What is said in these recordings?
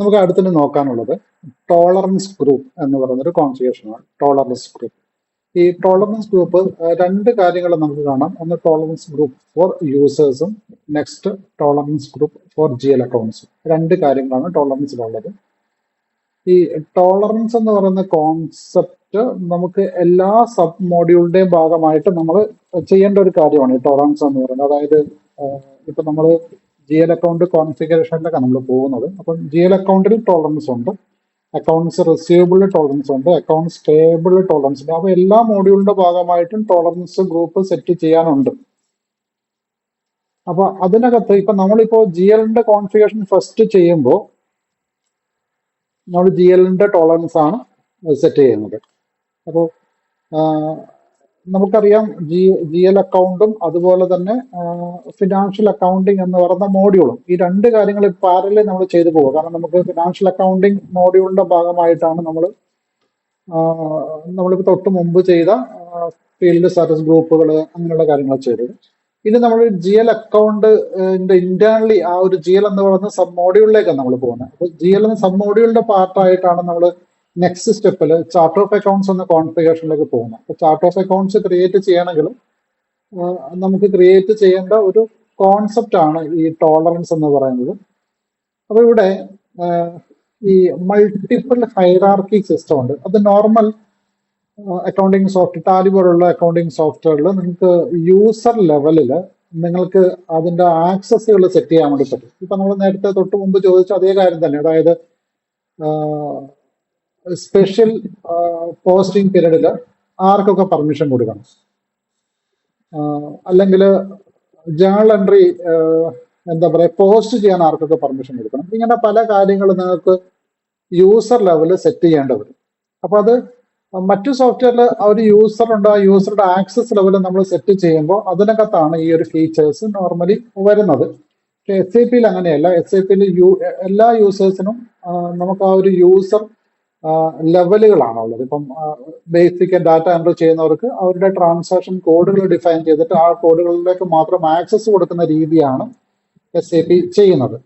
നമുക്ക് അടുത്തിന് നോക്കാനുള്ളത് tolerance group എന്ന് പറയുന്നൊരു കോൺഫിഗറേഷനാണ്. Tolerance group. ഈ ടോളറൻസ് ഗ്രൂപ്പ് രണ്ട് കാര്യങ്ങൾ നമുക്ക് കാണാം. ഒന്ന് ടോളറൻസ് ഗ്രൂപ്പ് ഫോർ യൂസേഴ്സും next tolerance group for GL അക്കൗണ്ട്സും. രണ്ട് കാര്യങ്ങളാണ് ടോളറൻസിലുള്ളത്. ഈ ടോളറൻസ് എന്ന് പറയുന്ന കോൺസെപ്റ്റ് നമുക്ക് എല്ലാ സബ് മോഡ്യൂളിന്റെയും ഭാഗമായിട്ട് നമ്മൾ ചെയ്യേണ്ട ഒരു കാര്യമാണ് ഈ ടോളറൻസ് എന്ന് പറയുന്നത്. അതായത് ഇപ്പൊ നമ്മൾ GL അക്കൗണ്ട് കോൺഫിഗറേഷനിലൊക്കെ നമ്മൾ പോകുന്നത്. അപ്പം GL അക്കൗണ്ടിൽ ടോളറൻസ് ഉണ്ട്, അക്കൗണ്ട്സ് റിസീവബിൾ ടോളറൻസ് ഉണ്ട്, അക്കൗണ്ട്സ് പേയബിൾ ടോളറൻസ് ഉണ്ട്. അപ്പൊ എല്ലാ മോഡ്യൂളിന്റെ ഭാഗമായിട്ടും ടോളറൻസ് ഗ്രൂപ്പ് സെറ്റ് ചെയ്യാനുണ്ട്. അപ്പൊ അതിനകത്ത് ഇപ്പൊ നമ്മളിപ്പോ GLന്റെ കോൺഫിഗറേഷൻ ഫസ്റ്റ് ചെയ്യുമ്പോൾ നമ്മൾ GLന്റെ ടോളറൻസ് ആണ് സെറ്റ് ചെയ്യുന്നത്. അപ്പോൾ നമുക്കറിയാം GL അക്കൗണ്ടും അതുപോലെ തന്നെ ഫിനാൻഷ്യൽ അക്കൗണ്ടിങ് എന്ന് പറയുന്ന മോഡ്യൂളും, ഈ രണ്ട് കാര്യങ്ങൾ പാരലൽ നമ്മൾ ചെയ്തു പോകുക. കാരണം നമുക്ക് ഫിനാൻഷ്യൽ അക്കൗണ്ടിങ് മോഡ്യൂളിന്റെ ഭാഗമായിട്ടാണ് നമ്മളിപ്പോൾ തൊട്ട് മുമ്പ് ചെയ്ത ഫീൽഡ് സർവീസ് ഗ്രൂപ്പുകൾ അങ്ങനെയുള്ള കാര്യങ്ങൾ ചെയ്തത്. ഇനി നമ്മൾ GL അക്കൗണ്ടിന്റെ ഇന്റേണലി ആ ഒരു GL എന്ന് പറയുന്ന സബ് മോഡ്യൂളിലേക്കാണ് നമ്മൾ പോകുന്നത്. അപ്പോൾ GL എന്ന സബ് മോഡ്യൂളിന്റെ പാർട്ടായിട്ടാണ് നമ്മൾ നെക്സ്റ്റ് സ്റ്റെപ്പിൽ ചാർട്ട് ഓഫ് അക്കൗണ്ട്സ് എന്ന കോൺഫിഗറേഷനിലേക്ക് പോകുന്നത്. അപ്പോൾ ചാർട്ട് ഓഫ് അക്കൗണ്ട്സ് ക്രിയേറ്റ് ചെയ്യണമെങ്കിൽ നമുക്ക് ക്രിയേറ്റ് ചെയ്യേണ്ട ഒരു കോൺസെപ്റ്റ് ആണ് ഈ ടോളറൻസ് എന്ന് പറയുന്നത്. അപ്പോൾ ഇവിടെ ഈ മൾട്ടിപ്പിൾ ഹൈറാർക്കി സിസ്റ്റം ഉണ്ട്. അത് നോർമൽ അക്കൗണ്ടിങ് സോഫ്റ്റ്വെയർ, ടാലി പോലുള്ള അക്കൗണ്ടിങ് സോഫ്റ്റ്വെയറിൽ നിങ്ങൾക്ക് യൂസർ ലെവലിൽ നിങ്ങൾക്ക് അതിന്റെ ആക്സസുകൾ സെറ്റ് ചെയ്യാൻ വേണ്ടി പറ്റും. ഇപ്പൊ നമ്മൾ നേരത്തെ തൊട്ട് മുമ്പ് ചോദിച്ച അതേ കാര്യം തന്നെ. അതായത് സ്പെഷ്യൽ പോസ്റ്റിംഗ് പീരീഡിൽ ആർക്കൊക്കെ പെർമിഷൻ കൊടുക്കണം, അല്ലെങ്കിൽ ജേണൽ എൻട്രി എന്താ പറയുക പോസ്റ്റ് ചെയ്യാൻ ആർക്കൊക്കെ പെർമിഷൻ കൊടുക്കണം. ഇങ്ങനെ പല കാര്യങ്ങളും നിങ്ങൾക്ക് യൂസർ ലെവലിൽ സെറ്റ് ചെയ്യേണ്ടി വരും. അപ്പൊ അത് മറ്റു സോഫ്റ്റ്വെയറിൽ ആ ഒരു യൂസർ ഉണ്ട്, ആ യൂസറുടെ ആക്സസ് ലെവൽ നമ്മൾ സെറ്റ് ചെയ്യുമ്പോൾ അതിനകത്താണ് ഈ ഒരു ഫീച്ചേഴ്സ് നോർമലി വരുന്നത്. പക്ഷെ SAPയിൽ അങ്ങനെയല്ല. SAPയിൽ എല്ലാ യൂസേഴ്സിനും നമുക്ക് ആ ഒരു യൂസർ ലെവലുകളാണ് ഉള്ളത്. ഇപ്പം ബേസിക് ഡാറ്റ എൻട്രി ചെയ്യുന്നവർക്ക് അവരുടെ ട്രാൻസാക്ഷൻ കോഡുകൾ ഡിഫൈൻ ചെയ്തിട്ട് ആ കോഡുകളിലേക്ക് മാത്രം ആക്സസ് കൊടുക്കുന്ന രീതിയാണ് SAP ചെയ്യുന്നത്.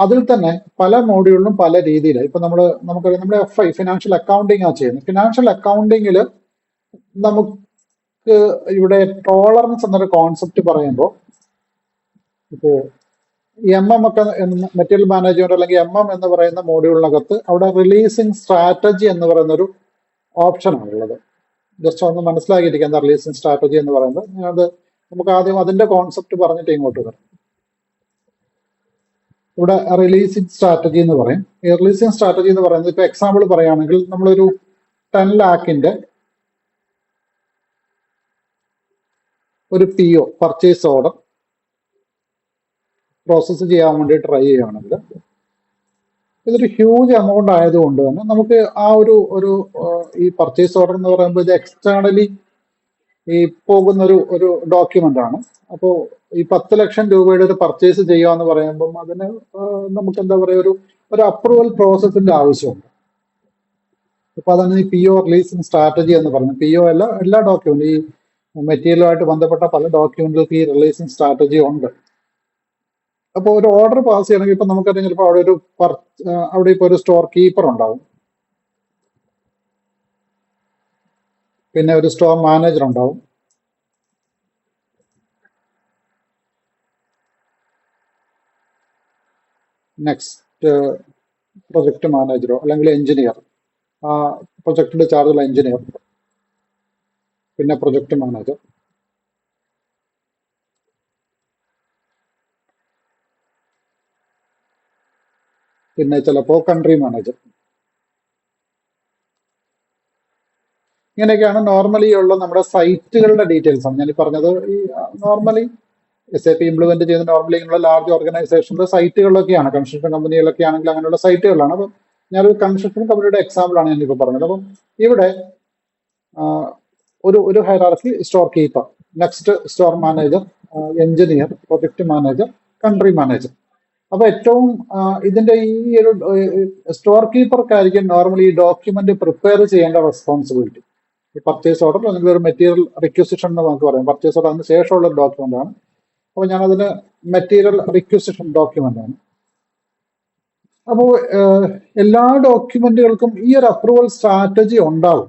അതിൽ തന്നെ പല മോഡ്യൂളിലും പല രീതിയിലാണ്. ഇപ്പൊ നമുക്കറിയാം നമ്മുടെ FI ഫിനാൻഷ്യൽ അക്കൗണ്ടിങ് ആണ് ചെയ്യുന്നത്. ഫിനാൻഷ്യൽ അക്കൗണ്ടിങ്ങിൽ നമുക്ക് ഇവിടെ ടോളറൻസ് എന്നൊരു കോൺസെപ്റ്റ് പറയുമ്പോൾ ഇപ്പോ MM ഒക്കെ മെറ്റീരിയൽ മാനേജ്മെന്റ് അല്ലെങ്കിൽ MM എന്ന് പറയുന്ന മോഡ്യൂളിനകത്ത് അവിടെ റിലീസിങ് സ്ട്രാറ്റജി എന്ന് പറയുന്ന ഒരു ഓപ്ഷനാണ് ഉള്ളത്. ജസ്റ്റ് ഒന്ന് മനസ്സിലാക്കിയിരിക്കുക എന്താ റിലീസിങ് സ്ട്രാറ്റജി എന്ന് പറയുന്നത്. നമുക്ക് ആദ്യം അതിന്റെ കോൺസെപ്റ്റ് പറഞ്ഞിട്ട് ഇങ്ങോട്ട് വരാം. ഇവിടെ റിലീസിങ് സ്ട്രാറ്റജി എന്ന് പറയും. ഈ റിലീസിങ് സ്ട്രാറ്റജി എന്ന് പറയുന്നത് ഇപ്പൊ എക്സാമ്പിൾ പറയുകയാണെങ്കിൽ നമ്മളൊരു 10 lakhന്റെ ഒരു PO പർച്ചേസ് ഓർഡർ പ്രോസസ്സ് ചെയ്യാൻ വേണ്ടി ട്രൈ ചെയ്യുകയാണെങ്കിൽ ഇതൊരു ഹ്യൂജ് എമൗണ്ട് ആയതുകൊണ്ട് തന്നെ നമുക്ക് ആ ഒരു ഈ പർച്ചേസ് ഓർഡർ എന്ന് പറയുമ്പോൾ ഇത് എക്സ്റ്റേണലി ഈ പോകുന്ന ഒരു ഡോക്യുമെന്റ് ആണ്. അപ്പോൾ ഈ 10 ലക്ഷം രൂപയുടെ ഒരു പർച്ചേസ് ചെയ്യുക എന്ന് പറയുമ്പം അതിന് നമുക്ക് എന്താ പറയുക ഒരു അപ്രൂവൽ പ്രോസസ്സിന്റെ ആവശ്യമുണ്ട്. അപ്പൊ അതാണ് ഈ PO റിലീസിങ് സ്ട്രാറ്റജി എന്ന് പറയുന്നത്. PO എല്ലാ ഡോക്യുമെന്റ് ഈ മെറ്റീരിയലുമായിട്ട് ബന്ധപ്പെട്ട പല ഡോക്യുമെന്റുകൾക്ക് ഈ റിലീസിങ് സ്ട്രാറ്റജി ഉണ്ട്. അപ്പോൾ ഒരു ഓർഡർ പാസ് ചെയ്യണമെങ്കിൽ ഇപ്പൊ നമുക്കറിയാം ചിലപ്പോൾ അവിടെ ഇപ്പൊ ഒരു സ്റ്റോർ കീപ്പർ ഉണ്ടാവും, പിന്നെ ഒരു സ്റ്റോർ മാനേജർ ഉണ്ടാവും, നെക്സ്റ്റ് പ്രൊജക്ട് മാനേജറോ അല്ലെങ്കിൽ എഞ്ചിനീയർ, ആ പ്രൊജക്ടിന്റെ ചാർജുള്ള എഞ്ചിനീയർ, പിന്നെ പ്രൊജക്ട് മാനേജർ, പിന്നെ ചിലപ്പോൾ കൺട്രി മാനേജർ. ഇങ്ങനെയൊക്കെയാണ് നോർമലി ഉള്ള നമ്മുടെ സൈറ്റുകളുടെ ഡീറ്റെയിൽസ് ആണ് ഞാൻ ഈ പറഞ്ഞത്. ഈ നോർമലി SAP ഇംപ്ലിമെന്റ് ചെയ്യുന്ന നോർമലി ഇങ്ങനെയുള്ള ലാർജ് ഓർഗനൈസേഷനിലെ സൈറ്റുകളിലൊക്കെയാണ്. കൺസ്ട്രക്ഷൻ കമ്പനികളൊക്കെ ആണെങ്കിൽ അങ്ങനെയുള്ള സൈറ്റുകളാണ്. അപ്പം ഞാനൊരു കൺസ്ട്രക്ഷൻ കമ്പനിയുടെ എക്സാമ്പിൾ ആണ് ഞാനിപ്പോൾ പറഞ്ഞത്. അപ്പം ഇവിടെ ഒരു hierarchy store keeper, next store manager, engineer, project manager, country manager. അപ്പൊ ഏറ്റവും ഇതിന്റെ ഈ ഒരു സ്റ്റോർ കീപ്പർക്കായിരിക്കും നോർമലി ഈ ഡോക്യുമെന്റ് പ്രിപ്പയർ ചെയ്യേണ്ട റെസ്പോൺസിബിലിറ്റി. ഈ പർച്ചേസ് ഓർഡർ അല്ലെങ്കിൽ ഒരു മെറ്റീരിയൽ റിക്വസിഷൻ എന്ന് നമുക്ക് പറയാം. പർച്ചേസ് ഓർഡർ അതിന് ശേഷമുള്ള ഒരു ഡോക്യുമെന്റ് ആണ്. അപ്പൊ ഞാനതിന് മെറ്റീരിയൽ റിക്വസിഷൻ ഡോക്യുമെന്റ് ആണ്. അപ്പോൾ എല്ലാ ഡോക്യുമെന്റുകൾക്കും ഈ ഒരു അപ്രൂവൽ സ്ട്രാറ്റജി ഉണ്ടാവും.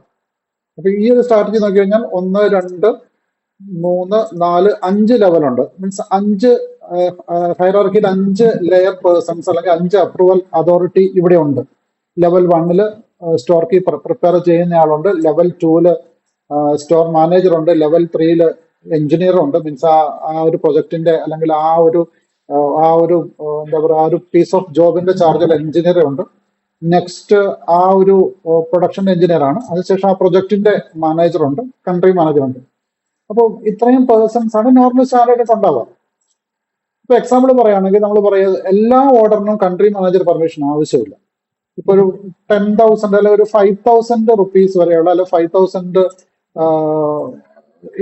അപ്പൊ ഈ ഒരു സ്ട്രാറ്റജി നോക്കി കഴിഞ്ഞാൽ 1, 2, 3, 4, 5 ലെവലുണ്ട്. മീൻസ് 5 ഹൈറാർക്കിയിൽ 5 ലെയർ പേഴ്സൺസ് അല്ലെങ്കിൽ 5 അപ്രൂവൽ അതോറിറ്റി ഇവിടെ ഉണ്ട്. ലെവൽ 1 സ്റ്റോർ കീപ്പർ പ്രിപ്പയർ ചെയ്യുന്ന ആളുണ്ട്, ലെവൽ 2 സ്റ്റോർ മാനേജർ ഉണ്ട്, ലെവൽ 3 എഞ്ചിനീയർ ഉണ്ട്. മീൻസ് ആ ഒരു പ്രൊജക്ടിന്റെ അല്ലെങ്കിൽ ആ ഒരു എന്താ പറയുക, ആ ഒരു പീസ് ഓഫ് ജോബിന്റെ ചാർജുള്ള എഞ്ചിനീയർ ഉണ്ട്. നെക്സ്റ്റ് ആ ഒരു പ്രൊഡക്ഷൻ എഞ്ചിനീയർ ആണ്. അതിനുശേഷം ആ പ്രൊജക്ടിന്റെ മാനേജർ ഉണ്ട്, കൺട്രി മാനേജർ ഉണ്ട്. അപ്പോൾ ഇത്രയും പേഴ്സൺസ് ആണ് നോർമൽ സാലറിക്ക് ഉണ്ടാവുക. ഇപ്പൊ എക്സാമ്പിൾ പറയുകയാണെങ്കിൽ നമ്മൾ പറയുക എല്ലാ ഓർഡറിനും കൺട്രി മാനേജർ പെർമിഷൻ ആവശ്യമില്ല. ഇപ്പൊ ഒരു 10,000 അല്ലെങ്കിൽ ഒരു 5,000 റുപ്പീസ് വരെയുള്ള അല്ലെങ്കിൽ 5,000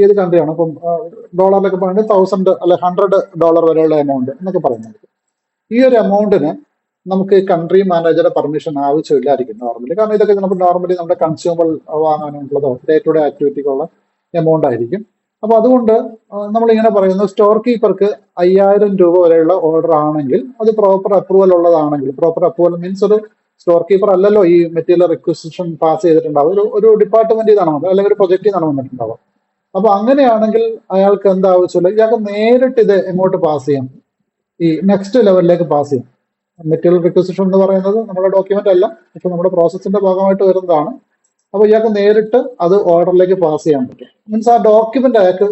ഏത് കൺട്രിയാണ് ഇപ്പം ഡോളറിലൊക്കെ പറയുന്നത് 1,000 അല്ലെ $100 വരെയുള്ള എമൗണ്ട് എന്നൊക്കെ പറയുന്നത്. ഈ ഒരു എമൗണ്ടിന് നമുക്ക് കൺട്രി മാനേജറുടെ പെർമിഷൻ ആവശ്യമില്ലായിരിക്കും നോർമലി. കാരണം ഇതൊക്കെ നമുക്ക് നോർമലി നമ്മുടെ കൺസ്യൂമർ വാങ്ങാനുള്ളതോ ഡേ ടു ഡേ ആക്ടിവിറ്റിക്കുള്ള എമൗണ്ട് ആയിരിക്കും. അപ്പൊ അതുകൊണ്ട് നമ്മൾ ഇങ്ങനെ പറയുന്നു, സ്റ്റോർ കീപ്പർക്ക് 5,000 രൂപ വരെയുള്ള ഓർഡർ ആണെങ്കിൽ അത് പ്രോപ്പർ അപ്രൂവൽ ഉള്ളതാണെങ്കിൽ, പ്രോപ്പർ അപ്രൂവൽ മീൻസ് ഒരു സ്റ്റോർ കീപ്പർ അല്ലല്ലോ ഈ മെറ്റീരിയൽ റിക്വസിഷൻ പാസ് ചെയ്തിട്ടുണ്ടാവും, ഒരു ഡിപ്പാർട്ട്മെന്റിൽ നിന്നാണ് വന്നത് അല്ലെങ്കിൽ ഒരു പ്രൊജക്റ്റിൽ നിന്നാണ് വന്നിട്ടുണ്ടാവുക. അപ്പൊ അങ്ങനെയാണെങ്കിൽ അയാൾക്ക് എന്താ ആവശ്യമില്ല, ഇയാൾക്ക് നേരിട്ട് ഇത് എങ്ങോട്ട് പാസ് ചെയ്യാം, ഈ നെക്സ്റ്റ് ലെവലിലേക്ക് പാസ് ചെയ്യാം. മെറ്റീരിയൽ റിക്വസിഷൻ എന്ന് പറയുന്നത് നമ്മുടെ ഡോക്യുമെന്റ് അല്ല, പക്ഷെ നമ്മുടെ പ്രോസസ്സിന്റെ ഭാഗമായിട്ട് വരുന്നതാണ്. അപ്പൊ ഇയാൾക്ക് നേരിട്ട് അത് ഓർഡറിലേക്ക് പാസ് ചെയ്യാൻ പറ്റും. മീൻസ് ആ ഡോക്യുമെന്റ് അയാൾക്ക്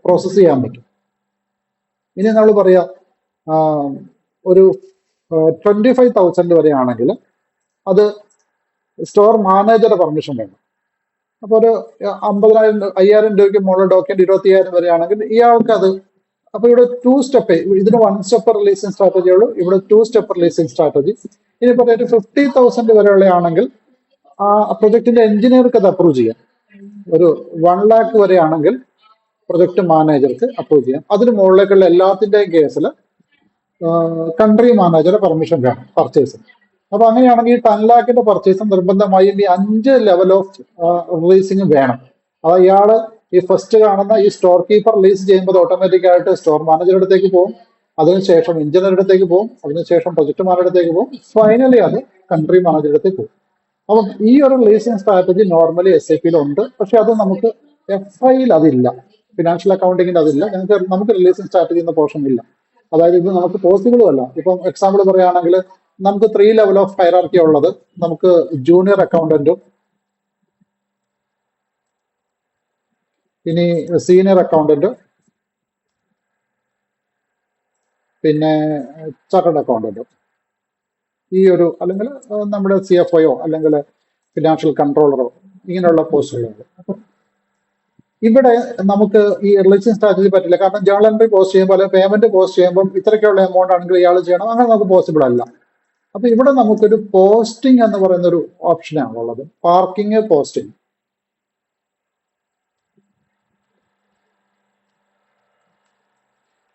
പ്രോസസ് ചെയ്യാൻ പറ്റും. ഇനി നമ്മൾ പറയാ ഒരു 25,000 വരെ ആണെങ്കിൽ അത് സ്റ്റോർ മാനേജറുടെ പെർമിഷൻ വേണം. അപ്പൊ ഒരു 5,000 രൂപയ്ക്ക് മുകളിൽ ഡോക്യുമെന്റ് 25,000 വരെ ആണെങ്കിൽ ഇയാൾക്ക് അത്, അപ്പൊ ഇവിടെ 2 സ്റ്റെപ്പ്, ഇതിന് 1 സ്റ്റെപ്പ് റിലീസിങ് സ്ട്രാറ്റജി ഉള്ളൂ, ഇവിടെ 2 സ്റ്റെപ്പ് റിലീസിങ് സ്ട്രാറ്റജി. ഇനി പറയാം 50,000 വരെയുള്ള ആണെങ്കിൽ ആ പ്രൊജക്ടിന്റെ എഞ്ചിനീയർക്ക് അത് അപ്രൂവ് ചെയ്യാം. ഒരു 1 lakh വരെ ആണെങ്കിൽ പ്രൊജക്ട് മാനേജർക്ക് അപ്രൂവ് ചെയ്യാം. അതിന് മുകളിലേക്കുള്ള എല്ലാത്തിന്റെയും കേസിൽ കൺട്രി മാനേജറുടെ പെർമിഷൻ വേണം പർച്ചേസ്. അപ്പൊ അങ്ങനെയാണെങ്കിൽ ഈ 10 lakhന്റെ പർച്ചേസ് നിർബന്ധമായും ഈ 5 ലെവൽ ഓഫ് റിലീസിങ് വേണം. അത് ഇയാള് ഈ ഫസ്റ്റ് കാണുന്ന ഈ സ്റ്റോർ കീപ്പർ റിലീസ് ചെയ്യുമ്പോൾ ഓട്ടോമാറ്റിക് ആയിട്ട് സ്റ്റോർ മാനേജറുടെ അടുത്തേക്ക് പോകും, അതിനുശേഷം എഞ്ചിനീയറുടെ അടുത്തേക്ക് പോകും, അതിനുശേഷം പ്രൊജക്ട് മാനേജറുടെ അടുത്തേക്ക് പോകും, ഫൈനലി അത് കൺട്രി മാനേജറുടെ അടുത്തേക്ക് പോകും. അപ്പം ഈ ഒരു റിലീസിങ് സ്ട്രാറ്റജി നോർമലി SAP ഉണ്ട്, പക്ഷെ അത് നമുക്ക് FIയിൽ അതില്ല, ഫിനാൻഷ്യൽ അക്കൗണ്ടിങ്ങിന്റെ അതില്ല. നമുക്ക് റിലീസിങ് സ്ട്രാറ്റജി എന്ന പോർഷൻ ഇല്ല. അതായത് ഇത് നമുക്ക് പോസിബിളും അല്ല. ഇപ്പം എക്സാമ്പിൾ പറയുകയാണെങ്കിൽ നമുക്ക് 3 ലെവൽ ഓഫ് ഹൈറാർക്കി ഉള്ളത്, നമുക്ക് ജൂനിയർ അക്കൗണ്ടന്റും ഇനി സീനിയർ അക്കൗണ്ടന്റ് പിന്നെ ചാർട്ടേഡ് അക്കൗണ്ടന്റും, ഈ ഒരു അല്ലെങ്കിൽ നമ്മുടെ CFOയോ അല്ലെങ്കിൽ ഫിനാൻഷ്യൽ കൺട്രോളറോ ഇങ്ങനെയുള്ള പോസ്റ്റുകളുണ്ട്. അപ്പം ഇവിടെ നമുക്ക് ഈ റിലേഷൻ സ്ട്രാറ്റജി പറ്റില്ല. കാരണം ജേണൽ എൻട്രി പോസ്റ്റ് ചെയ്യുമ്പോൾ അല്ലെങ്കിൽ പേയ്മെന്റ് പോസ്റ്റ് ചെയ്യുമ്പോൾ ഇത്രയ്ക്കുള്ള എമൗണ്ട് ആണെങ്കിൽ ഇയാൾ ചെയ്യണം, അങ്ങനെ നമുക്ക് പോസിബിൾ അല്ല. അപ്പൊ ഇവിടെ നമുക്കൊരു പോസ്റ്റിംഗ് എന്ന് പറയുന്ന ഒരു ഓപ്ഷനാണ് ഉള്ളത്, പാർക്കിംഗ് പോസ്റ്റിംഗ്.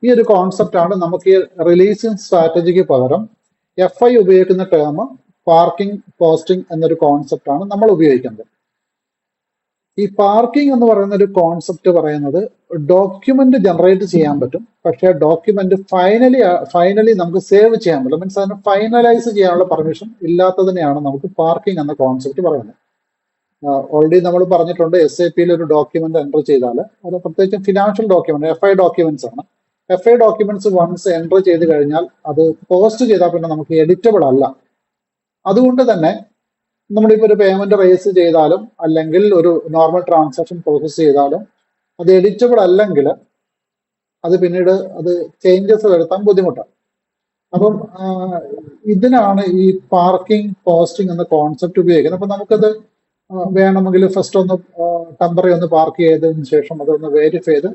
ഈ ഒരു കോൺസെപ്റ്റ് ആണ് നമുക്ക് ഈ റിലീസിങ് സ്ട്രാറ്റജിക്ക് പകരം FI ഉപയോഗിക്കുന്ന ടേം പാർക്കിംഗ് പോസ്റ്റിംഗ് എന്നൊരു കോൺസെപ്റ്റ് ആണ് നമ്മൾ ഉപയോഗിക്കുന്നത്. ഈ പാർക്കിംഗ് എന്ന് പറയുന്ന ഒരു കോൺസെപ്റ്റ് പറയുന്നത് ഡോക്യുമെന്റ് ജനറേറ്റ് ചെയ്യാൻ പറ്റും, പക്ഷെ ഡോക്യുമെന്റ് ഫൈനലി നമുക്ക് സേവ് ചെയ്യാൻ പറ്റില്ല. മീൻസ് അതിന് ഫൈനലൈസ് ചെയ്യാനുള്ള പെർമിഷൻ ഇല്ലാത്തതിനെയാണ് നമുക്ക് പാർക്കിംഗ് എന്ന കോൺസെപ്റ്റ് പറയുന്നത്. ഓൾറെഡി നമ്മൾ പറഞ്ഞിട്ടുണ്ട്, SAPയിൽ ഒരു ഡോക്യുമെന്റ് എൻറ്റർ ചെയ്താൽ അത് പ്രത്യേകിച്ചും ഫിനാൻഷ്യൽ ഡോക്യുമെന്റ് FI ഡോക്യുമെന്റ്സ് ആണ്. FI ഡോക്യുമെന്റ്സ് വൺസ് എൻറ്റർ ചെയ്ത് കഴിഞ്ഞാൽ അത് പോസ്റ്റ് ചെയ്താൽ പിന്നെ നമുക്ക് എഡിറ്റബിൾ അല്ല. അതുകൊണ്ട് തന്നെ നമ്മളിപ്പോൾ ഒരു പേയ്മെന്റ് റേസ് ചെയ്താലും അല്ലെങ്കിൽ ഒരു നോർമൽ ട്രാൻസാക്ഷൻ പ്രോസസ് ചെയ്താലും അത് എഡിറ്റബിൾ അല്ലെങ്കിൽ അത് പിന്നീട് അത് ചേഞ്ചസ് വരുത്താൻ ബുദ്ധിമുട്ടാണ്. അപ്പം ഇതിനാണ് ഈ പാർക്കിംഗ് പോസ്റ്റിംഗ് എന്ന കോൺസെപ്റ്റ് ഉപയോഗിക്കുന്നത്. അപ്പൊ നമുക്കത് വേണമെങ്കിൽ ഫസ്റ്റ് ഒന്ന് ടെമ്പററി ഒന്ന് പാർക്ക് ചെയ്തതിന് ശേഷം അതൊന്ന് വെരിഫൈ ചെയ്ത്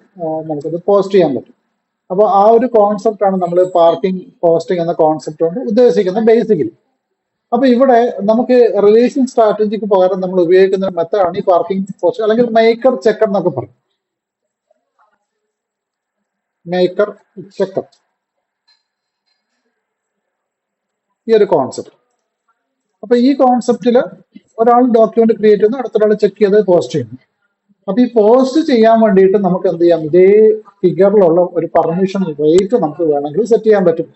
നമുക്കത് പോസ്റ്റ് ചെയ്യാൻ പറ്റും. അപ്പൊ ആ ഒരു കോൺസെപ്റ്റ് ആണ് നമ്മൾ പാർക്കിംഗ് പോസ്റ്റിംഗ് എന്ന കോൺസെപ്റ്റ് കൊണ്ട് ഉദ്ദേശിക്കുന്നത് ബേസിക്കലി. അപ്പൊ ഇവിടെ നമുക്ക് റിലേഷൻ സ്ട്രാറ്റജിക്ക് പകരം നമ്മൾ ഉപയോഗിക്കുന്ന മെത്തേഡാണ് ഈ പാർക്കിംഗ് പോസ്റ്റ് അല്ലെങ്കിൽ മേക്കർ ചെക്കർ എന്നൊക്കെ പറയും. മേക്കർ ചെക്കർ ഈ ഒരു കോൺസെപ്റ്റ്. അപ്പൊ ഈ കോൺസെപ്റ്റില് ഒരാൾ ഡോക്യുമെന്റ് ക്രിയേറ്റ് ചെയ്യുന്നു, അടുത്തൊരാൾ ചെക്ക് ചെയ്ത് പോസ്റ്റ് ചെയ്യുന്നു. അപ്പൊ ഈ പോസ്റ്റ് ചെയ്യാൻ വേണ്ടിയിട്ട് നമുക്ക് എന്ത് ചെയ്യാം, ഇതേ ഫിഗറിലുള്ള ഒരു പെർമിഷൻ റേറ്റ് നമുക്ക് വേണമെങ്കിൽ സെറ്റ് ചെയ്യാൻ പറ്റും.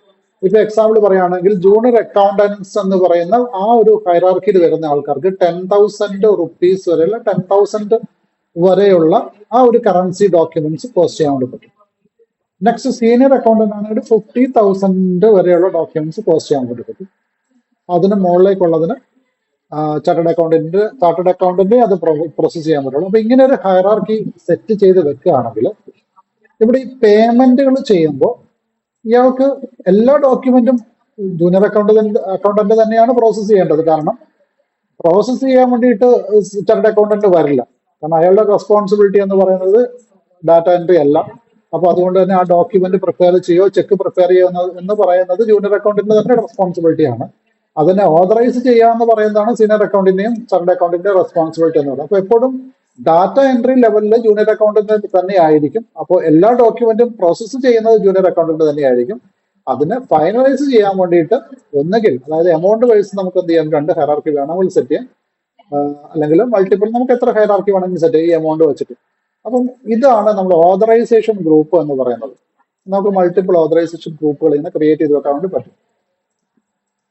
ഇപ്പൊ എക്സാമ്പിൾ പറയുകയാണെങ്കിൽ ജൂനിയർ അക്കൗണ്ടൻസ് എന്ന് പറയുന്ന ആ ഒരു ഹൈറാർക്കിയിൽ വരുന്ന ആൾക്കാർക്ക് 10,000 റുപ്പീസ് വരെയുള്ള 10,000 വരെയുള്ള ആ ഒരു കറൻസി ഡോക്യുമെന്റ്സ് പോസ്റ്റ് ചെയ്യാൻ വേണ്ടി പറ്റും. നെക്സ്റ്റ് സീനിയർ അക്കൗണ്ടന്റ് ആണെങ്കിൽ 50,000 വരെയുള്ള ഡോക്യുമെന്റ്സ് പോസ്റ്റ് ചെയ്യാൻ വേണ്ടി പറ്റും. അതിന് മുകളിലേക്കുള്ളതിന് ചാർട്ടേഡ് അക്കൗണ്ടന്റ് അത് പ്രോസസ് ചെയ്യാൻ പറ്റുള്ളൂ. അപ്പൊ ഇങ്ങനെ ഒരു ഹൈറാർക്കി സെറ്റ് ചെയ്ത് വെക്കുകയാണെങ്കിൽ ഇവിടെ ഈ പേയ്മെന്റുകൾ ചെയ്യുമ്പോൾ ഇയാൾക്ക് എല്ലാ ഡോക്യുമെന്റും ജൂനിയർ അക്കൗണ്ടന്റ് തന്നെയാണ് പ്രോസസ് ചെയ്യേണ്ടത്. കാരണം പ്രോസസ് ചെയ്യാൻ വേണ്ടിയിട്ട് ചാർട്ടേഡ് അക്കൗണ്ടന്റ് വരില്ല. കാരണം അയാളുടെ റെസ്പോൺസിബിലിറ്റി എന്ന് പറയുന്നത് ഡാറ്റ എൻട്രി അല്ല. അപ്പൊ അതുകൊണ്ട് തന്നെ ആ ഡോക്യുമെന്റ് പ്രിപ്പയർ ചെയ്യോ ചെക്ക് പ്രിപ്പയർ ചെയ്യുക എന്ന് പറയുന്നത് ജൂനിയർ അക്കൗണ്ടന്റിന്റെ തന്നെ റെസ്പോൺസിബിലിറ്റിയാണ്. അതിനെ ഓതറൈസ് ചെയ്യാന്ന് പറയുന്നതാണ് സീനിയർ അക്കൗണ്ടിന്റെയും ചാർട്ടേഡ് അക്കൗണ്ടിന്റെയും റെസ്പോൺസിബിലിറ്റി എന്ന് പറയുന്നത്. അപ്പൊ എപ്പോഴും ഡാറ്റ എൻട്രി ലെവലിൽ ജൂനിയർ അക്കൗണ്ടന്റ് തന്നെ ആയിരിക്കും. അപ്പോൾ എല്ലാ ഡോക്യുമെന്റും പ്രോസസ്സ് ചെയ്യുന്നത് ജൂനിയർ അക്കൗണ്ടന്റ് തന്നെയായിരിക്കും. അതിനെ ഫൈനലൈസ് ചെയ്യാൻ വേണ്ടിയിട്ട് ഒന്നുകിൽ അതായത് എമൗണ്ട് വൈസ് നമുക്ക് എന്ത് ചെയ്യാം, 2 ഹൈറാർക്കി വേണമെങ്കിൽ സെറ്റ് ചെയ്യാം, അല്ലെങ്കിൽ മൾട്ടിപ്പിൾ നമുക്ക് എത്ര ഹൈറാർക്കി വേണമെങ്കിൽ സെറ്റ് ചെയ്യാം ഈ എമൗണ്ട് വെച്ചിട്ട്. അപ്പം ഇതാണ് നമ്മൾ ഓതറൈസേഷൻ ഗ്രൂപ്പ് എന്ന് പറയുന്നത്. നമുക്ക് മൾട്ടിപ്പിൾ ഓതറൈസേഷൻ ഗ്രൂപ്പുകൾ ഇങ്ങനെ ക്രിയേറ്റ് ചെയ്ത് വെക്കാൻ വേണ്ടി പറ്റും.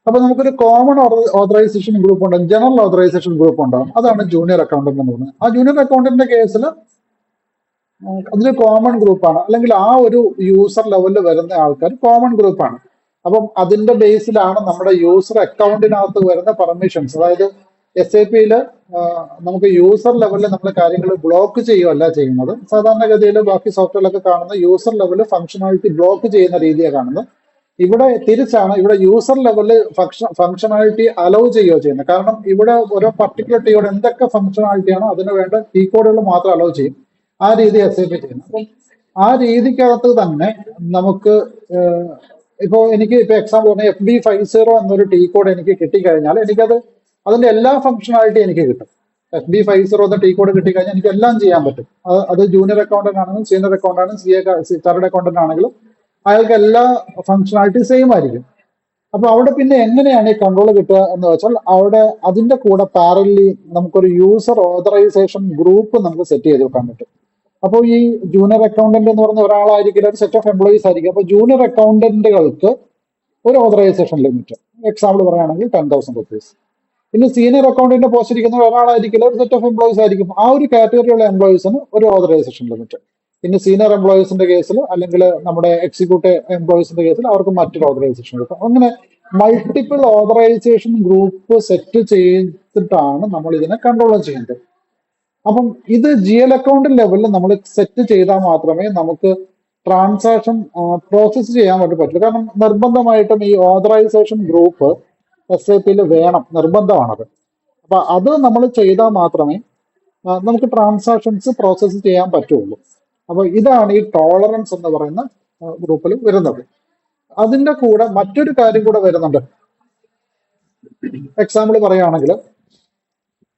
അപ്പൊ നമുക്കൊരു കോമൺ ഓതറൈസേഷൻ ഗ്രൂപ്പ് ഉണ്ട്, ജനറൽ ഓതറൈസേഷൻ ഗ്രൂപ്പ് ഉണ്ടാവും. അതാണ് ജൂനിയർ അക്കൗണ്ടന്റ് എന്ന് പറയുന്നത്. ആ ജൂനിയർ അക്കൗണ്ടന്റിന്റെ കേസിൽ അതൊരു കോമൺ ഗ്രൂപ്പാണ്, അല്ലെങ്കിൽ ആ ഒരു യൂസർ ലെവലിൽ വരുന്ന ആൾക്കാർ കോമൺ ഗ്രൂപ്പാണ്. അപ്പം അതിന്റെ ബേസിലാണ് നമ്മുടെ യൂസർ അക്കൗണ്ടിനകത്ത് വരുന്ന പെർമിഷൻസ്. അതായത് SAP-യിൽ നമുക്ക് യൂസർ ലെവലിൽ നമ്മൾ കാര്യങ്ങൾ ബ്ലോക്ക് ചെയ്യുകയല്ല ചെയ്യുന്നത്. സാധാരണഗതിയിൽ ബാക്കി സോഫ്റ്റ്വെയറിലൊക്കെ കാണുന്ന യൂസർ ലെവലിൽ ഫംഗ്ഷനാലിറ്റി ബ്ലോക്ക് ചെയ്യുന്ന രീതിയാണ് കാണുന്നത്. ഇവിടെ തിരിച്ചാണ്, ഇവിടെ യൂസർ ലെവലിൽ ഫംഗ്ഷനാലിറ്റി അലോ ചെയ്യുകയോ ചെയ്യുന്നത്. കാരണം ഇവിടെ ഓരോ പർട്ടിക്കുലർ ടീയോട് എന്തൊക്കെ ഫംഗ്ഷനാലിറ്റിയാണോ അതിന് വേണ്ട കീ കോഡുകൾ മാത്രം അലോ ചെയ്യും. ആ രീതി SAP ചെയ്യുന്നത്. അപ്പം ആ രീതിക്കകത്ത് തന്നെ നമുക്ക് ഇപ്പോ എനിക്ക് ഇപ്പൊ എക്സാമ്പിൾ പറഞ്ഞാൽ FB50 എന്നൊരു ടീ കോഡ് എനിക്ക് കിട്ടിക്കഴിഞ്ഞാൽ എനിക്കത് അതിന്റെ എല്ലാ ഫംഗ്ഷനാലിറ്റി എനിക്ക് കിട്ടും. FB50 എന്ന ടീ കോഡ് കിട്ടിക്കഴിഞ്ഞാൽ എനിക്ക് എല്ലാം ചെയ്യാൻ പറ്റും. അത് ജൂനിയർ അക്കൗണ്ടന്റ് ആണെങ്കിലും സീനിയർ അക്കൗണ്ടന്റ് ചാർട്ടേഡ് അക്കൗണ്ടന്റ് ആണെങ്കിലും അയാൾക്ക് എല്ലാ ഫംഗ്ഷനാലിറ്റി സെയിം ആയിരിക്കും. അപ്പൊ അവിടെ പിന്നെ എങ്ങനെയാണ് ഈ കൺട്രോൾ കിട്ടുക എന്ന് വെച്ചാൽ അവിടെ അതിന്റെ കൂടെ പാരലി നമുക്കൊരു യൂസർ ഓതറൈസേഷൻ ഗ്രൂപ്പ് നമുക്ക് സെറ്റ് ചെയ്ത് വെക്കാൻ പറ്റും. അപ്പോൾ ഈ ജൂനിയർ അക്കൗണ്ടന്റ് എന്ന് പറഞ്ഞ ഒരാളായിരിക്കില്ല, ഒരു സെറ്റ് ഓഫ് എംപ്ലോയീസ് ആയിരിക്കും. അപ്പൊ ജൂനിയർ അക്കൗണ്ടന്റുകൾക്ക് ഒരു ഓതറൈസേഷൻ ലിമിറ്റ്, എക്സാമ്പിൾ പറയുകയാണെങ്കിൽ 10,000 റുപ്പീസ്. ഇനി സീനിയർ അക്കൗണ്ടിന്റെ പോസ്റ്റ് ഇരിക്കുന്ന ഒരാളായിരിക്കില്ല, ഒരു സെറ്റ് ഓഫ് എംപ്ലോയീസ് ആയിരിക്കും. ആ ഒരു കാറ്റഗറിയുള്ള എംപ്ലോയീസിന് ഒരു ഓതറൈസേഷൻ ലിമിറ്റ്. ഇനി സീനിയർ എംപ്ലോയീസിന്റെ കേസിൽ അല്ലെങ്കിൽ നമ്മുടെ എക്സിക്യൂട്ടീവ് എംപ്ലോയീസിന്റെ കേസിൽ അവർക്ക് മറ്റൊരു ഓതറൈസേഷൻ കിട്ടും. അങ്ങനെ മൾട്ടിപ്പിൾ ഓതറൈസേഷൻ ഗ്രൂപ്പ് സെറ്റ് ചെയ്തിട്ടാണ് നമ്മൾ ഇതിനെ കൺട്രോൾ ചെയ്യുന്നത്. അപ്പം ഇത് GL അക്കൗണ്ട് ലെവലിൽ നമ്മൾ സെറ്റ് ചെയ്താൽ മാത്രമേ നമുക്ക് ട്രാൻസാക്ഷൻ പ്രോസസ്സ് ചെയ്യാൻ വേണ്ടി പറ്റുള്ളൂ. കാരണം നിർബന്ധമായിട്ടും ഈ ഓതറൈസേഷൻ ഗ്രൂപ്പ് SAP-യിൽ വേണം, നിർബന്ധമാണത്. അപ്പൊ അത് നമ്മൾ ചെയ്താൽ മാത്രമേ നമുക്ക് ട്രാൻസാക്ഷൻസ് പ്രോസസ്സ് ചെയ്യാൻ പറ്റുള്ളൂ. അപ്പൊ ഇതാണ് ഈ ടോളറൻസ് എന്ന് പറയുന്ന ഗ്രൂപ്പിൽ വരുന്നത്. അതിന്റെ കൂടെ മറ്റൊരു കാര്യം കൂടെ വരുന്നുണ്ട്. എക്സാമ്പിൾ പറയുകയാണെങ്കിൽ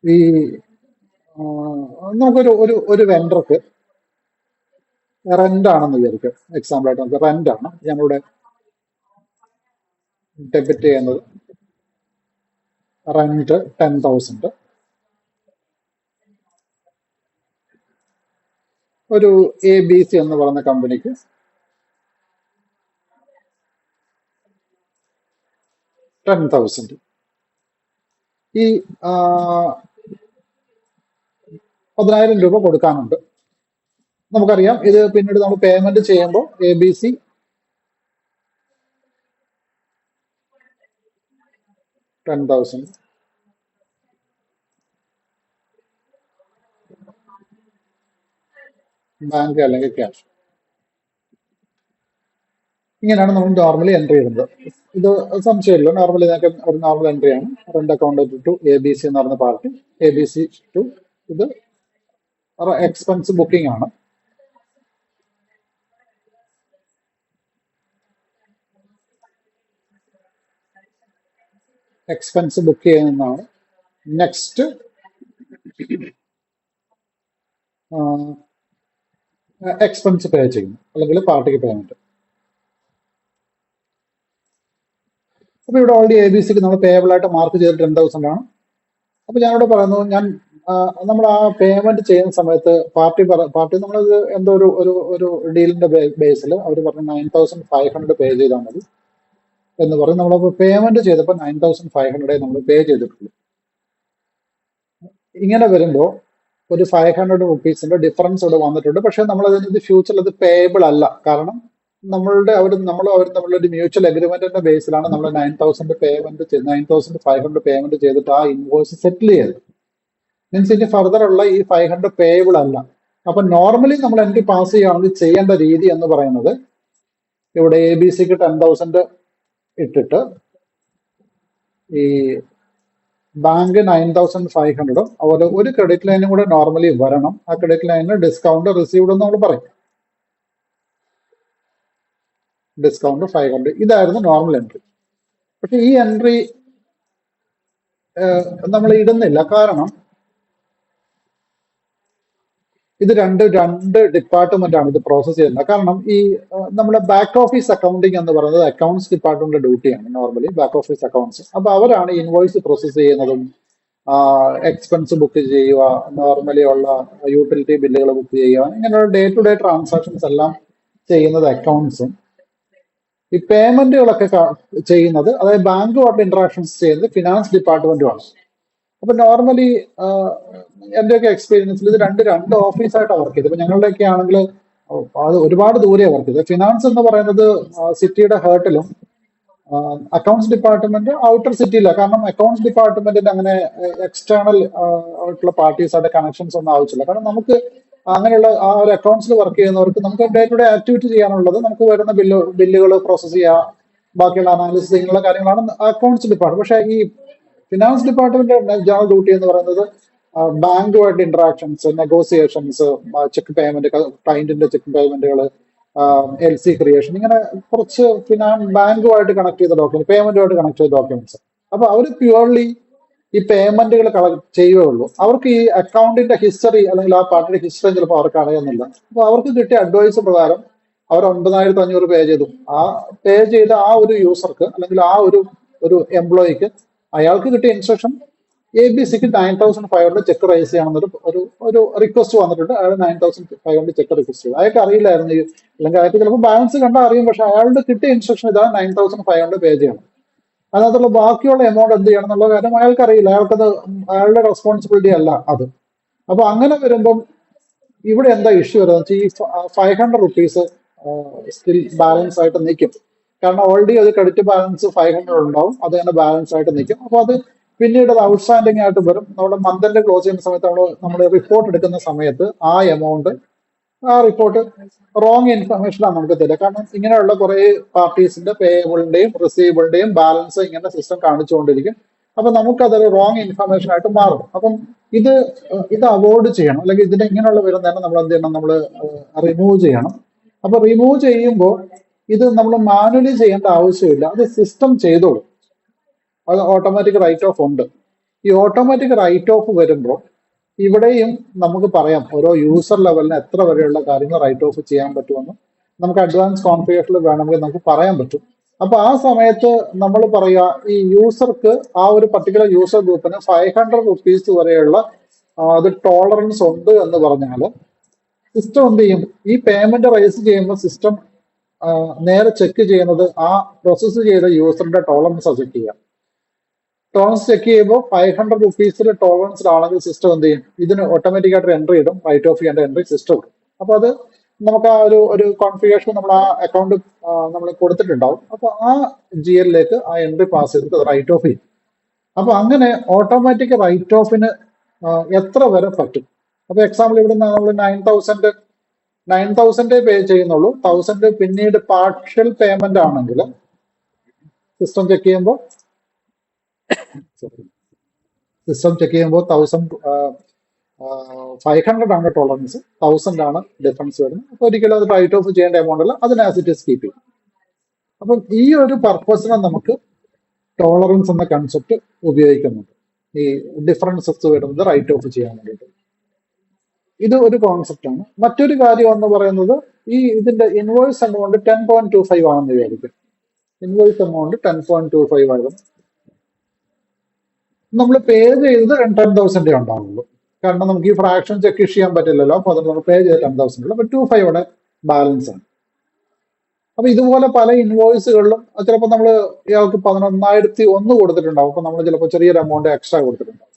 ഈ നമുക്കൊരു ഒരു ഒരു വെണ്ടർക്ക് റെന്റ് ആണെന്ന് വിചാരിക്കും. എക്സാമ്പിൾ ആയിട്ട് നമുക്ക് റെന്റ് ആണ് ഞങ്ങളിവിടെ ഡെബിറ്റ് ചെയ്യുന്നത്. റെന്റ് 10,000. ഒരു ABC എന്ന് പറയുന്ന കമ്പനിക്ക് 10,000. ഈ 10,000 രൂപ കൊടുക്കാനുണ്ട്. നമുക്കറിയാം ഇത് പിന്നീട് നമ്മൾ പേയ്മെന്റ് ചെയ്യുമ്പോൾ ABC 10,000 ബാങ്ക് അല്ലെങ്കിൽ ക്യാഷ്, ഇങ്ങനെയാണ് നമ്മൾ നോർമലി എൻട്രി ചെയ്യുന്നത്. ഇത് സംശയമില്ല, നോർമലി ഒരു നോർമൽ എൻട്രിയാണ്. റെന്റ് അക്കൗണ്ട് ടു ABC എന്ന് പറഞ്ഞ പാർട്ടി, ABC ടു ഇത് എക്സ്പെൻസ് ബുക്കിംഗ് ആണ്. എക്സ്പെൻസ് ബുക്ക് ചെയ്യുന്നതാണ്. നെക്സ്റ്റ് എക്സ്പെൻസ് പേ ചെയ്യുന്നു, അല്ലെങ്കിൽ പാർട്ടിക്ക് പേയ്മെന്റ്. അപ്പൊ ഇവിടെ ഓൾറെഡി ABCക്ക് നമ്മൾ പേയബിൾ ആയിട്ട് മാർക്ക് ചെയ്ത് 10,000 ആണ്. അപ്പൊ ഞാനിവിടെ പറയുന്നു, നമ്മൾ ആ പേയ്മെന്റ് ചെയ്യുന്ന സമയത്ത് പാർട്ടി നമ്മളത് എന്തോ ഒരു ഡീലിന്റെ ബേസിൽ അവർ പറഞ്ഞു 9,500 പേ ചെയ്താൽ മതി. എന്ന് പറയും. നമ്മളിപ്പോൾ പേയ്മെന്റ് ചെയ്തപ്പോൾ 9,500 നമ്മൾ പേ ചെയ്തിട്ടുള്ളൂ. ഇങ്ങനെ വരുമ്പോൾ ഒരു 500 റുപ്പീസിന്റെ ഡിഫറൻസ് ഇവിടെ വന്നിട്ടുണ്ട്. പക്ഷെ നമ്മൾ അതിന് ഫ്യൂച്ചറിൽ അത് പേയബിൾ അല്ല. കാരണം അവർ തമ്മിലുള്ള ഒരു മ്യൂച്വൽ അഗ്രിമെന്റിന്റെ ബേസിലാണ് നമ്മൾ 9,500 പേയ്മെന്റ് ചെയ്തിട്ട് ആ ഇൻവോയ്സ് സെറ്റിൽ ചെയ്തത്. മീൻസ് ഇനി ഫർദർ ഉള്ള ഈ 500 പേയബിൾ അല്ല. അപ്പൊ നോർമലി നമ്മൾ എൻട്രി പാസ് ചെയ്യുകയാണെങ്കിൽ ചെയ്യേണ്ട രീതി എന്ന് പറയുന്നത്, ഇവിടെ ABC-ക്ക് 10,000 ഇട്ടിട്ട് ഈ ബാങ്ക് 9,500 അതുപോലെ ഒരു ക്രെഡിറ്റ് ലൈനും കൂടെ നോർമലി വരണം. ആ ക്രെഡിറ്റ് ലൈനിന് ഡിസ്കൗണ്ട് റിസീവ്ഡ് എന്ന് നമ്മൾ പറയും. ഡിസ്കൗണ്ട് 500 ഇതായിരുന്നു നോർമൽ എൻട്രി. പക്ഷെ ഈ എൻട്രി നമ്മൾ ഇടുന്നില്ല. കാരണം ഇത് രണ്ട് ഡിപ്പാർട്ട്മെന്റ് ആണ് ഇത് പ്രോസസ് ചെയ്യുന്നത്. കാരണം ഈ നമ്മുടെ ബാക്ക് ഓഫീസ് അക്കൗണ്ടിങ് എന്ന് പറയുന്നത് അക്കൗണ്ട്സ് ഡിപ്പാർട്ട്മെന്റ് ഡ്യൂട്ടിയാണ് നോർമലി, ബാക്ക് ഓഫീസ് അക്കൗണ്ട്സ്. അപ്പൊ അവരാണ് ഇൻവോയ്സ് പ്രോസസ് ചെയ്യുന്നതും എക്സ്പെൻസ് ബുക്ക് ചെയ്യുക, നോർമലി ഉള്ള യൂട്ടിലിറ്റി ബില്ലുകൾ ബുക്ക് ചെയ്യുക, ഇങ്ങനെയുള്ള ഡേ ടു ഡേ ട്രാൻസാക്ഷൻസ് എല്ലാം ചെയ്യുന്നത് അക്കൗണ്ട്സും. ഈ പേയ്മെന്റുകളൊക്കെ ചെയ്യുന്നത്, അതായത് ബാങ്കുമായിട്ട് ഇന്ററാക്ഷൻസ് ചെയ്യുന്നത് ഫിനാൻസ് ഡിപ്പാർട്ട്മെന്റുമാണ്. അപ്പൊ നോർമലി എന്റെയൊക്കെ എക്സ്പീരിയൻസിൽ ഇത് രണ്ട് ഓഫീസായിട്ടാണ് വർക്ക് ചെയ്തത്. ഇപ്പൊ ഞങ്ങളുടെയൊക്കെ ആണെങ്കിൽ അത് ഒരുപാട് ദൂരെയാണ് വർക്ക് ചെയ്തത്. ഫിനാൻസ് എന്ന് പറയുന്നത് സിറ്റിയുടെ ഹേർട്ടിലും, അക്കൗണ്ട്സ് ഡിപ്പാർട്ട്മെന്റ് ഔട്ടർ സിറ്റിയിലാണ്. കാരണം അക്കൗണ്ട്സ് ഡിപ്പാർട്ട്മെന്റിന്റെ അങ്ങനെ എക്സ്റ്റേണൽ ആയിട്ടുള്ള പാർട്ടീസായിട്ട് കണക്ഷൻസ് ഒന്നും ആവശ്യമില്ല. കാരണം നമുക്ക് അങ്ങനെയുള്ള ആ ഒരു അക്കൗണ്ട്സിൽ വർക്ക് ചെയ്യുന്നവർക്ക് നമുക്ക് ഡേ ടു ഡേ ആക്ടിവിറ്റി ചെയ്യാനുള്ളത്, നമുക്ക് വരുന്ന ബില്ലുകൾ പ്രോസസ് ചെയ്യുക, ബാക്കിയുള്ള അനാലിസിസ്, ഇങ്ങനെയുള്ള കാര്യങ്ങളാണ് അക്കൗണ്ട്സ് ഡിപ്പാർട്ട്മെന്റ്. പക്ഷേ ഈ ഫിനാൻസ് ഡിപ്പാർട്ട്മെന്റ് ജനറൽ ഡ്യൂട്ടി എന്ന് പറയുന്നത് ബാങ്കുമായിട്ട് ഇന്ററാക്ഷൻസ്, നെഗോസിയേഷൻസ്, ചെക്ക് പേയ്മെന്റ്, ക്ലയന്റിന്റെ ചെക്ക് പേയ്മെന്റുകൾ, LC ക്രിയേഷൻ, ഇങ്ങനെ കുറച്ച് ബാങ്കുമായിട്ട് കണക്ട് ചെയ്ത ഡോക്യുമെന്റ്, പേയ്മെന്റുമായിട്ട് കണക്ട് ചെയ്ത ഡോക്യുമെന്റ്സ്. അപ്പൊ അവർ പ്യുവർലി ഈ പേയ്മെന്റുകൾ ചെയ്യുകയുള്ളൂ. അവർക്ക് ഈ അക്കൗണ്ടിന്റെ ഹിസ്റ്ററി അല്ലെങ്കിൽ ആ പാർട്ടിയുടെ ഹിസ്റ്ററി ചിലപ്പോൾ അവർക്ക് അറിയുന്നില്ല. അപ്പൊ അവർക്ക് കിട്ടിയ അഡ്വൈസ് പ്രകാരം അവർ 9,500 പേ ചെയ്തു. ആ പേ ചെയ്ത ആ ഒരു യൂസർക്ക് അല്ലെങ്കിൽ ആ ഒരു എംപ്ലോയിക്ക് അയാൾക്ക് കിട്ടിയ ഇൻസ്ട്രക്ഷൻ ABC-ക്ക് 9,500 ചെക്ക് റൈസ് ചെയ്യണമെന്നൊരു ഒരു റിക്വസ്റ്റ് വന്നിട്ടുണ്ട്. അയാൾ 9,500 ചെക്ക് റിക്വസ്റ്റ് ചെയ്തു. അയാൾക്ക് അറിയില്ലായിരുന്നു, അല്ലെങ്കിൽ അയാൾക്ക് ചിലപ്പോൾ ബാലൻസ് കണ്ടാൽ അറിയും. പക്ഷെ അയാളുടെ കിട്ടിയ ഇൻസ്ട്രക്ഷൻ ഇതാണ് 9,500 പേ ചെയ്യണം. അതിനകത്തുള്ള ബാക്കിയുള്ള എമൗണ്ട് എന്ത് ചെയ്യണം എന്നുള്ള കാര്യം അയാൾക്ക് അറിയില്ല. അയാളുടെ റെസ്പോൺസിബിലിറ്റി അല്ല അത്. അപ്പൊ അങ്ങനെ വരുമ്പം ഇവിടെ എന്താ ഇഷ്യൂ വരുന്നത് വെച്ചാൽ ഈ 500 റുപ്പീസ് സ്റ്റിൽ ബാലൻസ് ആയിട്ട് നിൽക്കും. കാരണം ഓൾറെഡി അത് ക്രെഡിറ്റ് ബാലൻസ് 500 ഉണ്ടാവും, അത് തന്നെ ബാലൻസ് ആയിട്ട് നിൽക്കും. അപ്പൊ അത് പിന്നീട് അത് ഔട്ട്സ്റ്റാൻഡിങ് ആയിട്ട് വരും. നമ്മുടെ മന്തിന്റെ ക്ലോസ് ചെയ്യുന്ന സമയത്ത് നമ്മൾ റിപ്പോർട്ട് എടുക്കുന്ന സമയത്ത് ആ എമൗണ്ട്, ആ റിപ്പോർട്ട് റോങ് ഇൻഫർമേഷനാണ് നമുക്ക് തരിക. കാരണം ഇങ്ങനെയുള്ള കുറെ പാർട്ടീസിന്റെ പേയബിളിന്റെയും റിസീവബിളിന്റെയും ബാലൻസ് ഇങ്ങനെ സിസ്റ്റം കാണിച്ചുകൊണ്ടിരിക്കും. അപ്പൊ നമുക്കതൊരു റോങ് ഇൻഫർമേഷൻ ആയിട്ട് മാറും. അപ്പം ഇത് അവോയ്ഡ് ചെയ്യണം, അല്ലെങ്കിൽ ഇതിന്റെ ഇങ്ങനെയുള്ള വരുന്നതന്നെ നമ്മൾ എന്ത് ചെയ്യണം, നമ്മൾ റിമൂവ് ചെയ്യണം. അപ്പൊ റിമൂവ് ചെയ്യുമ്പോൾ ഇത് നമ്മൾ മാനുവലി ചെയ്യേണ്ട ആവശ്യമില്ല, അത് സിസ്റ്റം ചെയ്തോളും. അത് ഓട്ടോമാറ്റിക് റൈറ്റ് ഓഫ് ഉണ്ട്. ഈ ഓട്ടോമാറ്റിക് റൈറ്റ് ഓഫ് വരുമ്പോൾ ഇവിടെയും നമുക്ക് പറയാം ഓരോ യൂസർ ലെവലിന് എത്ര വരെയുള്ള കാര്യങ്ങൾ റൈറ്റ് ഓഫ് ചെയ്യാൻ പറ്റുമെന്ന് നമുക്ക് അഡ്വാൻസ് കോൺഫിഗറേഷനിൽ വേണമെങ്കിൽ നമുക്ക് പറയാൻ പറ്റും. അപ്പൊ ആ സമയത്ത് നമ്മൾ പറയുക, ഈ യൂസർക്ക്, ആ ഒരു പർട്ടിക്കുലർ യൂസർ ഗ്രൂപ്പിന് 500 റുപ്പീസ് വരെയുള്ള അത് ടോളറൻസ് ഉണ്ട് എന്ന് പറഞ്ഞാൽ സിസ്റ്റം എന്ത് ചെയ്യും, ഈ പേയ്മെന്റ് റൈസ് ചെയ്യുമ്പോൾ സിസ്റ്റം നേരെ ചെക്ക് ചെയ്യുന്നത് ആ പ്രോസസ്സ് ചെയ്ത യൂസറിന്റെ ടോളറൻസ് ചെക്ക് ചെയ്യാം. ടോളറൻസ് ചെക്ക് ചെയ്യുമ്പോൾ 500 റുപ്പീസിൽ ടോളറൻസ് ആണെങ്കിൽ സിസ്റ്റം എന്ത് ചെയ്യും, ഇതിന് ഓട്ടോമാറ്റിക് ആയിട്ട് എൻട്രി ഇടും, റൈറ്റ് ഓഫ് ചെയ്യേണ്ട എൻട്രി സിസ്റ്റം ഇടും. അപ്പൊ അത് നമുക്ക് ആ ഒരു കോൺഫിഗറേഷൻ നമ്മൾ ആ അക്കൗണ്ട് നമ്മൾ കൊടുത്തിട്ടുണ്ടാവും. അപ്പൊ ആ GL-ലേക്ക് ആ എൻട്രി പാസ് ചെയ്തിട്ട് അത് റൈറ്റ് ഓഫ് ചെയ്യും. അപ്പൊ അങ്ങനെ ഓട്ടോമാറ്റിക് റൈറ്റ് ഓഫിന് എത്ര വരെ പറ്റും. അപ്പൊ എക്സാമ്പിൾ ഇവിടെ നമ്മൾ 9,000 പേ ചെയ്യുന്നുള്ളൂ, 1,000 പിന്നീട് പാർഷ്യൽ പേയ്മെന്റ് ആണെങ്കിൽ സിസ്റ്റം ചെക്ക് ചെയ്യുമ്പോൾ 1,500 ആണ് ടോളറൻസ്, 1,000 ആണ് ഡിഫറൻസ് വരുന്നത്. അപ്പൊ ഒരിക്കലും അത് റൈറ്റ് ഓഫ് ചെയ്യേണ്ട എമൗണ്ട് അല്ല, അതിന് ആസ് ഇറ്റ് ഈസ് കീപ്പ് ചെയ്യും. അപ്പം ഈ ഒരു പർപ്പസിനെ നമുക്ക് ടോളറൻസ് എന്ന കൺസെപ്റ്റ് ഉപയോഗിക്കുന്നുണ്ട്, ഈ ഡിഫറൻസസ് വരുന്നത് റൈറ്റ് ഓഫ് ചെയ്യാൻ വേണ്ടിയിട്ട്. ഇത് ഒരു കോൺസെപ്റ്റ് ആണ്. മറ്റൊരു കാര്യം എന്ന് പറയുന്നത്, ഇതിന്റെ ഇൻവോയ്സ് എമൗണ്ട് 10.25 ആണെന്ന് വിചാരിക്കും. ഇൻവോയ്സ് എമൗണ്ട് 10.25 ആയിരുന്നു. നമ്മൾ പേ ചെയ്തത് 10,000 ഉണ്ടാവുള്ളൂ. കാരണം നമുക്ക് ഈ ഫ്രാക്ഷൻ ചെക്ക് ചെയ്യാൻ പറ്റില്ലല്ലോ. അപ്പൊ അത് നമ്മൾ പേ ചെയ്ത് 10,000 ഉള്ളൂ. അപ്പൊ 25 ബാലൻസ് ആണ്. അപ്പൊ ഇതുപോലെ പല ഇൻവോയ്സുകളിലും ചിലപ്പോൾ നമ്മൾ ഇയാൾക്ക് 11,001 കൊടുത്തിട്ടുണ്ടാവും. അപ്പൊ നമ്മൾ ചിലപ്പോൾ ചെറിയൊരു എമൗണ്ട് എക്സ്ട്രാ കൊടുത്തിട്ടുണ്ടാവും.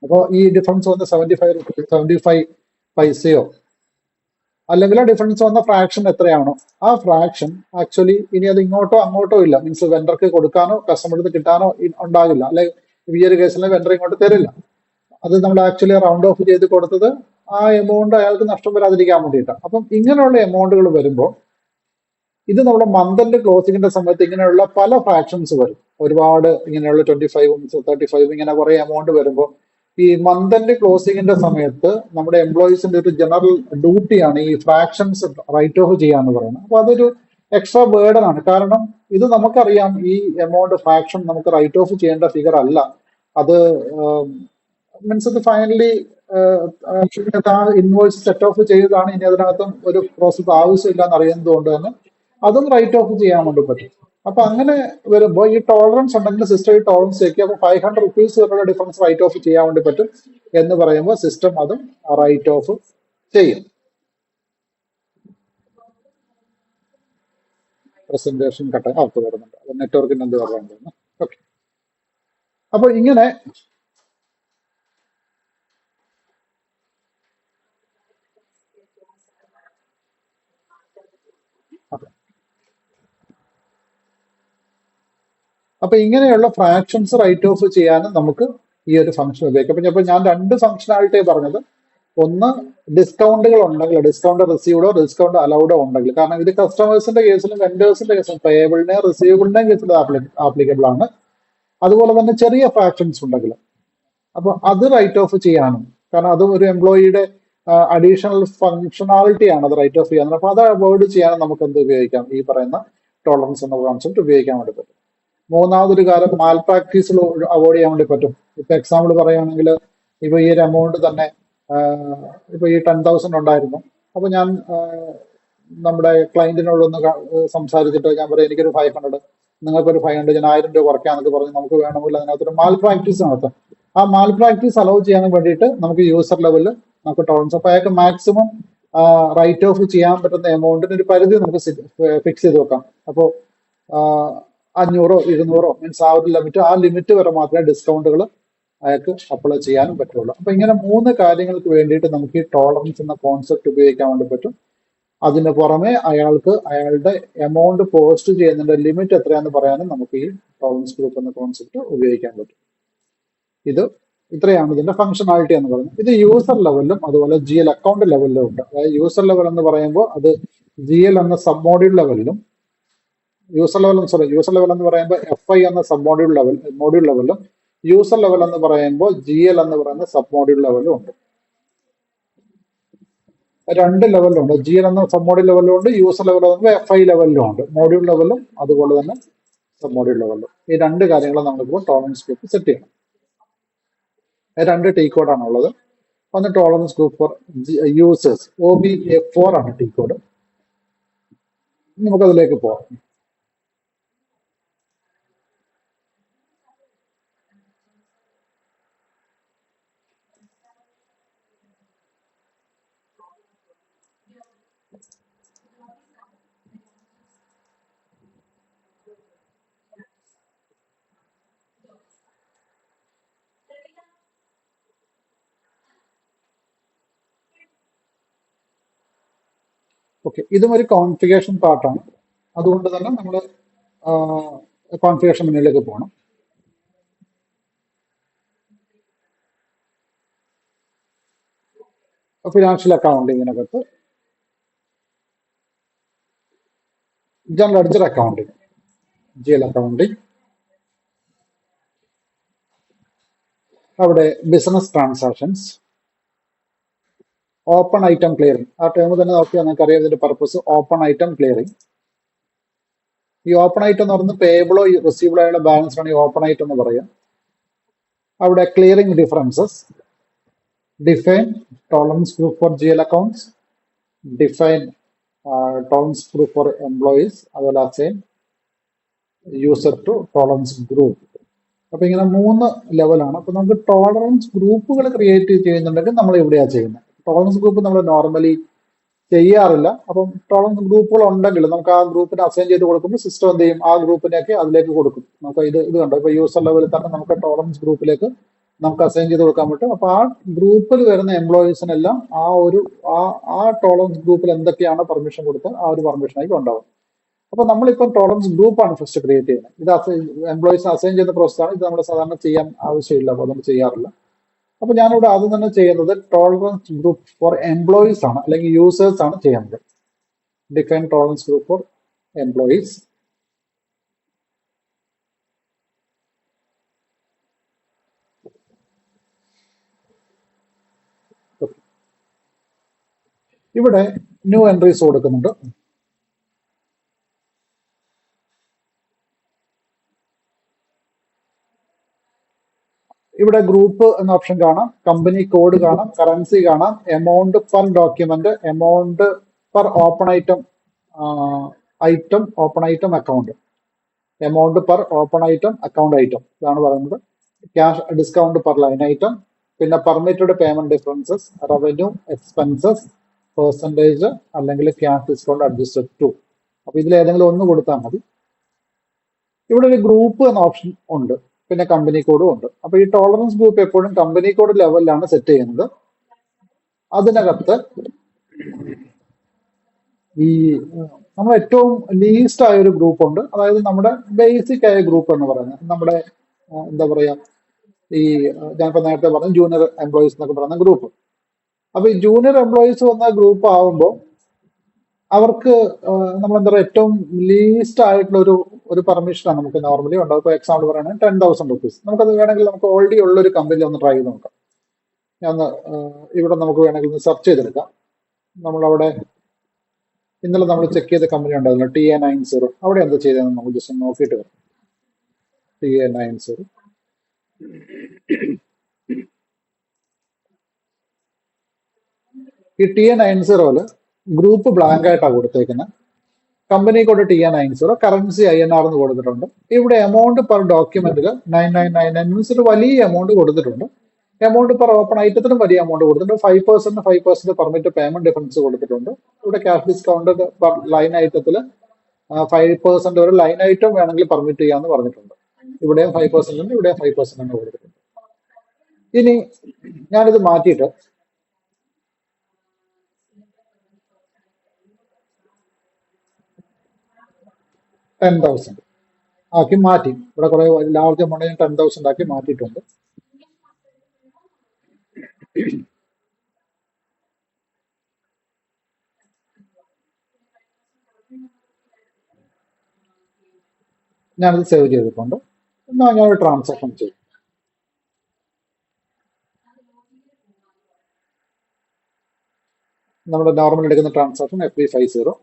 അപ്പോൾ ഈ ഡിഫറൻസ് വന്ന് 75 പൈസയോ അല്ലെങ്കിൽ ആ ഡിഫറൻസ് വന്ന ഫ്രാക്ഷൻ എത്രയാണോ ആ ഫ്രാക്ഷൻ ആക്ച്വലി ഇനി അത് ഇങ്ങോട്ടോ അങ്ങോട്ടോ ഇല്ല. മീൻസ് വെണ്ടർക്ക് കൊടുക്കാനോ കസ്റ്റമർക്ക് കിട്ടാനോ ഉണ്ടാകില്ല. അല്ലെ ഈ ഒരു കേസിൽ വെണ്ടർ ഇങ്ങോട്ട് തരില്ല. അത് നമ്മൾ ആക്ച്വലി റൗണ്ട് ഓഫ് ചെയ്ത് കൊടുത്തത് ആ എമൗണ്ട് അയാൾക്ക് നഷ്ടം വരാതിരിക്കാൻ വേണ്ടിയിട്ടാണ്. അപ്പം ഇങ്ങനെയുള്ള എമൗണ്ടുകൾ വരുമ്പോൾ ഇത് നമ്മുടെ മന്ത് എൻഡ് ക്ലോസിംഗിന്റെ സമയത്ത് ഇങ്ങനെയുള്ള പല ഫ്രാക്ഷൻസ് വരും. ഒരുപാട് ഇങ്ങനെയുള്ള 25 35 ഇങ്ങനെ കുറെ എമൗണ്ട് വരുമ്പോൾ ഈ മന്ത് എൻഡ് ക്ലോസിംഗിന്റെ സമയത്ത് നമ്മുടെ എംപ്ലോയീസിന്റെ ഒരു ജനറൽ ഡ്യൂട്ടിയാണ് ഈ ഫ്രാക്ഷൻസ് റൈറ്റ് ഓഫ് ചെയ്യാന്ന് പറയുന്നത്. അപ്പൊ അതൊരു എക്സ്ട്രാ ബേർഡൻ ആണ്. കാരണം ഇത് നമുക്കറിയാം ഈ എമൗണ്ട് ഫ്രാക്ഷൻ നമുക്ക് റൈറ്റ് ഓഫ് ചെയ്യേണ്ട ഫിഗർ അല്ല. അത് മീൻസ് അത് ഫൈനലി ഇൻവോയ്സ് സെറ്റ് ഓഫ് ചെയ്തതാണ്. ഇനി അതിനകത്തും ഒരു പ്രോസസ് ആവശ്യമില്ല എന്ന് അറിയുന്നത് കൊണ്ട് തന്നെ അതും റൈറ്റ് ഓഫ് ചെയ്യാൻ വേണ്ടി പറ്റും. അപ്പൊ അങ്ങനെ വരുമ്പോൾ ഈ ടോളറൻസ് ഉണ്ടെങ്കിൽ സിസ്റ്റം ഈ ടോളറൻസ് വെക്കുക. അപ്പൊ 500 റുപ്പീസ് വരെയുള്ള ഡിഫറൻസ് റൈറ്റ് ഓഫ് ചെയ്യാൻ വേണ്ടി പറ്റും എന്ന് പറയുമ്പോൾ സിസ്റ്റം അതും റൈറ്റ് ഓഫ് ചെയ്യും. പ്രസന്റേഷൻ കട്ട അകത്ത് വരുന്നുണ്ട്. അത് നെറ്റ്വർക്കിന് എന്ത് പറയുന്നത്. ഓക്കെ, അപ്പൊ ഇങ്ങനെ അപ്പൊ ഇങ്ങനെയുള്ള ഫ്രാക്ഷൻസ് റൈറ്റ് ഓഫ് ചെയ്യാനും നമുക്ക് ഈ ഒരു ഫംഗ്ഷൻ ഉപയോഗിക്കാം. അപ്പൊ ഞാൻ രണ്ട് ഫംഗ്ഷനാലിറ്റി പറഞ്ഞത്. ഒന്ന് ഡിസ്കൗണ്ടുകൾ ഉണ്ടെങ്കിൽ, ഡിസ്കൗണ്ട് റിസീവ്ഡോ ഡിസ്കൗണ്ട് അലൗഡോ ഉണ്ടെങ്കിൽ, കാരണം ഇത് കസ്റ്റമേഴ്സിന്റെ കേസിലും വെൻഡേഴ്സിന്റെ കേസിലും പേയബിളിന്റെയും റിസീവബിളിന്റെയും കേസിൽ ആപ്ലിക്കബിൾ ആണ്. അതുപോലെ തന്നെ ചെറിയ ഫ്രാക്ഷൻസ് ഉണ്ടെങ്കിൽ അപ്പൊ അത് റൈറ്റ് ഓഫ് ചെയ്യാനും, കാരണം അതും ഒരു എംപ്ലോയിയുടെ അഡീഷണൽ ഫംഗ്ഷനാലിറ്റി ആണ് അത് റൈറ്റ് ഓഫ് ചെയ്യാൻ. അപ്പൊ അത് അവോയ്ഡ് ചെയ്യാനും നമുക്ക് എന്ത് ഉപയോഗിക്കാം, ഈ പറയുന്ന ടോളറൻസ് എന്ന കോൺസെപ്റ്റ് ഉപയോഗിക്കാൻ വേണ്ടി പറ്റും. മൂന്നാമതൊരു കാര്യം മാൽ പ്രാക്ടീസിൽ അവോയ്ഡ് ചെയ്യാൻ വേണ്ടി പറ്റും. ഇപ്പൊ എക്സാമ്പിൾ പറയുകയാണെങ്കിൽ ഇപ്പൊ ഈ ഒരു എമൗണ്ട് തന്നെ ഇപ്പൊ ഈ 10,000 ഉണ്ടായിരുന്നു. അപ്പൊ ഞാൻ നമ്മുടെ ക്ലയന്റിനോടൊന്ന് സംസാരിച്ചിട്ട് ഞാൻ പറയാം എനിക്കൊരു 500, നിങ്ങൾക്കൊരു 500, ഞാൻ 1000 രൂപ കുറയ്ക്കാന്നൊക്കെ പറഞ്ഞ് നമുക്ക് വേണമെങ്കിൽ അതിനകത്തൊരു മാൽ പ്രാക്ടീസ് നടത്താം. ആ മാൽ പ്രാക്ടീസ് അലോ ചെയ്യാൻ വേണ്ടിയിട്ട് നമുക്ക് യൂസർ ലെവലിൽ നമുക്ക് ടോളറൻസ്, അപ്പൊ അയാൾക്ക് മാക്സിമം റൈറ്റ് ഓഫ് ചെയ്യാൻ പറ്റുന്ന എമൗണ്ടിന് ഒരു പരിധി നമുക്ക് ഫിക്സ് ചെയ്ത് വെക്കാം. അപ്പോൾ 500 200 മീൻസ് ആ ഒരു ലിമിറ്റ്, ആ ലിമിറ്റ് വരെ മാത്രമേ ഡിസ്കൗണ്ടുകൾ അയാൾക്ക് അപ്ലൈ ചെയ്യാനും പറ്റുള്ളൂ. അപ്പൊ ഇങ്ങനെ 3 കാര്യങ്ങൾക്ക് വേണ്ടിയിട്ട് നമുക്ക് ഈ ടോളറൻസ് എന്ന കോൺസെപ്റ്റ് ഉപയോഗിക്കാൻ വേണ്ടി പറ്റും. അതിന് പുറമെ അയാൾക്ക് അയാളുടെ എമൗണ്ട് പോസ്റ്റ് ചെയ്യുന്നതിന്റെ ലിമിറ്റ് എത്രയാണെന്ന് പറയാനും നമുക്ക് ഈ ടോളറൻസ് ഗ്രൂപ്പ് എന്ന കോൺസെപ്റ്റ് ഉപയോഗിക്കാൻ പറ്റും. ഇത് ഇത്രയാണ് ഇതിന്റെ ഫംഗ്ഷനാലിറ്റി എന്ന് പറയുന്നത്. ഇത് യൂസർ ലെവലിലും അതുപോലെ GL അക്കൗണ്ട് ലെവലിലും ഉണ്ട്. അതായത് യൂസർ ലെവൽ എന്ന് പറയുമ്പോൾ അത് GL എന്ന സബ് മോഡ്യൂൾ ലെവലിലും, യൂസർ ലെവൽ എന്ന് പറയുമ്പോൾ FI എന്ന സബ് മോഡ്യൂൾ ലെവലിലും, യൂസർ ലെവൽ എന്ന് പറയുമ്പോൾ GL എന്ന് പറയുന്ന സബ് മോഡ്യൂൾ ലെവലിലും ഉണ്ട്. 2 ലെവലിലുണ്ട്. GL എന്ന സബ് മോഡ്യൂൾ ലെവലിലും ഉണ്ട്, യൂസർ ലെവൽ എന്ന് FI ലെവലിലും ഉണ്ട്. മോഡ്യൂൾ ലെവലും അതുപോലെ തന്നെ സബ് മോഡ്യൂൾ ലെവലിലും. ഈ 2 കാര്യങ്ങൾ നമ്മളിപ്പോൾ ടോളറൻസ് ഗ്രൂപ്പ് സെറ്റ് ചെയ്യണം. 2 T കോഡാണ് ഉള്ളത്. ഒന്ന് tolerance group four users, OBA4 ആണ് T കോഡ്. നമുക്കതിലേക്ക് പോകാം. ഓക്കെ, ഇതും ഒരു കോൺഫിഗറേഷൻ പാർട്ടാണ്. അതുകൊണ്ട് തന്നെ നമ്മൾ കോൺഫിഗറേഷൻ മെനുവിലേക്ക് പോകണം. ഫിനാൻഷ്യൽ അക്കൗണ്ടിങ്ങിനകത്ത് general ledger accounting, GL accounting, അവിടെ business transactions, open item clearing. ആ ടേം തന്നെ നോക്കിയാൽ നിങ്ങൾക്ക് അറിയാം ഇതിന്റെ പർപ്പസ്. Open item clearing. ഈ ഓപ്പൺ ഐറ്റം എന്ന് പറയുന്നത് പേയബിളോ റിസീവബിളോ ആയുള്ള ബാലൻസ് ആണ് ഈ ഓപ്പൺ ഐറ്റം എന്ന് പറയാം. അവിടെ clearing differences, define tolerance group for GL accounts, define tolerance group for employees, അതുപോലെ assign user to tolerance group. അപ്പൊ ഇങ്ങനെ 3 ലെവലാണ്. അപ്പൊ നമുക്ക് ടോളറൻസ് ഗ്രൂപ്പുകൾ ക്രിയേറ്റ് ചെയ്യുന്നുണ്ടെങ്കിൽ നമ്മൾ എവിടെയാണ് ചെയ്യുന്നത്? ടോളറൻസ് ഗ്രൂപ്പ് നമ്മൾ നോർമലി ചെയ്യാറില്ല. അപ്പം ടോളറൻസ് ഗ്രൂപ്പുകൾ ഉണ്ടെങ്കിൽ നമുക്ക് ആ ഗ്രൂപ്പിന് അസൈൻ ചെയ്ത് കൊടുക്കുമ്പോൾ സിസ്റ്റം എന്ത് ചെയ്യും, ആ ഗ്രൂപ്പിനെയൊക്കെ അതിലേക്ക് കൊടുക്കും. നമുക്ക് ഇത് കണ്ടോ, ഇപ്പൊ യൂസർ ലെവലിൽ തന്നെ നമുക്ക് ടോളറൻസ് ഗ്രൂപ്പിലേക്ക് നമുക്ക് അസൈൻ ചെയ്ത് കൊടുക്കാൻ പറ്റും. അപ്പൊ ആ ഗ്രൂപ്പിൽ വരുന്ന എംപ്ലോയീസിനെല്ലാം ആ ടോളറൻസ് ഗ്രൂപ്പിൽ എന്തൊക്കെയാണ് പെർമിഷൻ കൊടുത്ത് ആ ഒരു പെർമിഷനായി ഉണ്ടാവും. അപ്പൊ നമ്മളിപ്പം ടോളറൻസ് ഗ്രൂപ്പാണ് ഫസ്റ്റ് ക്രിയേറ്റ് ചെയ്യുന്നത്. ഇത് എംപ്ലോയീസിന് അസൈൻ ചെയ്യുന്ന പ്രോസസ്സാണ്. ഇത് നമ്മൾ സാധാരണ ചെയ്യാൻ ആവശ്യമില്ല, അപ്പോൾ നമ്മൾ ചെയ്യാറില്ല. അപ്പൊ ഞാനിവിടെ ആദ്യം തന്നെ ചെയ്യുന്നത് ടോളറൻസ് ഗ്രൂപ്പ് ഫോർ എംപ്ലോയീസ് ആണ്, അല്ലെങ്കിൽ യൂസേഴ്സ് ആണ് ചെയ്യുന്നത്. Define tolerance group for employees. ഇവിടെ ന്യൂ എൻട്രീസ് കൊടുക്കുന്നുണ്ട്. ഇവിടെ ഗ്രൂപ്പ് എന്ന ഓപ്ഷൻ കാണാം, കമ്പനി കോഡ് കാണാം, കറൻസി കാണാം, amount per document, amount per open item, open item account, amount per open item account item ഇതാണ് പറയുന്നത്. Cash discount per line item, പിന്നെ permitted payment differences, revenue, expenses, percentage, അല്ലെങ്കിൽ cash discount adjusted to. അപ്പൊ ഇതിൽ ഏതെങ്കിലും ഒന്ന് കൊടുത്താൽ മതി. ഇവിടെ ഒരു ഗ്രൂപ്പ് എന്ന ഓപ്ഷൻ ഉണ്ട്, പിന്നെ കമ്പനി കോഡും ഉണ്ട്. അപ്പൊ ഈ ടോളറൻസ് ഗ്രൂപ്പ് എപ്പോഴും കമ്പനി കോഡ് ലെവലിലാണ് സെറ്റ് ചെയ്യുന്നത്. അതിനകത്ത് ഈ നമ്മൾ ഏറ്റവും ലീസ്റ്റ് ആയ ഒരു ഗ്രൂപ്പ് ഉണ്ട്, അതായത് നമ്മുടെ ബേസിക് ആയ ഗ്രൂപ്പ് എന്ന് പറയുന്നത് നമ്മുടെ എന്താ പറയാ, ഈ ഞാനിപ്പോ നേരത്തെ പറഞ്ഞ ജൂനിയർ എംപ്ലോയീസ് എന്നൊക്കെ പറയുന്ന ഗ്രൂപ്പ്. അപ്പൊ ഈ ജൂനിയർ എംപ്ലോയീസ് വന്ന ഗ്രൂപ്പ് ആവുമ്പോൾ അവർക്ക് നമ്മൾ എന്താ പറയുക, ഏറ്റവും ലീസ്റ്റ് ആയിട്ടുള്ള ഒരു പെർമിഷനാണ് നമുക്ക് നോർമലി ഉണ്ടാവും. ഇപ്പോൾ എക്സാമ്പിൾ പറയുകയാണെങ്കിൽ 10,000 റുപ്പീസ്. നമുക്കത് വേണമെങ്കിൽ നമുക്ക് ഓൾറെഡി ഉള്ള ഒരു കമ്പനി ഒന്ന് ട്രൈ ചെയ്ത് നോക്കാം. ഞാൻ ഇവിടെ നമുക്ക് വേണമെങ്കിൽ ഒന്ന് സെർച്ച് ചെയ്തെടുക്കാം. നമ്മളവിടെ ഇന്നലെ നമ്മൾ ചെക്ക് ചെയ്ത കമ്പനി ഉണ്ടായിരുന്നു TA90. അവിടെ എന്താ ചെയ്തതെന്ന് നമുക്ക് ജസ്റ്റ് നോക്കിയിട്ട് വരാം. TA90 ഈ TA90 ഗ്രൂപ്പ് ബ്ലാങ്ക് ആയിട്ടാണ് കൊടുത്തേക്കുന്നത്. Company code TA90, currency INR എന്ന് കൊടുത്തിട്ടുണ്ട്. ഇവിടെ എമൗണ്ട് പെർ ഡോക്യുമെന്റിൽ 9999 മീൻസ് ഒരു വലിയ എമൗണ്ട് കൊടുത്തിട്ടുണ്ട്. എമൗണ്ട് പെർ ഓപ്പൺ ഐറ്റത്തിനും വലിയ എമൗണ്ട് കൊടുത്തിട്ടുണ്ട്. 5% പെർമിറ്റ് പേയ്മെന്റ് ഡിഫറൻസ് കൊടുത്തിട്ടുണ്ട്. ഇവിടെ ക്യാഷ് ഡിസ്കൗണ്ട് പെർ ലൈൻ ഐറ്റത്തിൽ 5% ഒരു ലൈൻ ഐറ്റം വേണമെങ്കിൽ പെർമിറ്റ് ചെയ്യാന്ന് പറഞ്ഞിട്ടുണ്ട്. ഇവിടെയും 5% ഉണ്ട്, ഇവിടെയും 5% കൊടുത്തിട്ടുണ്ട്. ഇനി ഞാനിത് മാറ്റിയിട്ട് 10,000 ആക്കി മാറ്റി. ഇവിടെ കുറെ ലാർജ് എമൗണ്ട് 10,000 ആക്കി മാറ്റിയിട്ടുണ്ട്. ഞാനത് സേവ് ചെയ്തിട്ടുണ്ട്. എന്നാൽ ഞാനൊരു ട്രാൻസാക്ഷൻ ചെയ്യും. നമ്മുടെ നോർമൽ എടുക്കുന്ന ട്രാൻസാക്ഷൻ FB50.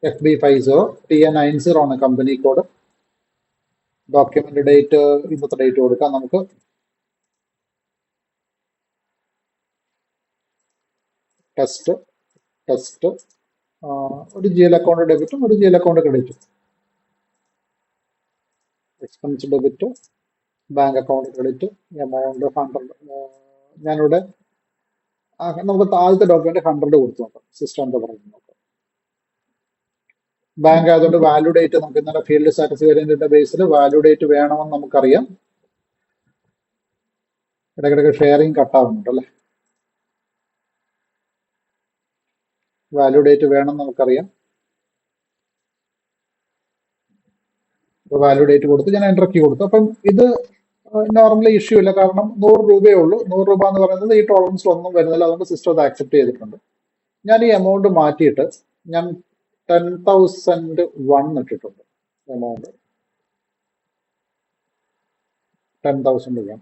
FB50 TA90 ആണ് കമ്പനി കോഡ്. ഡോക്യുമെന്റ് ഡേറ്റ് ഇന്നത്തെ ഡേറ്റ് കൊടുക്കാം നമുക്ക്. ടെസ്റ്റ് ഒരു GL അക്കൗണ്ട് ഡെബിറ്റും ഒരു GL അക്കൗണ്ട് ക്രെഡിറ്റും. Expense debit, bank account credit, amount 100. ഞാനിവിടെ നമുക്ക് ആദ്യത്തെ ഡോക്യുമെന്റ് 100 കൊടുത്തു നോക്കാം. സിസ്റ്റം എന്താ പറയുന്നത് നോക്കാം. ബാങ്ക് ആയതുകൊണ്ട് വാല്യൂ ഡേറ്റ് നമുക്ക് ഇന്നലെ ഫീൽഡ് സ്റ്റാറ്റസ് വേരിയന്റിന്റെ ബേസിൽ വാല്യൂ ഡേറ്റ് വേണമെന്ന് നമുക്കറിയാം. ഇടയ്ക്കിടയ്ക്ക് ഷെയറിങ് കട്ടാവുന്നുണ്ട് അല്ലേ. വാല്യൂ ഡേറ്റ് വേണം നമുക്കറിയാം. വാല്യൂ ഡേറ്റ് കൊടുത്ത് ഞാൻ എൻ്റർ കീ കൊടുത്തു. അപ്പം ഇത് നോർമലി ഇഷ്യൂ ഇല്ല, കാരണം 100 രൂപയേ ഉള്ളൂ. 100 രൂപ എന്ന് പറയുന്നത് ഈ ടോളറൻസിൽ ഒന്നും വരുന്നില്ല, അതുകൊണ്ട് സിസ്റ്റം അത് ആക്സെപ്റ്റ് ചെയ്തിട്ടുണ്ട്. ഞാൻ ഈ എമൗണ്ട് മാറ്റിയിട്ട് ഞാൻ 10,001 ഇട്ടിട്ടുണ്ട്. എമൗണ്ട് 10,001.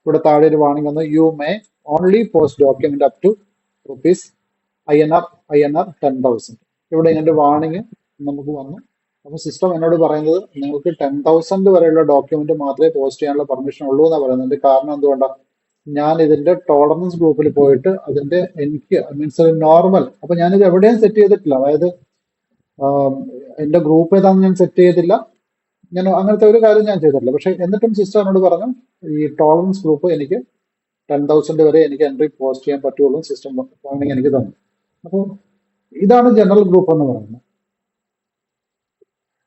ഇവിടെ താഴെ ഒരു വാണിംഗ് വന്നു, you may only post document up to INR 10,000. ഇവിടെ ഇങ്ങനെ വാണിംഗ് നമുക്ക് വന്നു. അപ്പോൾ സിസ്റ്റം എന്നോട് പറയുന്നത് നിങ്ങൾക്ക് 10,000 വരെയുള്ള ഡോക്യുമെന്റ് മാത്രമേ പോസ്റ്റ് ചെയ്യാനുള്ള പെർമിഷൻ ഉള്ളൂ എന്നാണ് പറയുന്നത്. കാരണം എന്തുകൊണ്ടാണ്? ഞാൻ ഇതിന്റെ ടോളറൻസ് ഗ്രൂപ്പിൽ പോയിട്ട് അതിന്റെ എനിക്ക് മീൻസ് നോർമൽ, അപ്പൊ ഞാനിത് എവിടെയും സെറ്റ് ചെയ്തിട്ടില്ല. അതായത് എന്റെ ഗ്രൂപ്പ് ഏതാണെന്ന് ഞാൻ സെറ്റ് ചെയ്തില്ല, ഞാൻ അങ്ങനത്തെ ഒരു കാര്യം ഞാൻ ചെയ്തിട്ടില്ല. പക്ഷെ എന്നിട്ടും സിസ്റ്റർ എന്നോട് പറഞ്ഞു ഈ ടോളറൻസ് ഗ്രൂപ്പ് എനിക്ക് 10,000 വരെ എനിക്ക് എൻട്രി പോസ്റ്റ് ചെയ്യാൻ പറ്റുള്ളൂ, സിസ്റ്റം വാർണിംഗ് എനിക്ക് തന്നു. അപ്പോൾ ഇതാണ് ജനറൽ ഗ്രൂപ്പ് എന്ന് പറയുന്നത്.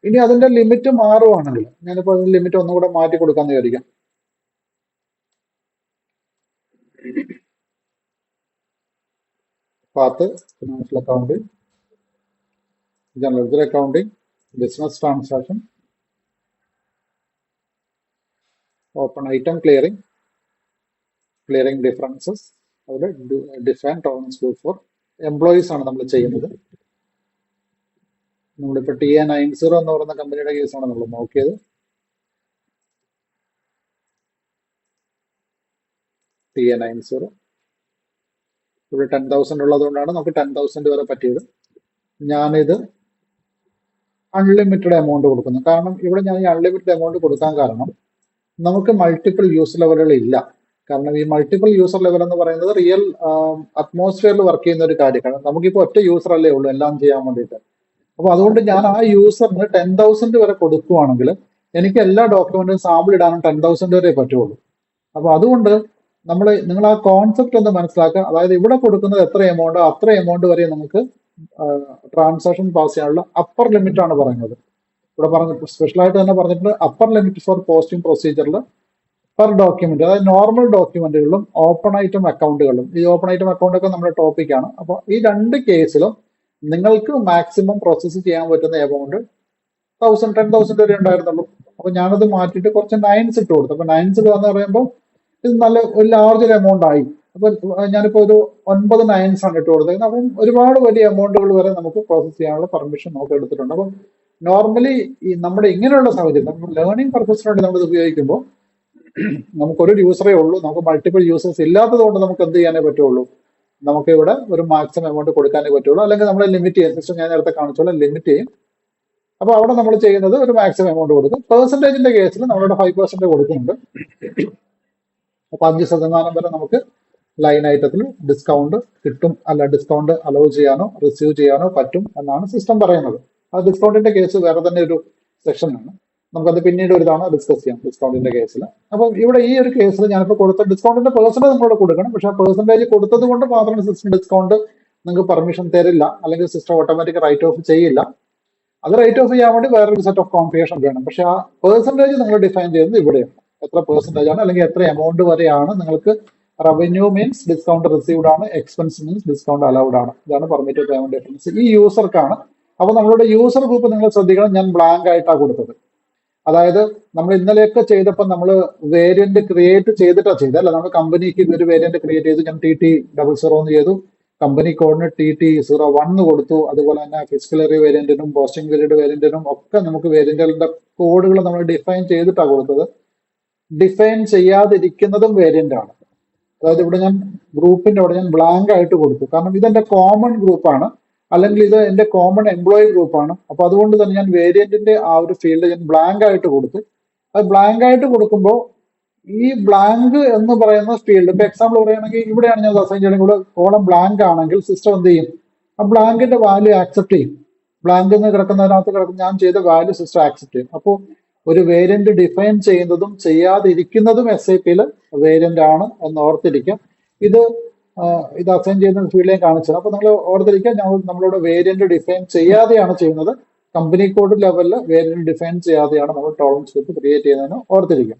ഇനി അതിന്റെ ലിമിറ്റ് മാറുവാണെങ്കിൽ ഞാനിപ്പോ അതിന്റെ ലിമിറ്റ് ഒന്നുകൂടെ മാറ്റി കൊടുക്കാന്ന് വിചാരിക്കാം. Path, financial accounting, general ledger accounting, business transaction, open item clearing, clearing differences, അവിടെ define tolerance group for employees ആണ് നമ്മൾ ചെയ്യുന്നത്. നമ്മളിപ്പോൾ TA90 എന്ന് പറയുന്ന കമ്പനിയുടെ കേസാണ് നമ്മൾ നോക്കിയത്. TA90 ഇവിടെ 10,000 ഉള്ളതുകൊണ്ടാണ് നമുക്ക് 10,000 വരെ പറ്റിയത്. ഞാനിത് അൺലിമിറ്റഡ് എമൗണ്ട് കൊടുക്കുന്നു. കാരണം ഇവിടെ ഞാൻ ഈ അൺലിമിറ്റഡ് എമൗണ്ട് കൊടുക്കാൻ കാരണം നമുക്ക് മൾട്ടിപ്പിൾ യൂസർ ലെവലുകൾ ഇല്ല. കാരണം ഈ മൾട്ടിപ്പിൾ യൂസർ ലെവൽ എന്ന് പറയുന്നത് റിയൽ അറ്റ്മോസ്ഫിയറിൽ വർക്ക് ചെയ്യുന്ന ഒരു കാര്യമാണ്. നമുക്കിപ്പോൾ ഒറ്റ യൂസർ അല്ലേ ഉള്ളൂ എല്ലാം ചെയ്യാൻ വേണ്ടിയിട്ട്. അപ്പൊ അതുകൊണ്ട് ഞാൻ ആ യൂസറിന് 10,000 വരെ കൊടുക്കുവാണെങ്കിൽ എനിക്ക് എല്ലാ ഡോക്യുമെന്റും സാമ്പിൾ ഇടാനും 10,000 വരെ പറ്റുള്ളൂ. അപ്പൊ അതുകൊണ്ട് നിങ്ങൾ ആ കോൺസെപ്റ്റ് ഒന്ന് മനസ്സിലാക്കുക. അതായത് ഇവിടെ കൊടുക്കുന്നത് എത്ര എമൗണ്ട്, അത്ര എമൗണ്ട് വരെ നമുക്ക് ട്രാൻസാക്ഷൻ പാസ് ചെയ്യാനുള്ള അപ്പർ ലിമിറ്റ് ആണ് പറയുന്നത്. ഇവിടെ പറഞ്ഞ സ്പെഷ്യലായിട്ട് തന്നെ പറഞ്ഞിട്ടുണ്ട് അപ്പർ ലിമിറ്റ് ഫോർ പോസ്റ്റിംഗ് പ്രൊസീജിയറിൽ പെർ ഡോക്യുമെന്റ്, അതായത് നോർമൽ ഡോക്യുമെന്റുകളിലും ഓപ്പൺ ഐറ്റം അക്കൗണ്ടുകളിലും. ഈ ഓപ്പൺ ഐറ്റം അക്കൗണ്ട് ഒക്കെ നമ്മുടെ ടോപ്പിക്കാണ്. അപ്പോൾ ഈ രണ്ട് കേസിലും നിങ്ങൾക്ക് മാക്സിമം പ്രോസസ്സ് ചെയ്യാൻ പറ്റുന്ന എമൗണ്ട് 10,000 വരെ ഉണ്ടായിരുന്നുള്ളൂ. അപ്പൊ ഞാനത് മാറ്റിയിട്ട് കുറച്ച് നയൻസ് ഇട്ട് കൊടുത്തു. അപ്പൊ നയൻസ് എന്ന് പറയുമ്പോൾ ഇത് നല്ല ഒരു ലാർജ് എമൗണ്ട് ആയി. അപ്പൊ ഞാനിപ്പോ ഒരു 9 നയൻസ് ആണ് ഇട്ട് കൊടുത്തത്. അപ്പം ഒരുപാട് വലിയ എമൗണ്ടുകൾ വരെ നമുക്ക് പ്രോസസ് ചെയ്യാനുള്ള പെർമിഷൻ നമുക്ക് എടുത്തിട്ടുണ്ട്. അപ്പം നോർമലി ഈ നമ്മുടെ ഇങ്ങനെയുള്ള സാഹചര്യം നമ്മൾ ലേണിംഗ് പർപ്പസിന് വേണ്ടി നമ്മൾ ഇത് ഉപയോഗിക്കുമ്പോൾ നമുക്കൊരു യൂസറേ ഉള്ളൂ, നമുക്ക് മൾട്ടിപ്പിൾ യൂസേഴ്സ് ഇല്ലാത്തത് കൊണ്ട് നമുക്ക് എന്ത് ചെയ്യാനേ പറ്റുള്ളൂ, നമുക്ക് ഇവിടെ ഒരു മാക്സിമം എമൗണ്ട് കൊടുക്കാനേ പറ്റുള്ളൂ. അല്ലെങ്കിൽ നമ്മൾ ലിമിറ്റ് ചെയ്യും. സിസ്റ്റം ഞാൻ നേരത്തെ കാണിച്ചോളാം, ലിമിറ്റ് ചെയ്യും. അപ്പൊ അവിടെ നമ്മൾ ചെയ്യുന്നത് ഒരു മാക്സിമം എമൗണ്ട് കൊടുക്കും. പെർസെന്റേജിന്റെ കേസിൽ നമ്മളിവിടെ 5% കൊടുക്കുന്നുണ്ട്. അപ്പൊ 5% വരെ നമുക്ക് ലൈൻ ഐറ്റത്തിൽ ഡിസ്കൗണ്ട് കിട്ടും, അല്ല ഡിസ്കൗണ്ട് അലോ ചെയ്യാനോ റിസീവ് ചെയ്യാനോ പറ്റും എന്നാണ് സിസ്റ്റം പറയുന്നത്. ആ ഡിസ്കൗണ്ടിന്റെ കേസ് വേറെ തന്നെ ഒരു സെക്ഷനാണ്, നമുക്കത് പിന്നീട് ഒരു തവണ ഡിസ്കസ് ചെയ്യാം ഡിസ്കൗണ്ടിന്റെ കേസിൽ. അപ്പം ഇവിടെ ഈ ഒരു കേസിൽ ഞാനിപ്പോൾ കൊടുത്ത ഡിസ്കൗണ്ടിന്റെ പെർസെന്റേജ് നമ്മളോട് കൊടുക്കണം. പക്ഷെ ആ പെർസെന്റേജ് കൊടുത്തത് കൊണ്ട് മാത്രം സിസ്റ്റം ഡിസ്കൗണ്ട് നിങ്ങൾക്ക് പെർമിഷൻ തരില്ല, അല്ലെങ്കിൽ സിസ്റ്റം ഓട്ടോമാറ്റിക് റൈറ്റ് ഓഫ് ചെയ്യില്ല. അത് റൈറ്റ് ഓഫ് ചെയ്യാൻ വേണ്ടി വേറൊരു സെറ്റ് ഓഫ് കോൺഫിഗറേഷൻ വേണം. പക്ഷെ ആ പെർസെന്റേജ് നിങ്ങൾ ഡിഫൈൻ ചെയ്യുന്നത് ഇവിടെയാണ്. എത്ര പെർസെന്റേജ് ആണ്, അല്ലെങ്കിൽ എത്ര എമൗണ്ട് വരെയാണ് നിങ്ങൾക്ക് റവന്യൂ മീൻസ് ഡിസ്കൗണ്ട് റിസീവ്ഡ് ആണ്, എക്സ്പെൻസ് മീൻസ് ഡിസ്കൗണ്ട് അലൗഡ് ആണ്. ഇതാണ് പെർമിറ്റഡ് പേയ്മെന്റ് ഡിഫറൻസ് ഈ യൂസർക്കാണ്. അപ്പൊ നമ്മളുടെ യൂസർ ഗ്രൂപ്പ് നിങ്ങൾ ശ്രദ്ധിക്കണം, ഞാൻ ബ്ലാങ്ക് ആയിട്ടാണ് കൊടുത്തത്. അതായത് നമ്മൾ ഇന്നലെയൊക്കെ ചെയ്തപ്പോൾ നമ്മൾ വേരിയന്റ് ക്രിയേറ്റ് ചെയ്തിട്ടാണ് ചെയ്തത്, അല്ല നമ്മൾ കമ്പനിക്ക് ഒരു വേരിയന്റ് ക്രിയേറ്റ് ചെയ്തു. ഞാൻ TT00 എന്ന് ചെയ്തു, കമ്പനി കോഡിന് TT01 കൊടുത്തു. അതുപോലെ തന്നെ ഫിസിക്കലറി വേരിയന്റിനും പോസ്റ്റിംഗ് പീരീഡ് വേരിയന്റിനും ഒക്കെ നമുക്ക് വേരിയന്റുകളുടെ കോഡുകൾ നമ്മൾ ഡിഫൈൻ ചെയ്തിട്ടാണ് കൊടുത്തത്. ഡിഫൈൻ ചെയ്യാതിരിക്കുന്നതും വേരിയന്റ് ആണ്. അതായത് ഇവിടെ ഞാൻ ഗ്രൂപ്പിന്റെ അവിടെ ഞാൻ ബ്ലാങ്ക് ആയിട്ട് കൊടുത്തു, കാരണം ഇതെന്റെ കോമൺ ഗ്രൂപ്പാണ്, അല്ലെങ്കിൽ ഇത് എന്റെ കോമൺ എംപ്ലോയി ഗ്രൂപ്പാണ്. അപ്പൊ അതുകൊണ്ട് തന്നെ ഞാൻ വേരിയന്റിന്റെ ആ ഒരു ഫീൽഡ് ഞാൻ ബ്ലാങ്ക് ആയിട്ട് കൊടുത്തു. അത് ബ്ലാങ്ക് ആയിട്ട് കൊടുക്കുമ്പോൾ ഈ ബ്ലാങ്ക് എന്ന് പറയുന്ന ഫീൽഡ്, ഇപ്പൊ എക്സാമ്പിൾ പറയുകയാണെങ്കിൽ ഇവിടെയാണ് ഞാൻ അസൈൻ ചെയ്യണമെങ്കിൽ ഇവിടെ കോളം ബ്ലാങ്ക് ആണെങ്കിൽ സിസ്റ്റം എന്ത് ചെയ്യും, ആ ബ്ലാങ്കിന്റെ വാല്യൂ ആക്സെപ്റ്റ് ചെയ്യും. ബ്ലാങ്ക് എന്ന് കിടക്കുന്നതിനകത്ത് കിടക്കുന്ന ഞാൻ ചെയ്ത വാല്യൂ സിസ്റ്റം ആക്സെപ്റ്റ് ചെയ്യും. അപ്പോൾ ഒരു വേരിയന്റ് ഡിഫൈൻ ചെയ്യുന്നതും ചെയ്യാതിരിക്കുന്നതും SAP-ൽ വേരിയന്റ് ആണ് എന്ന് ഓർത്തിരിക്കാം. ഇത് അസൈൻ ചെയ്യുന്ന ഫീൽഡിൽ കാണിച്ചത്. അപ്പൊ നിങ്ങൾ ഓർത്തിരിക്കുക, നമ്മളോട് വേരിയന്റ് ഡിഫൈൻ ചെയ്യാതെയാണ് ചെയ്യുന്നത്. കമ്പനി കോഡ് ലെവലിൽ വേരിയന്റ് ഡിഫൈൻ ചെയ്യാതെയാണ് നമ്മൾ ടോളറൻസ് ഗ്രൂപ്പ് ക്രിയേറ്റ് ചെയ്യുന്നതെന്ന് ഓർത്തിരിക്കും.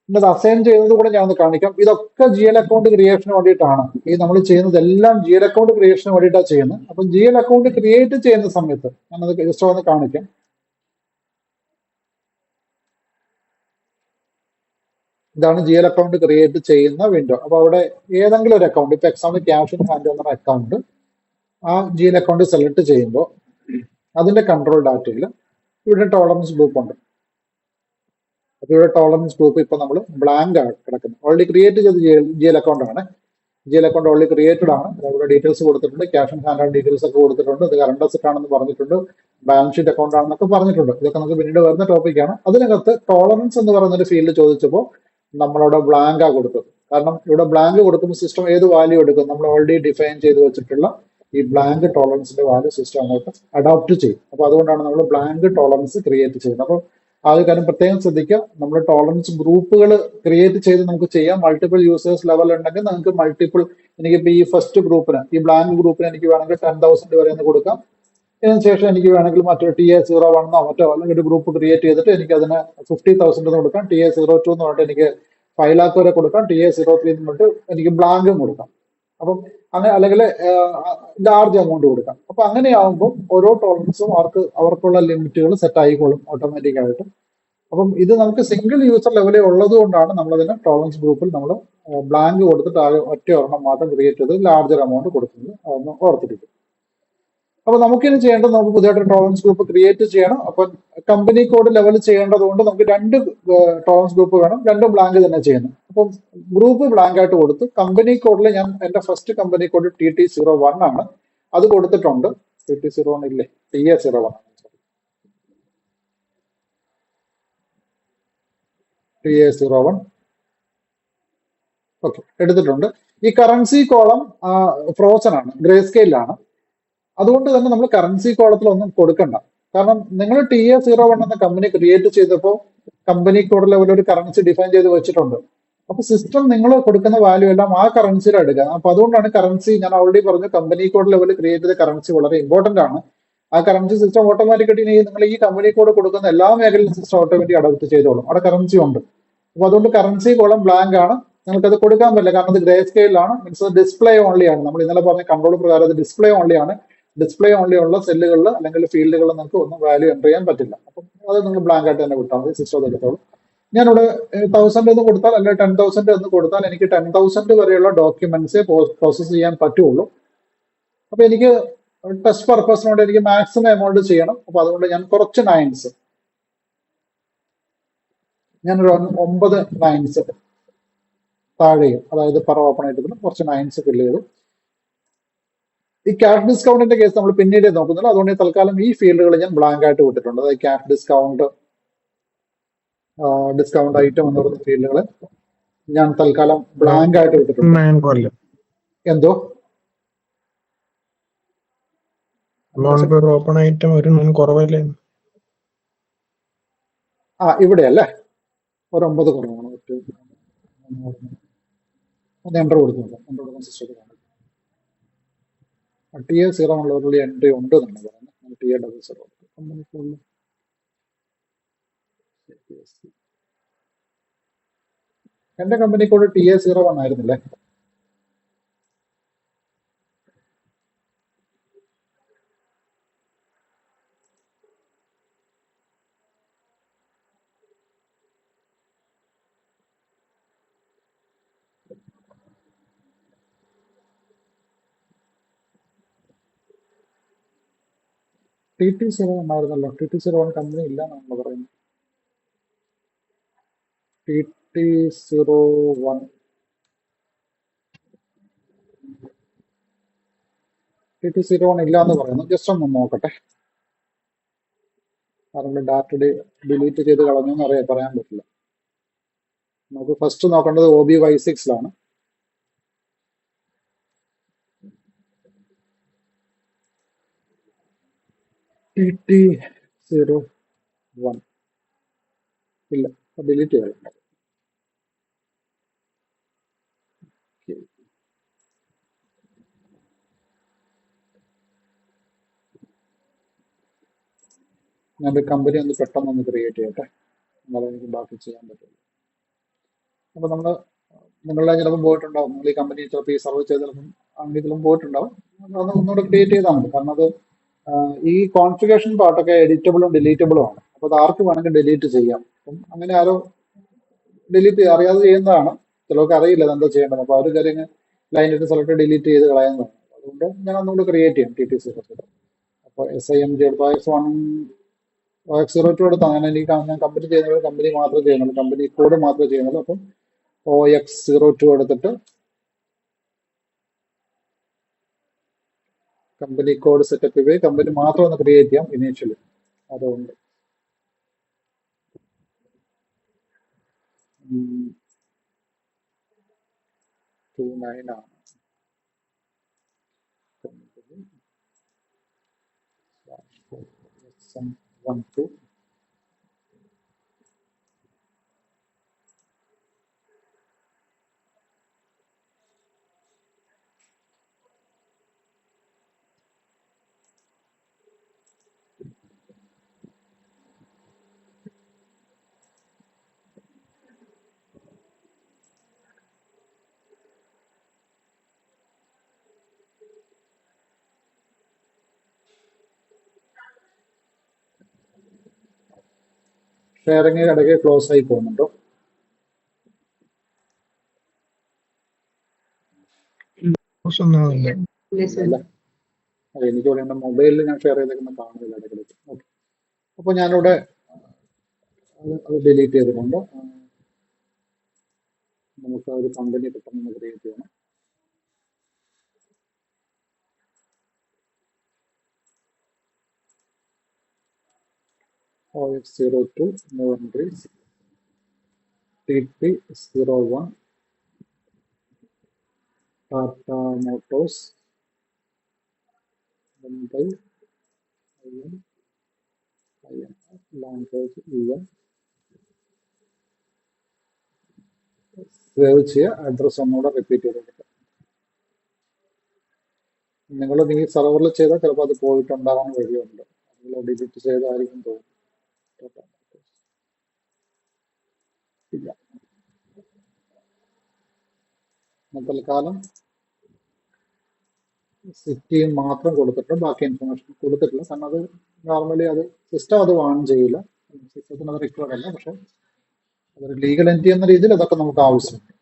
പിന്നെ അസൈൻ ചെയ്യുന്നത് കൂടെ ഞാൻ ഒന്ന് കാണിക്കാം. ഇതൊക്കെ GL അക്കൗണ്ട് ക്രിയേഷന് വേണ്ടിയിട്ടാണ്. ഈ നമ്മൾ ചെയ്യുന്നതെല്ലാം GL അക്കൗണ്ട് ക്രിയേഷന് വേണ്ടിയിട്ടാണ് ചെയ്യുന്നത്. അപ്പം GL അക്കൗണ്ട് ക്രിയേറ്റ് ചെയ്യുന്ന സമയത്ത് ഞാനത് ജസ്റ്റ് ഒന്ന് കാണിക്കാം. ഇതാണ് GL അക്കൗണ്ട് ക്രിയേറ്റ് ചെയ്യുന്ന വിൻഡോ. അപ്പൊ അവിടെ ഏതെങ്കിലും ഒരു അക്കൗണ്ട്, ഇപ്പൊ എക്സാമ്പിൾ ക്യാഷ് ഇൻ ഹാൻഡ് എന്ന അക്കൗണ്ട്, ആ GL അക്കൗണ്ട് സെലക്ട് ചെയ്യുമ്പോൾ അതിന്റെ കൺട്രോൾ ഡാറ്റയിൽ ഇവിടെ ടോളറൻസ് ഗ്രൂപ്പ് ഉണ്ട്. അപ്പൊ ഇവിടെ ടോളറൻസ് ഗ്രൂപ്പ് ഇപ്പൊ നമ്മൾ ബ്ലാങ്ക് ആണ് കിടക്കുന്നത്. ഓൾറെഡി ക്രിയേറ്റ് ചെയ്ത GL അക്കൗണ്ട് ആണ്. GL അക്കൗണ്ട് ഓൾറെഡി ക്രിയേറ്റഡ് ആണ്. അവിടെ ഡീറ്റെയിൽസ് കൊടുത്തിട്ടുണ്ട്, ക്യാഷ് ഇൻ ഹാൻഡ് ഡീറ്റെയിൽസ് ഒക്കെ കൊടുത്തിട്ടുണ്ട്, ഇത് കറണ്ട് അസറ്റ് ആണെന്ന് പറഞ്ഞിട്ടുണ്ട്, ബാലൻസ് ഷീറ്റ് അക്കൗണ്ട് ആണെന്നൊക്കെ പറഞ്ഞിട്ടുണ്ട്. ഇതൊക്കെ നമുക്ക് പിന്നീട് വരുന്ന ടോപ്പിക്കാണ്. അതിനകത്ത് ടോളറൻസ് എന്ന് പറയുന്ന ഒരു ഫീൽഡ് ചോദിച്ചപ്പോൾ നമ്മളവിടെ ബ്ലാങ്കാ കൊടുത്തത്. കാരണം ഇവിടെ ബ്ലാങ്ക് കൊടുക്കുമ്പോൾ സിസ്റ്റം ഏത് വാല്യൂ എടുക്കും? നമ്മൾ ഓൾറെഡി ഡിഫൈൻ ചെയ്ത് വെച്ചിട്ടുള്ള ഈ ബ്ലാങ്ക് ടോളറൻസിന്റെ വാല്യൂ സിസ്റ്റം അങ്ങോട്ട് അഡോപ്റ്റ് ചെയ്യും. അപ്പൊ അതുകൊണ്ടാണ് നമ്മൾ ബ്ലാങ്ക് ടോളറൻസ് ക്രിയേറ്റ് ചെയ്യുന്നത്. അപ്പോൾ ആ ഒരു കാര്യം പ്രത്യേകം ശ്രദ്ധിക്കുക. നമ്മൾ ടോളറൻസ് ഗ്രൂപ്പുകൾ ക്രിയേറ്റ് ചെയ്ത് നമുക്ക് ചെയ്യാം. മൾട്ടിപ്പിൾ യൂസേഴ്സ് ലെവൽ ഉണ്ടെങ്കിൽ നിങ്ങൾക്ക് മൾട്ടിപ്പിൾ, എനിക്കിപ്പോൾ ഈ ഫസ്റ്റ് ഗ്രൂപ്പിന്, ഈ ബ്ലാങ്ക് ഗ്രൂപ്പിന് എനിക്ക് വേണമെങ്കിൽ 10,000 വരെ ഒന്ന് കൊടുക്കാം. ഇതിനുശേഷം എനിക്ക് വേണമെങ്കിൽ മറ്റൊരു TA01 മറ്റോ അല്ലെങ്കിൽ ഒരു ഗ്രൂപ്പ് ക്രിയേറ്റ് ചെയ്തിട്ട് എനിക്ക് അതിന് 50,000 എന്ന് കൊടുക്കാം. TA02 എന്ന് പറഞ്ഞിട്ട് എനിക്ക് 5 lakh വരെ കൊടുക്കാം. TA03 എന്ന് പറഞ്ഞിട്ട് എനിക്ക് ബ്ലാങ്കും കൊടുക്കാം. അപ്പം അങ്ങനെ, അല്ലെങ്കിൽ ലാർജ് എമൗണ്ട് കൊടുക്കാം. അപ്പൊ അങ്ങനെയാവുമ്പോൾ ഓരോ ടോളറൻസും അവർക്കുള്ള ലിമിറ്റുകൾ സെറ്റ് ആയിക്കോളും ഓട്ടോമാറ്റിക് ആയിട്ട്. അപ്പം ഇത് നമുക്ക് സിംഗിൾ യൂസർ ലെവലിൽ ഉള്ളത് കൊണ്ടാണ് നമ്മളതിന് ടോളറൻസ് ഗ്രൂപ്പിൽ നമ്മൾ ബ്ലാങ്ക് കൊടുത്തിട്ട് ആകെ ഒറ്റ ഒരെണ്ണം മാത്രം ക്രിയേറ്റ് ചെയ്ത് ലാർജർ എമൗണ്ട് കൊടുക്കുന്നത്. അതൊന്ന് ഓർത്തിരിക്കും. അപ്പൊ നമുക്കിനി ചെയ്യേണ്ടത്, നമുക്ക് പുതിയതായിട്ട് ടോളറൻസ് ഗ്രൂപ്പ് ക്രിയേറ്റ് ചെയ്യണം. അപ്പൊ കമ്പനി കോഡ് ലെവൽ ചെയ്യേണ്ടതുകൊണ്ട് നമുക്ക് 2 ടോളറൻസ് ഗ്രൂപ്പ് വേണം. 2 ബ്ലാങ്ക് തന്നെ ചെയ്യുന്നു. അപ്പം ഗ്രൂപ്പ് ബ്ലാങ്ക് ആയിട്ട് കൊടുത്തു. കമ്പനി കോഡിൽ ഞാൻ എന്റെ ഫസ്റ്റ് കമ്പനി കോഡ് TT01 ആണ്, അത് കൊടുത്തിട്ടുണ്ട്. TT01 ഇല്ലേ, TA01 TA01 ഓക്കെ, എടുത്തിട്ടുണ്ട്. ഈ കറൻസി കോളം ഫ്രോസൺ ആണ്, ഗ്രേ സ്കെയിലാണ്. അതുകൊണ്ട് തന്നെ നമ്മൾ കറൻസി കോളത്തിൽ ഒന്നും കൊടുക്കണ്ട. കാരണം നിങ്ങൾ TA01 എന്ന കമ്പനി ക്രിയേറ്റ് ചെയ്തപ്പോൾ കമ്പനി കോഡ് ലെവലിൽ ഒരു കറൻസി ഡിഫൈൻ ചെയ്ത് വെച്ചിട്ടുണ്ട്. അപ്പൊ സിസ്റ്റം നിങ്ങൾ കൊടുക്കുന്ന വാല്യൂ എല്ലാം ആ കറൻസിയിൽ എടുക്കുക. അപ്പൊ അതുകൊണ്ടാണ് കറൻസി, ഞാൻ ഓൾറെഡി പറഞ്ഞു, കമ്പനി കോഡ് ലെവലിൽ ക്രിയേറ്റ് ചെയ്ത കറൻസി വളരെ ഇമ്പോർട്ടന്റ് ആണ്. ആ കറൻസി സിസ്റ്റം ഓട്ടോമാറ്റിക്കായിട്ട് നിങ്ങൾ ഈ കമ്പനി കോഡ് കൊടുക്കുന്ന എല്ലാ മേഖലയിലും സിസ്റ്റം ഓട്ടോമാറ്റിക് അഡോപ്റ്റ് ചെയ്തോളും. അവിടെ കറൻസി ഉണ്ട്. അപ്പൊ അതുകൊണ്ട് കറൻസി കോളം ബ്ലാങ്ക് ആണ്, നിങ്ങൾക്കത് കൊടുക്കാൻ പറ്റില്ല. കാരണം അത് ഗ്രേ സ്കെയിലാണ്, മീൻസ് ഡിസ്പ്ലേ ഓൺലി ആണ്. നമ്മൾ ഇന്നലെ പറഞ്ഞ കൺട്രോൾ പ്രകാരം അത് ഡിസ്പ്ലേ ഓൺലി ആണ്. ഡിസ്പ്ലേ ഓൺലി ഉള്ള സെല്ലുകളിൽ അല്ലെങ്കിൽ ഫീൽഡുകളിൽ നിങ്ങൾക്ക് ഒന്നും വാല്യൂ എൻ്റർ ചെയ്യാൻ പറ്റില്ല. അപ്പം അത് നിങ്ങൾ ബ്ലാങ്ക് ആയിട്ട് തന്നെ വിട്ടാൽ മതി, സിസ്റ്റം എടുത്തോളൂ. ഞാനിവിടെ 1000 എന്ന് കൊടുത്താൽ അല്ലെങ്കിൽ 10,000 എന്ന് കൊടുത്താൽ എനിക്ക് 10,000 വരെയുള്ള ഡോക്യുമെന്റ്സേ പ്രോസസ് ചെയ്യാൻ പറ്റുള്ളൂ. അപ്പൊ എനിക്ക് ടെസ്റ്റ് പർപ്പസിനോട് എനിക്ക് മാക്സിമം എമൗണ്ട് ചെയ്യണം. അപ്പൊ അതുകൊണ്ട് ഞാൻ കുറച്ച് നയൻസ്, ഞാനൊരു 9 നയൻസ് താഴെയും, അതായത് പെർ ഓപ്പൺ ആയിട്ട് കുറച്ച് നയൻസ് ഫില്ല് ചെയ്തു. ഈ ക്യാഷ് ഡിസ്കൗണ്ടിന്റെ കേസ് നമ്മൾ പിന്നീട് നോക്കുന്നില്ല. അതുകൊണ്ട് തൽക്കാലം ഈ ഫീൽഡുകൾ ഞാൻ ബ്ലാങ്ക് ആയിട്ട് വിട്ടിട്ടുണ്ട്. അതായത് ക്യാഷ് ഡിസ്കൗണ്ട്, ഡിസ്കൗണ്ട് ഐറ്റം എന്ന് പറയുന്ന ഫീൽഡുകൾ ഞാൻ തൽക്കാലം ബ്ലാങ്ക് ആയിട്ട് വിട്ടിട്ടുണ്ട്. എന്തോ ഓപ്പൺ ഐറ്റം ഒരു കുറവല്ലേ? ഇവിടെ അല്ലേ, ഒരു 9 കുറവാണ്. ഒന്ന് എൻ്റർ കൊടുക്കുന്നുണ്ട്, എൻ്റർ കൊടുക്കുന്ന സിസ്റ്റത്തിൽ TA0 ഉള്ളവരുടെ എൻട്രി ഉണ്ട് എന്നാണ് പറയുന്നത്. TA00 കമ്പനി എന്റെ കമ്പനി കോഡ് TA01 ആയിരുന്നില്ലേ? TT01 ആയിരുന്നല്ലോ. TT01 കമ്പനി ഇല്ല എന്നാണല്ലോ പറയുന്നത്. TT01 ഇല്ല എന്ന് പറയുന്നു. ജസ്റ്റ് ഒന്ന് നോക്കട്ടെ. കാരണം ഡാറ്റ ഡിലീറ്റ് ചെയ്ത് കളഞ്ഞു എന്ന് പറയാൻ പറ്റില്ല. നമുക്ക് ഫസ്റ്റ് നോക്കേണ്ടത് OBY6 TT01 ഇല്ല, ഡിലീറ്റ് ചെയ്യണം. ഞാനൊരു കമ്പനി ഒന്ന് പെട്ടെന്ന് ക്രിയേറ്റ് ചെയ്യട്ടെ, എന്നാലും എനിക്ക് ബാക്കി ചെയ്യാൻ പറ്റുള്ളൂ. അപ്പൊ നിങ്ങളുടെ ചിലപ്പോൾ പോയിട്ടുണ്ടാവും, നിങ്ങൾ ഈ കമ്പനി ചിലപ്പോൾ ഈ സർവീസ് ചെയ്ത് ചിലപ്പം അങ്ങനെയും പോയിട്ടുണ്ടാവും. അത് ഒന്നുകൂടെ ക്രിയേറ്റ് ചെയ്താൽ മതി. കാരണം അത് ഈ കോൺഫിഗറേഷൻ പാർട്ടൊക്കെ എഡിറ്റബിളും ഡിലീറ്റബിളും ആണ്. അപ്പൊ അത് ആർക്ക് വേണമെങ്കിൽ ഡിലീറ്റ് ചെയ്യാം. അപ്പം അങ്ങനെ ആരോ ഡിലീറ്റ് അറിയാതെ ചെയ്യുന്നതാണ്. ചിലർക്ക് അറിയില്ല എന്താ ചെയ്യേണ്ടത്. അപ്പൊ അവർ കാര്യം ലൈനിട്ട് സെലക്ട് ഡിലീറ്റ് ചെയ്ത് കളയുന്നതാണ്. അതുകൊണ്ട് ഞാൻ ഒന്നുകൂടെ ക്രിയേറ്റ് ചെയ്യാം TT00. അപ്പോൾ SIMG OX02 എടുത്ത് അങ്ങനെ ഞാൻ കമ്പനി ചെയ്യുന്നത് കമ്പനി മാത്രമേ ചെയ്യുന്നുള്ളൂ, കമ്പനി കോഡ് മാത്രമേ ചെയ്യുന്നുള്ളൂ. അപ്പം OX02 എടുത്തിട്ട് കമ്പനി കോഡ് സെറ്റപ്പ് ചെയ്യുക. കമ്പനി മാത്രം ഒന്ന് ക്രിയേറ്റ് ചെയ്യാം ഇനീഷ്യലി. അതുകൊണ്ട് 29 ആണ്. SM12 ഷെയറിങ് ഇടയ്ക്ക് ക്ലോസ് ആയി പോകുന്നുണ്ടോ? ഒന്നുമില്ല. ഇല്ല. എനിക്ക് ഇവിടെ എൻ്റെ മൊബൈലിൽ ഞാൻ ഷെയർ ചെയ്തേക്കുന്ന കാണുന്നില്ല ഇടയ്ക്കിടയ്ക്ക്. ഓക്കെ, അപ്പോൾ ഞാനിവിടെ അത് ഡിലീറ്റ് ചെയ്തിട്ടുണ്ട്. നമുക്ക് ഒരു കമ്പനി പെട്ടെന്ന് ക്രിയേറ്റ് ചെയ്യണം. OF02 no entries, TP01 Tata Motors Mumbai IN language EN save ചെയ്യുക. അഡ്രസ് ഒന്നുകൂടെ റിപ്പീറ്റ് ചെയ്തിട്ട് നിങ്ങൾ ഈ സെർവറിൽ ചെയ്താൽ ചിലപ്പോൾ അത് പോയിട്ടുണ്ടാകാൻ വഴിയുണ്ട്. നിങ്ങൾ ഡിലീറ്റ് ചെയ്തായിരിക്കും പോകും. ഇല്ല, തൽക്കാലം സിറ്റി മാത്രം കൊടുത്തിട്ട് ബാക്കി ഇൻഫർമേഷൻ കൊടുത്തിട്ടില്ല. കാരണം അത് നോർമലി അത് സിസ്റ്റം അത് വാൺ ചെയ്യില്ല. സിസ്റ്റത്തിന് അത് റിക്വയർഡ് അല്ല. പക്ഷെ അതൊരു ലീഗൽ എൻറ്റി എന്ന രീതിയിൽ അതൊക്കെ നമുക്ക് ആവശ്യമുണ്ട്.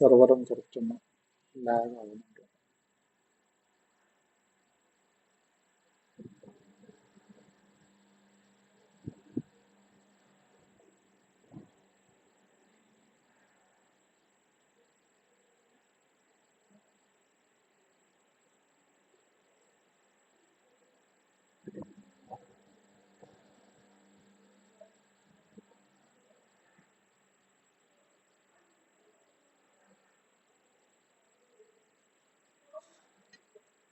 സെർവറും കുറച്ചൊന്ന് ലാഗ് ആവുന്നുണ്ട്.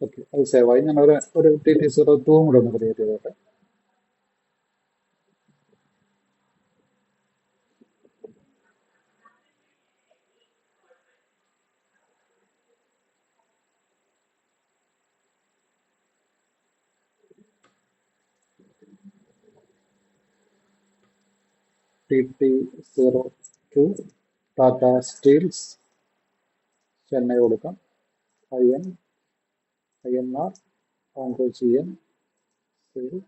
ഓക്കെ, അത് സേവ് ആയി. ഞാൻ ഒരു TT02 കൂടെ ഒന്ന് ക്രിയേറ്റ് ചെയ്തോട്ടെ. TT02 ടാറ്റ സ്റ്റീൽസ് ചെന്നൈ കൊടുക്കാം. INR language EN save.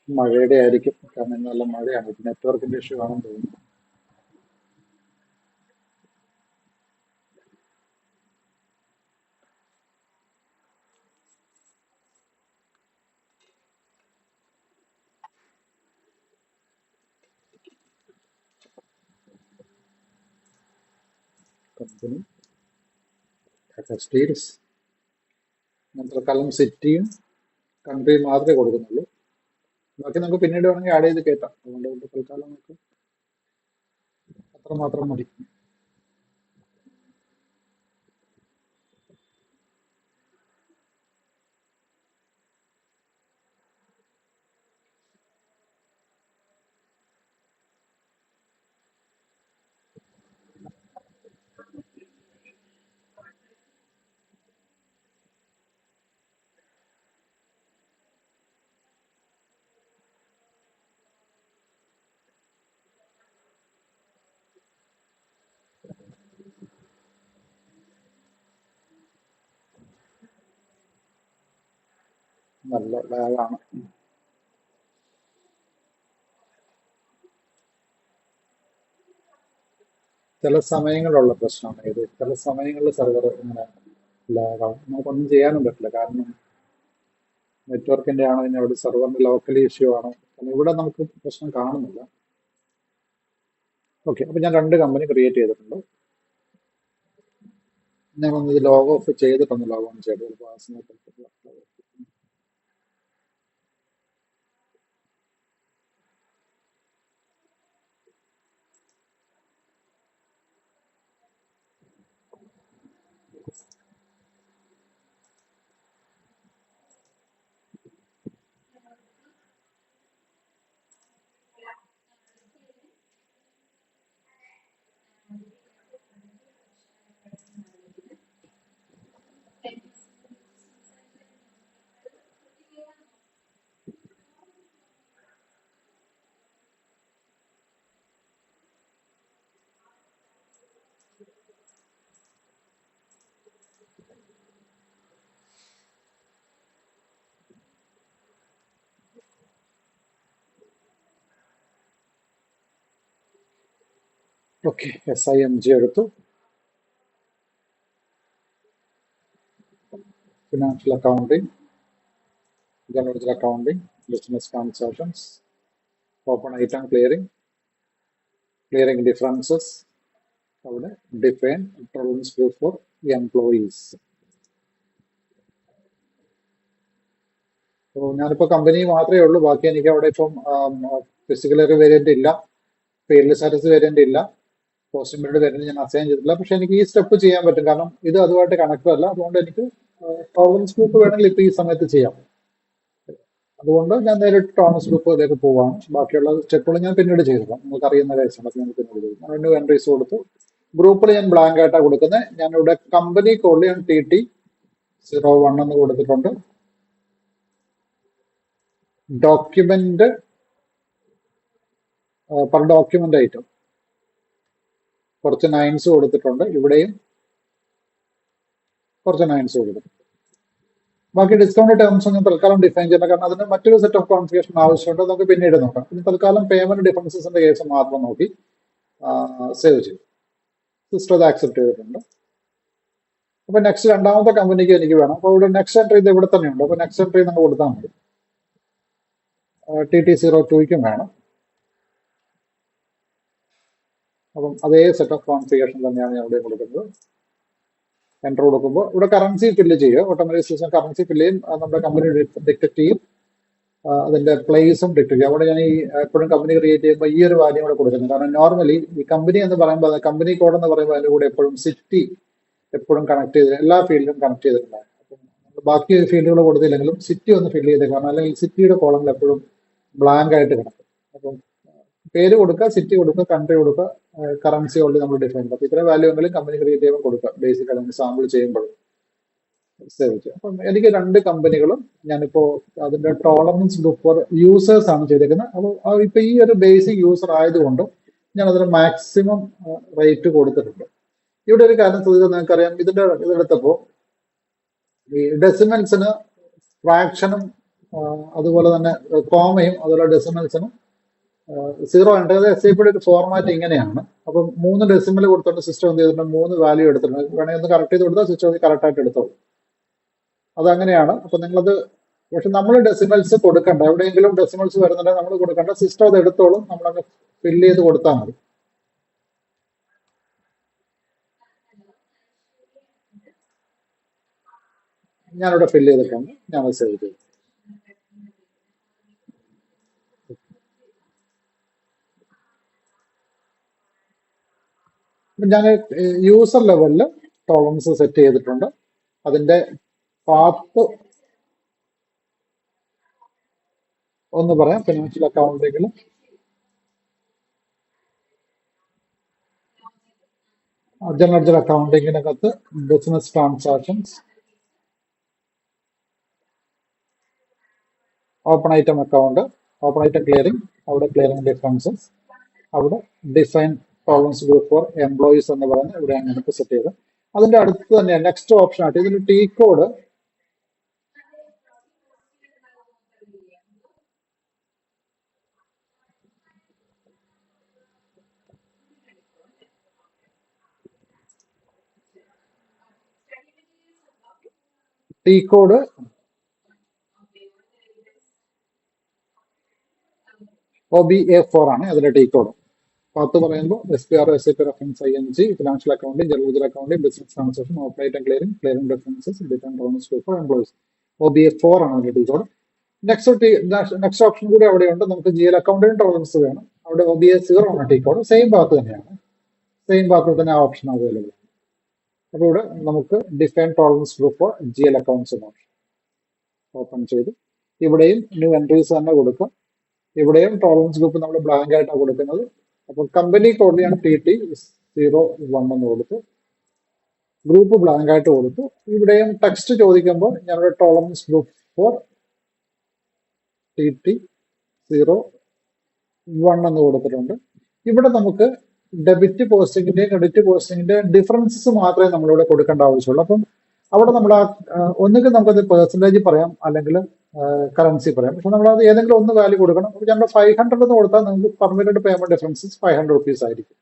മഴയുടെ ആയിരിക്കും, കാരണം ഇന്ന് നല്ല മഴയാണ്. നെറ്റ്വർക്കിന്റെ ഇഷ്യൂ ആണെന്ന് തോന്നുന്നു. Company Tata steels. ഞാൻ തൽക്കാലം സിറ്റിയും കൺട്രിയും മാത്രമേ കൊടുക്കുന്നുള്ളൂ. ബാക്കി നമുക്ക് പിന്നീട് വേണമെങ്കിൽ ആഡ് ചെയ്ത് കയറ്റാം. അതുകൊണ്ട് തൽക്കാലം നമുക്ക് അത്രമാത്രം മതി. നല്ല ലാഗാണ്. ചില സമയങ്ങളിലുള്ള പ്രശ്നമാണ് ഇത്. ചില സമയങ്ങളിൽ സെർവർ ഇങ്ങനെ ലാഗാവും. നമുക്കൊന്നും ചെയ്യാനും പറ്റില്ല. കാരണം നെറ്റ്വർക്കിന്റെ ആണോ ഇനി അവിടെ സെർവറിന്റെ ലോക്കൽ ഇഷ്യൂ ആണോ, കാരണം ഇവിടെ നമുക്ക് പ്രശ്നം കാണുന്നില്ല. ഓക്കെ, അപ്പൊ ഞാൻ 2 കമ്പനി ക്രിയേറ്റ് ചെയ്തിട്ടുണ്ട്. ഞാൻ ഒന്ന് ഇത് ലോഗ് ഓഫ് ചെയ്തിട്ടൊന്ന് ലോഗ് ഓൺ ചെയ്തു. ചിലപ്പോൾ ആ സമയത്ത് ഓക്കെ, SIMG എടുത്തു. Financial accounting, general accounting, business transactions, open item clearing, clearing differences, അവിടെ define tolerance group for employees. അപ്പോൾ ഞാനിപ്പോൾ കമ്പനി മാത്രമേ ഉള്ളൂ. ബാക്കി എനിക്ക് അവിടെ ഇപ്പം ഫിസിക്കൽ വേരിയന്റ് ഇല്ല, ഫീൽഡ് സ്റ്റാറ്റസ് വേരിയന്റ് ഇല്ല, പോസ്റ്റിംഗ് പീരീഡ് വേരിയന്റ് ഞാൻ അസൈൻ ചെയ്തിട്ടില്ല. പക്ഷെ എനിക്ക് ഈ സ്റ്റെപ്പ് ചെയ്യാൻ പറ്റും, കാരണം ഇത് അതുമായിട്ട് കണക്ട് അല്ല. അതുകൊണ്ട് എനിക്ക് ടോളറൻസ് ഗ്രൂപ്പ് വേണമെങ്കിൽ ഇപ്പൊ ഈ സമയത്ത് ചെയ്യാം. അതുകൊണ്ട് ഞാൻ നേരിട്ട് ടോളറൻസ് ഗ്രൂപ്പിലേക്ക് പോവാണ്. ബാക്കിയുള്ള സ്റ്റെപ്പുകൾ ഞാൻ പിന്നീട് ചെയ്തിടാം. നിങ്ങൾക്ക് അറിയുന്ന കാര്യമാണ്, ഞാൻ പിന്നീട് ചെയ്തു. ഞാൻ എൻട്രീസ് കൊടുത്തു. ഗ്രൂപ്പിൽ ഞാൻ ബ്ലാങ്ക് ആയിട്ടാണ് കൊടുക്കുന്നത്. ഞാനിവിടെ കമ്പനി കോഡിൽ ഞാൻ TT01 എന്ന് കൊടുത്തിട്ടുണ്ട്. ഡോക്യുമെന്റ് പെർ ഡോക്യുമെന്റ് ഐറ്റം കുറച്ച് നയൻസ് കൊടുത്തിട്ടുണ്ട്. ഇവിടെയും കുറച്ച് നയൻസ് കൊടുത്തിട്ടുണ്ട്. ബാക്കി ഡിസ്കൗണ്ട് ടേംസ് ഒന്നും തൽക്കാലം ഡിഫൈൻ ചെയ്യണം, കാരണം അതിന് മറ്റൊരു സെറ്റ് ഓഫ് കോൺഫിഗറേഷൻ ആവശ്യമുണ്ട്. നമുക്ക് പിന്നീട് നോക്കാം. ഇനി തൽക്കാലം പേയ്മെന്റ് ഡിഫറൻസസിന്റെ കേസ് മാത്രം നോക്കി സേവ് ചെയ്തു. സിസ്റ്റർ അത് ആക്സെപ്റ്റ് ചെയ്തിട്ടുണ്ട്. അപ്പൊ നെക്സ്റ്റ് രണ്ടാമത്തെ കമ്പനിക്ക് എനിക്ക് വേണം. അപ്പൊ ഇവിടെ നെക്സ്റ്റ് എൻട്രി ഇത് ഇവിടെ തന്നെയുണ്ട്. അപ്പൊ നെക്സ്റ്റ് എൻട്രി നമ്മൾ കൊടുത്താൽ മതി. TT02ക്കും വേണം. അപ്പം അതേ സെറ്റ് ഓഫ് കോൺഫിഗറേഷൻ തന്നെയാണ് ഞാൻ ഇവിടെ കൊടുക്കുന്നത്. എൻ്റർ കൊടുക്കുമ്പോൾ ഇവിടെ കറൻസി ഫില്ല് ചെയ്യുക. ഓട്ടോമാറ്റിക് സിസ്റ്റം കറൻസി ഫില്ല് ചെയ്യും. നമ്മുടെ കമ്പനി ഡിറ്റക്ട് ചെയ്യും. അതിന്റെ പ്ലേസും ഡിറ്റക്ട് ചെയ്യും. അവിടെ ഞാൻ ഈ എപ്പോഴും കമ്പനി ക്രിയേറ്റ് ചെയ്യുമ്പോൾ ഈ ഒരു വാല്യൂ കൂടെ കൊടുക്കുന്നത്. കാരണം നോർമലി ഈ കമ്പനി എന്ന് പറയുമ്പോൾ കമ്പനി കോഡ് എന്ന് പറയുമ്പോൾ അതിന്റെ കൂടെ എപ്പോഴും സിറ്റി എപ്പോഴും കണക്ട് ചെയ്ത് എല്ലാ ഫീൽഡിലും കണക്ട് ചെയ്തിട്ടുണ്ടാകും. അപ്പം ബാക്കി ഫീൽഡുകൾ കൊടുത്തില്ലെങ്കിലും സിറ്റി ഒന്ന് ഫില്ല് ചെയ്തേക്കണം, അല്ലെങ്കിൽ സിറ്റിയുടെ കോളങ്ങൾ എപ്പോഴും ബ്ലാങ്ക് ആയിട്ട് കിടക്കും. അപ്പം പേര് കൊടുക്കുക, സിറ്റി കൊടുക്കുക, കൺട്രി കൊടുക്കുക, കറൻസി ഓൾറെഡി നമ്മൾ ഡിഫൈൻ ചെയ്യും. അപ്പൊ ഇത്രയും വാല്യൂ എങ്കിലും കമ്പനി ക്രിയേറ്റ് ചെയ്യുമ്പോൾ കൊടുക്കുക. ബേസിക് അല്ലെങ്കിൽ സാമ്പിൾ ചെയ്യുമ്പോൾ സേവ് ചെയ്യും. അപ്പം എനിക്ക് 2 കമ്പനികളും ഞാനിപ്പോ അതിന്റെ ടോളറൻസ് ഗ്രൂപ്പ് ഫോർ യൂസേഴ്സ് ആണ് ചെയ്തേക്കുന്നത്. അപ്പോൾ ഇപ്പൊ ഈ ഒരു ബേസിക് യൂസർ ആയതുകൊണ്ട് ഞാൻ അതിന് മാക്സിമം റേറ്റ് കൊടുത്തിട്ടുണ്ട്. ഇവിടെ ഒരു കാര്യം ശ്രദ്ധിച്ചാൽ നിങ്ങൾക്കറിയാം, ഇതെടുത്തപ്പോ ഈ ഡെസിമൽസിന് ഫ്രാക്ഷനും അതുപോലെ തന്നെ കോമയും അതുപോലെ ഡെസിമൽസിനും 0 ഉണ്ട്. അത് SAP ഒരു ഫോർമാറ്റ് ഇങ്ങനെയാണ്. അപ്പം 3 ഡെസിമൽ കൊടുത്തോണ്ട് സിസ്റ്റം എന്ത് ചെയ്തിട്ടുണ്ട്, 3 വാല്യൂ എടുത്തിട്ടുണ്ട്. വേണമെങ്കിൽ ഒന്ന് കറക്റ്റ് ചെയ്ത് കൊടുത്താൽ സിസ്റ്റം കറക്റ്റ് ആയിട്ട് എടുത്തോളൂ. അതങ്ങനെയാണ്. അപ്പൊ നിങ്ങളത്, പക്ഷെ നമ്മൾ ഡെസിമൽസ് കൊടുക്കണ്ട. എവിടെയെങ്കിലും ഡെസിമൽസ് വരുന്നുണ്ടെങ്കിൽ നമ്മൾ കൊടുക്കണ്ട, സിസ്റ്റം അത് എടുത്തോളും. നമ്മളങ്ങ് ഫില്ല് ചെയ്ത് കൊടുത്താൽ മതി. ഞാനിവിടെ ഫില്ല് ചെയ്തിട്ടുണ്ട്. ഞാനത് സേവ് ചെയ്തു. ഞാൻ യൂസർ ലെവലിൽ ടോളറൻസ് സെറ്റ് ചെയ്തിട്ടുണ്ട്. അതിന്റെ പാത്ത് ഒന്ന് പറയാം. ഫിനാൻഷ്യൽ അക്കൗണ്ടിങ്ങിൽ ജനറൽ അക്കൗണ്ടിങ്ങിനകത്ത് business transactions, open item account, open item clearing, അവിടെ ക്ലിയറിംഗ് ഡിഫറൻസസ്, അവിടെ define tolerance group for employees എന്ന് പറയുന്നത് ഇവിടെ ഞാനിപ്പോൾ സെറ്റ് ചെയ്ത്. അതിന്റെ അടുത്ത് തന്നെ നെക്സ്റ്റ് ഓപ്ഷൻ ആയിട്ട് ഇതിന് T code T code OBA4 ആണ് അതിന്റെ ടി കോഡ്. പത്ത് പറയുമ്പോൾ SPR, SAP reference ING, financial accounting, general ledger accounting, business transaction, operate and clearing, clearing differences, different tolerance four employees. OBA4 ആണ് അതിന്റെ ടി കോഡ്. നെക്സ്റ്റ് ഓപ്ഷൻ കൂടി അവിടെയുണ്ട്. നമുക്ക് GL accounting tolerance വേണം. അവിടെ OBA0 ആണ് ടി കോഡ്. സെയിം ഭാഗത്ത് തന്നെയാണ്. സെയിം ഭാഗത്ത് തന്നെ ആ ഓപ്ഷൻ അവൈലബിൾ ആണ്. അപ്പോൾ ഇവിടെ നമുക്ക് define tolerance group for GL accounts എന്ന ഓപ്ഷൻ ഓപ്പൺ ചെയ്ത് ഇവിടെയും ന്യൂ എൻട്രീസ് തന്നെ കൊടുക്കുക. ഇവിടെയും ടോളറൻസ് ഗ്രൂപ്പ് നമ്മൾ ബ്ലാങ്ക് ആയിട്ടാണ് കൊടുക്കുന്നത്. അപ്പോൾ കമ്പനി കോഡിലാണ് TT01 എന്ന് കൊടുത്തു, ഗ്രൂപ്പ് ബ്ലാങ്ക് ആയിട്ട് കൊടുത്തു. ഇവിടെയും ടെക്സ്റ്റ് ചോദിക്കുമ്പോൾ ഞങ്ങളുടെ ടോളറൻസ് ഗ്രൂപ്പ് ഫോർ TT01 എന്ന് കൊടുത്തിട്ടുണ്ട്. ഇവിടെ നമുക്ക് ഡെബിറ്റ് പോസ്റ്റിംഗിന്റെ ക്രെഡിറ്റ് പോസ്റ്റിംഗിന്റെ ഡിഫറൻസസ് മാത്രമേ നമ്മളിവിടെ കൊടുക്കേണ്ട ആവശ്യമുള്ളൂ. അപ്പം അവിടെ നമ്മൾ ഒന്നുകിൽ നമുക്കത് പെർസെൻറ്റേജ് പറയാം, അല്ലെങ്കിൽ കറൻസി പറയാം. പക്ഷെ നമ്മൾ അത് ഏതെങ്കിലും ഒന്ന് വാല്യൂ കൊടുക്കണം. അപ്പോൾ ഞങ്ങൾ 500 എന്ന് കൊടുത്താൽ നിങ്ങൾക്ക് പെർമിറ്റഡ് പേയ്മെന്റ് ഡിഫറൻസസ് 500 റുപ്പീസ് ആയിരിക്കും.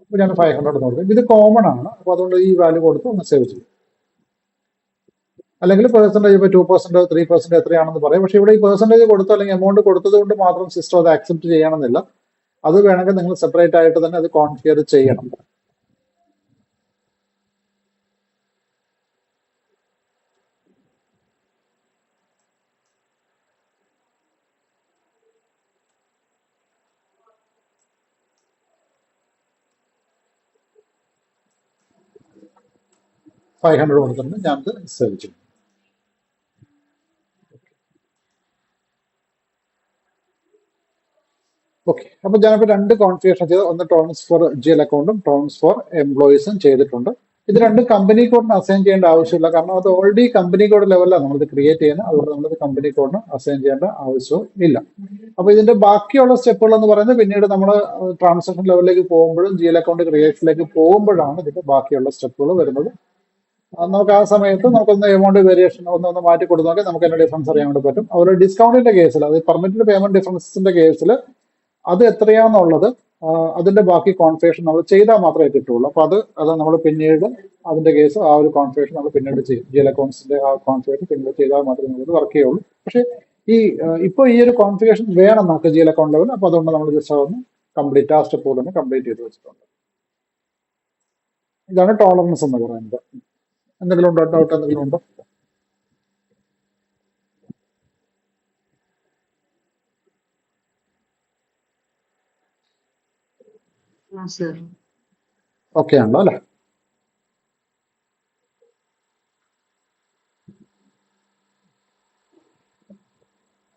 അപ്പോൾ ഞാൻ 500 എന്ന് കൊടുക്കും. ഇത് കോമൺ ആണ്. അപ്പോൾ അതുകൊണ്ട് ഈ വാല്യൂ കൊടുത്ത് ഒന്ന് സേവ് ചെയ്യും. അല്ലെങ്കിൽ പെർസെൻറ്റേജ് ഇപ്പോൾ 2%, 3% എത്രയാണെന്ന് പറയും. പക്ഷെ ഇവിടെ ഈ പെർസെൻറ്റേജ് കൊടുത്തോ അല്ലെങ്കിൽ എമൗണ്ട് കൊടുത്തത് കൊണ്ട് മാത്രം സിസ്റ്റം അത് ആക്സെപ്റ്റ് ചെയ്യണമെന്നില്ല. അത് വേണമെങ്കിൽ നിങ്ങൾ സെപ്പറേറ്റ് ആയിട്ട് തന്നെ അത് കോൺഫിഗർ ചെയ്യണം. $500 കൊടുത്തിട്ടുണ്ട്. ഞാനത് സേവ് ചെയ്യും. ഓക്കെ, അപ്പൊ ഞാനിപ്പോൾ രണ്ട് കോൺഫിഗറേഷൻ ചെയ്ത് ഒന്ന് ടോളറൻസ് ഫോർ GL അക്കൗണ്ടും ടോളറൻസ് ഫോർ എംപ്ലോയീസും ചെയ്തിട്ടുണ്ട്. ഇത് രണ്ടും കമ്പനി കോഡിന് അസൈൻ ചെയ്യേണ്ട ആവശ്യമില്ല, കാരണം അത് ഓൾറെഡി കമ്പനി കോഡ് ലെവലിലാണ് നമ്മളിത് ക്രിയേറ്റ് ചെയ്യുന്നത്. അതുകൊണ്ട് നമ്മളിത് കമ്പനി കോഡിന് അസൈൻ ചെയ്യേണ്ട ആവശ്യവും ഇല്ല. അപ്പൊ ഇതിന്റെ ബാക്കിയുള്ള സ്റ്റെപ്പുകൾ എന്ന് പറയുന്നത് പിന്നീട് നമ്മൾ ട്രാൻസാക്ഷൻ ലെവലിലേക്ക് പോകുമ്പോഴും GL അക്കൗണ്ട് ക്രിയേഷനിലേക്ക് പോകുമ്പോഴാണ് ഇതിന്റെ ബാക്കിയുള്ള സ്റ്റെപ്പുകൾ വരുന്നത്. നമുക്ക് ആ സമയത്ത് നമുക്കൊന്ന് എമൗണ്ട് വേരിയേഷൻ ഒന്ന് മാറ്റി കൊടുത്തു നോക്കി നമുക്ക് അതിന്റെ ഡിഫറൻസ് അറിയാൻ വേണ്ടി പറ്റും. അതുപോലെ ഡിസ്കൗണ്ടിന്റെ കേസിൽ, അത് പെർമിറ്റഡ് പേയ്മെന്റ് ഡിഫറൻസിന്റെ കേസിൽ അത് എത്രയാണെന്നുള്ളത് അതിന്റെ ബാക്കി കോൺഫിഗറേഷൻ നമ്മൾ ചെയ്താൽ മാത്രമേ കിട്ടുള്ളൂ. അപ്പൊ അത് നമ്മൾ പിന്നീട് അതിന്റെ കേസ് ആ ഒരു കോൺഫിഗറേഷൻ നമ്മൾ പിന്നീട് ചെയ്യും. GL അക്കൗണ്ട്സിന്റെ ആ കോൺഫിഗറേഷൻ പിന്നീട് ചെയ്താൽ മാത്രമേ നമുക്ക് വർക്ക് ചെയ്യുള്ളൂ. പക്ഷേ ഇപ്പോൾ ഈ ഒരു കോൺഫിഗറേഷൻ വേണം നമുക്ക് GL അക്കൗണ്ട് ലെവൽ. അപ്പൊ അതുകൊണ്ട് നമ്മൾ ജസ്റ്റ് അതൊന്ന് കംപ്ലീറ്റ് ആ സ്റ്റെപ്പ് തന്നെ കംപ്ലീറ്റ് ചെയ്ത് വെച്ചിട്ടുണ്ട്. ഇതാണ് ടോളറൻസ് എന്ന് പറയുന്നത്. എന്തെങ്കിലും ഉണ്ടോ? ഡൗട്ട് എന്തെങ്കിലും ഉണ്ടോ? ഓക്കെ ആണല്ലോ അല്ലെ?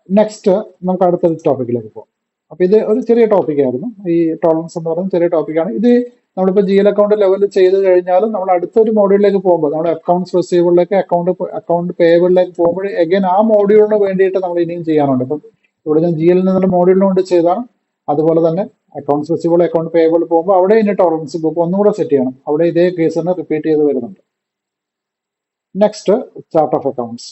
നെക്സ്റ്റ് നമുക്ക് അടുത്തൊരു ടോപ്പിക്കിലേക്ക് പോകാം. അപ്പൊ ഇത് ഒരു ചെറിയ ടോപ്പിക് ആയിരുന്നു. ഈ ടോളറൻസ് എന്ന് പറയുന്നത് ചെറിയ ടോപ്പിക്കാണ്. ഇത് നമ്മളിപ്പോൾ GL അക്കൗണ്ട് ലെവലിൽ ചെയ്ത് കഴിഞ്ഞാലും നമ്മൾ അടുത്തൊരു മോഡ്യൂളിലേക്ക് പോകുമ്പോൾ, നമ്മൾ അക്കൗണ്ട്സ് റിസീവബിളിലേക്ക് അക്കൗണ്ട് പേയബിളിലേക്ക് പോകുമ്പോൾ എഗൈൻ ആ മോഡ്യൂളിന് വേണ്ടിയിട്ട് നമ്മൾ ഇനിയും ചെയ്യാനുണ്ട്. ഇപ്പം ഇവിടെ ഞാൻ GL എന്നുള്ള മോഡ്യൂളിന് വേണ്ടി ചെയ്താണ്. അതുപോലെ തന്നെ അക്കൗണ്ട്സ് റിസീവബിൾ, അക്കൗണ്ട് പേയബിൾ പോകുമ്പോൾ അവിടെ ഇനി ടോളറൻസ് ഗ്രൂപ്പ് ഒന്നുകൂടെ സെറ്റ് ചെയ്യണം. അവിടെ ഇതേ കേസ് തന്നെ റിപ്പീറ്റ് ചെയ്ത് വരുന്നുണ്ട്. Next, chart of accounts.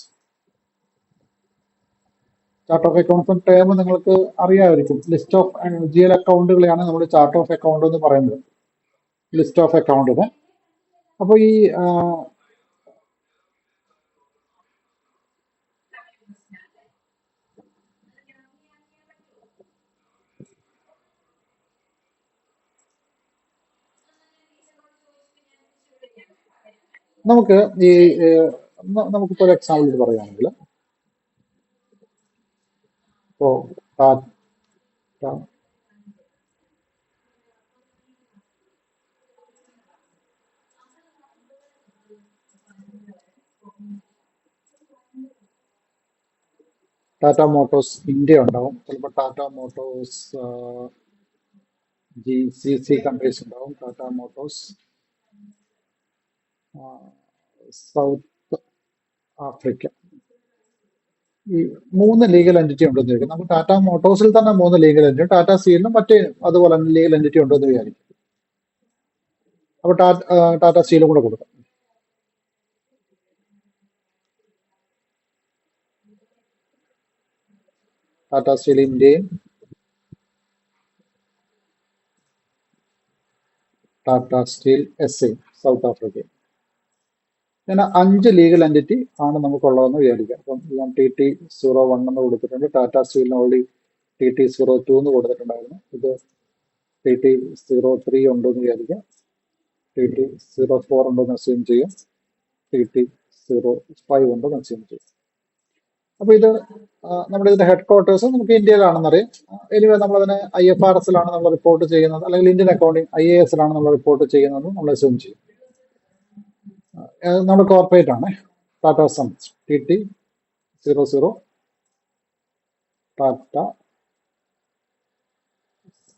Chart of accounts term നിങ്ങൾക്ക് അറിയാമായിരിക്കും. ലിസ്റ്റ് ഓഫ് GL അക്കൗണ്ടുകളെയാണ് നമ്മൾ ചാർട്ട് ഓഫ് അക്കൗണ്ട് എന്ന് പറയുന്നത്, ലിസ്റ്റ് ഓഫ് അക്കൗണ്ടിന്. അപ്പോൾ ഈ നമുക്കിപ്പോൾ ഒരു എക്സാമ്പിൾ പറയുകയാണെങ്കിൽ, ഇപ്പോ ടാറ്റ മോട്ടോഴ്സ് ഇന്ത്യ ഉണ്ടാവും, ചിലപ്പോൾ ടാറ്റ മോട്ടോഴ്സ് GCC കൺട്രീസ് ഉണ്ടാവും, ടാറ്റ മോട്ടോഴ്സ് സൗത്ത് ആഫ്രിക്ക. ഈ 3 ലീഗൽ എൻറ്റിറ്റി ഉണ്ടെന്ന് വിചാരിക്കും. നമുക്ക് ടാറ്റ മോട്ടോഴ്സിൽ തന്നെ 3 ലീഗൽ എൻറ്റിറ്റി, ടാറ്റ സ്റ്റീലിനും മറ്റേ അതുപോലെ തന്നെ ലീഗൽ എൻറ്റിറ്റി ഉണ്ടെന്ന് വിചാരിക്കും. അപ്പോൾ ടാറ്റ സ്റ്റീലും കൂടെ കൊടുക്കാം. ടാറ്റ സ്റ്റീൽ ഇന്ത്യയും ടാറ്റ സ്റ്റീൽ SA സൗത്ത് ആഫ്രിക്കയും. ഇങ്ങനെ 5 ലീഗൽ എൻറ്റിറ്റി ആണ് നമുക്കുള്ളതെന്ന് വിചാരിക്കാം. അപ്പം ഞാൻ TT01 എന്ന് കൊടുത്തിട്ടുണ്ട്. ടാറ്റ സ്റ്റീലിന് ഓൾറെഡി TT02 എന്ന് കൊടുത്തിട്ടുണ്ടായിരുന്നു. ഇത് TT03 ഉണ്ടെന്ന് വിചാരിക്കാം. TT04 ഉണ്ടെന്ന് അസ്യൂം ചെയ്യാം. TT05 ഉണ്ടെന്ന് അസ്യൂം ചെയ്യാം. അപ്പൊ ഇത് നമ്മുടെ ഇതിന്റെ ഹെഡ് ക്വാർട്ടേഴ്സ് നമുക്ക് ഇന്ത്യയിലാണെന്നറിയാം. എനിവേ നമ്മളതിനെ IFRS-ലാണ് നമ്മൾ റിപ്പോർട്ട് ചെയ്യുന്നത്, അല്ലെങ്കിൽ ഇന്ത്യൻ അക്കൗണ്ടിങ് IAS-ലാണ് നമ്മൾ റിപ്പോർട്ട് ചെയ്യുന്നത് നമ്മൾ അസ്യൂം ചെയ്യും. നമ്മുടെ കോർപ്പറേറ്റ് ആണ് Tata sons TT00 Tata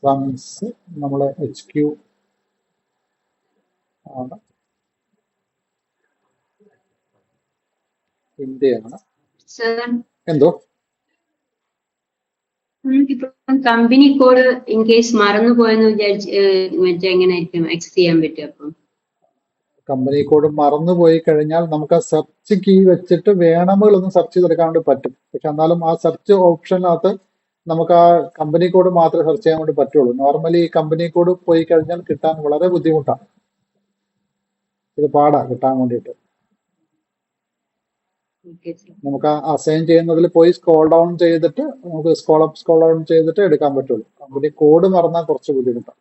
sons നമ്മൾ HQ ആണ്, ഇന്ത്യയാണ്. സർ എന്തോ നമുക്കിപ്പം കമ്പനി കോഡ് ഇൻ കേസ് മറന്നു പോയെന്ന് വിചാരിച്ച് എങ്ങനെയായിരിക്കും ആക്സസ് ചെയ്യാൻ പറ്റും? അപ്പം കമ്പനി കോഡ് മറന്നുപോയി കഴിഞ്ഞാൽ നമുക്ക് ആ സെർച്ച് കീ വെച്ചിട്ട് വേണമെങ്കിൽ ഒന്ന് സെർച്ച് ചെയ്തെടുക്കാൻ വേണ്ടി പറ്റും. പക്ഷെ എന്നാലും ആ സെർച്ച് ഓപ്ഷനകത്ത് നമുക്ക് ആ കമ്പനി കോഡ് മാത്രമേ സെർച്ച് ചെയ്യാൻ വേണ്ടി പറ്റുള്ളൂ. നോർമലി ഈ കമ്പനി കോഡ് പോയി കഴിഞ്ഞാൽ കിട്ടാൻ വളരെ ബുദ്ധിമുട്ടാണ്. ഇത് പാടാ കിട്ടാൻ വേണ്ടിയിട്ട്. Okay sir. നമുക്ക് അസൈൻ ചെയ്യുന്നതിൽ പോയി സ്ക്രോൾ ഡൗൺ ചെയ്തിട്ട് നമുക്ക് സ്ക്രോൾ ഡൗൺ ചെയ്തിട്ട് എടുക്കാൻ പറ്റുള്ളൂ. കമ്പനി കോഡ് മറന്നാൽ കുറച്ച് ബുദ്ധിമുട്ടാണ്.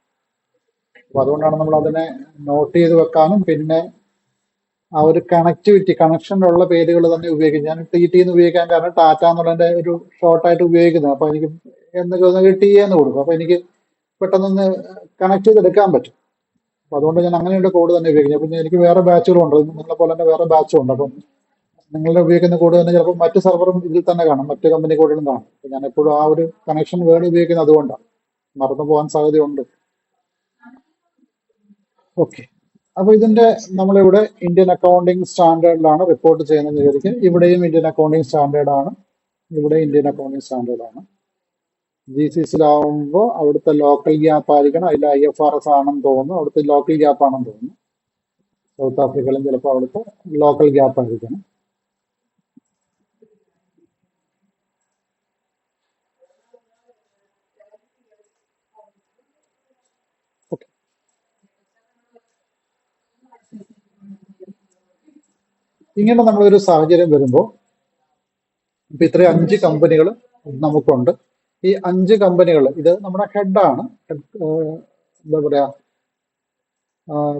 അപ്പൊ അതുകൊണ്ടാണ് നമ്മൾ അതിനെ നോട്ട് ചെയ്ത് വെക്കാനും പിന്നെ ആ ഒരു കണക്ഷനുള്ള പേരുകൾ തന്നെ ഉപയോഗിക്കും. ഞാൻ TT എന്ന് ഉപയോഗിക്കാൻ കാരണം ടാറ്റ എന്നുള്ളതിന്റെ ഒരു ഷോർട്ടായിട്ട് ഉപയോഗിക്കുന്നത്. അപ്പൊ എനിക്ക് എന്തെങ്കിലും TA എന്ന് കൊടുക്കും. അപ്പൊ എനിക്ക് പെട്ടെന്നൊന്ന് കണക്ട് ചെയ്തെടുക്കാൻ പറ്റും. അപ്പൊ അതുകൊണ്ട് ഞാൻ അങ്ങനെയുള്ള കോഡ് തന്നെ ഉപയോഗിക്കുന്നത്. അപ്പൊ എനിക്ക് വേറെ ബാച്ചുകളുണ്ട്, നിങ്ങളെ പോലെ തന്നെ വേറെ ബാച്ചും ഉണ്ട്. അപ്പം നിങ്ങളുടെ ഉപയോഗിക്കുന്ന കോഡ് തന്നെ ചിലപ്പോൾ മറ്റു സെർവറും ഇതിൽ തന്നെ കാണും, മറ്റു കമ്പനി കോഡിലും കാണും. അപ്പൊ ഞാൻ എപ്പോഴും ആ ഒരു കണക്ഷൻ വേർഡ് ഉപയോഗിക്കുന്നത് അതുകൊണ്ടാണ്. മറന്നു പോകാൻ സാധ്യതയുണ്ട്. ഓക്കെ, അപ്പൊ ഇതിന്റെ നമ്മളിവിടെ ഇന്ത്യൻ അക്കൗണ്ടിങ് സ്റ്റാൻഡേർഡിലാണ് റിപ്പോർട്ട് ചെയ്യുന്നത് വിചാരിക്കുക. ഇവിടെയും ഇന്ത്യൻ അക്കൗണ്ടിങ് സ്റ്റാൻഡേർഡ് ആണ്, ഇവിടെ ഇന്ത്യൻ അക്കൗണ്ടിങ് സ്റ്റാൻഡേർഡ് ആണ്. GCCയിലാവുമ്പോൾ അവിടുത്തെ ലോക്കൽ ഗ്യാപ്പ് ആയിരിക്കണം. അതിൽ IFRS ആണെന്ന് തോന്നുന്നു, അവിടുത്തെ ലോക്കൽ ഗ്യാപ്പ് ആണെന്ന് തോന്നുന്നു. സൗത്ത് ആഫ്രിക്കയിലും ചിലപ്പോൾ അവിടുത്തെ ലോക്കൽ ഗ്യാപ്പ് ആയിരിക്കണം. ഓക്കെ, ഇങ്ങനെ നമ്മളൊരു സാഹചര്യം വരുമ്പോൾ ഇപ്പൊ ഇത്രയും 5 കമ്പനികൾ നമുക്കുണ്ട്. ഈ 5 കമ്പനികൾ ഇത് നമ്മുടെ ഹെഡാണ്, എന്താ പറയാ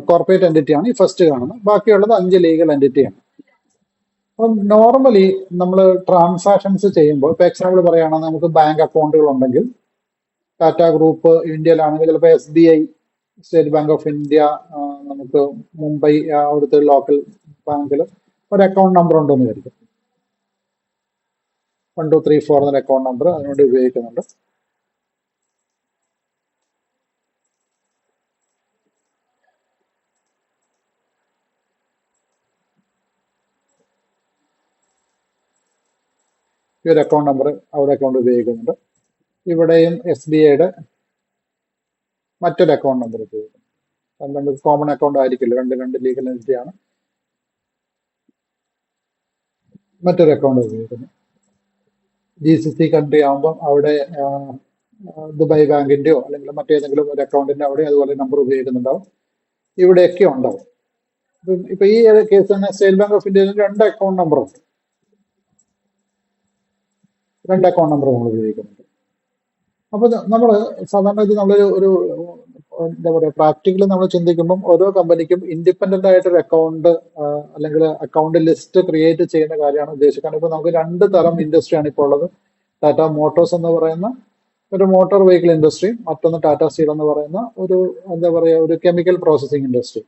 കോർപ്പറേറ്റ് എൻറ്റിറ്റിയാണ് ഈ ഫസ്റ്റ് കാണുന്നത്. ബാക്കിയുള്ളത് 5 ലീഗൽ എൻറ്റിറ്റിയാണ്. അപ്പം നോർമലി നമ്മൾ ട്രാൻസാക്ഷൻസ് ചെയ്യുമ്പോൾ ഇപ്പൊ എക്സാമ്പിൾ പറയുകയാണെങ്കിൽ നമുക്ക് ബാങ്ക് അക്കൗണ്ടുകൾ ഉണ്ടെങ്കിൽ ടാറ്റ ഗ്രൂപ്പ് ഇന്ത്യയിലാണെങ്കിൽ ചിലപ്പോൾ SBI, state bank of India, നമുക്ക് മുംബൈ അവിടുത്തെ ലോക്കൽ ബാങ്കിൽ ഒരു അക്കൗണ്ട് നമ്പർ ഉണ്ടെന്ന് വിചാരിക്കും. 1 2 3 4 എന്നൊരു അക്കൗണ്ട് നമ്പർ അതിനുവേണ്ടി ഉപയോഗിക്കുന്നുണ്ട്. ഈ ഒരു അക്കൗണ്ട് നമ്പർ അവിടെ അക്കൗണ്ട് ഉപയോഗിക്കുന്നുണ്ട്. ഇവിടെയും SBIയുടെ മറ്റൊരു അക്കൗണ്ട് നമ്പർ ഉപയോഗിക്കുന്നു. രണ്ട് കോമൺ അക്കൗണ്ട് ആയിരിക്കില്ല, രണ്ട് ലീഗൽ എൻറ്റിറ്റിയാണ്. മറ്റൊരു അക്കൗണ്ട് ഉപയോഗിക്കുന്നു. GCC കൺട്രി ആകുമ്പോൾ അവിടെ ദുബായ് ബാങ്കിന്റെയോ അല്ലെങ്കിൽ മറ്റേതെങ്കിലും ഒരു അക്കൗണ്ടിന്റെ അവിടെ അതുപോലെ നമ്പർ ഉപയോഗിക്കുന്നുണ്ടാവും. ഇവിടെയൊക്കെ ഉണ്ടാവും. ഇപ്പൊ ഈ കേസ് തന്നെ സ്റ്റേറ്റ് ബാങ്ക് ഓഫ് ഇന്ത്യയിൽ 2 അക്കൗണ്ട് നമ്പർ ഉണ്ട്, 2 അക്കൗണ്ട് നമ്പർ നമ്മൾ ഉപയോഗിക്കുന്നുണ്ട്. അപ്പൊ നമ്മൾ സാധാരണ ഇത് നമ്മളൊരു എന്താ പറയുക പ്രാക്ടിക്കലി നമ്മൾ ചിന്തിക്കുമ്പം ഓരോ കമ്പനിക്കും ഇൻഡിപെൻഡന്റ് ആയിട്ടൊരു അക്കൗണ്ട് അല്ലെങ്കിൽ അക്കൗണ്ട് ലിസ്റ്റ് ക്രിയേറ്റ് ചെയ്യുന്ന കാര്യമാണ് ഉദ്ദേശിക്കുന്നത്. ഇപ്പൊ നമുക്ക് 2 തരം ഇൻഡസ്ട്രിയാണ് ഇപ്പോൾ ഉള്ളത്. ടാറ്റ മോട്ടോഴ്സ് എന്ന് പറയുന്ന ഒരു മോട്ടോർ വെഹിക്കിൾ ഇൻഡസ്ട്രി, മറ്റൊന്ന് ടാറ്റ സ്റ്റീൽ എന്ന് പറയുന്ന ഒരു എന്താ പറയുക ഒരു കെമിക്കൽ പ്രോസസ്സിംഗ് ഇൻഡസ്ട്രി.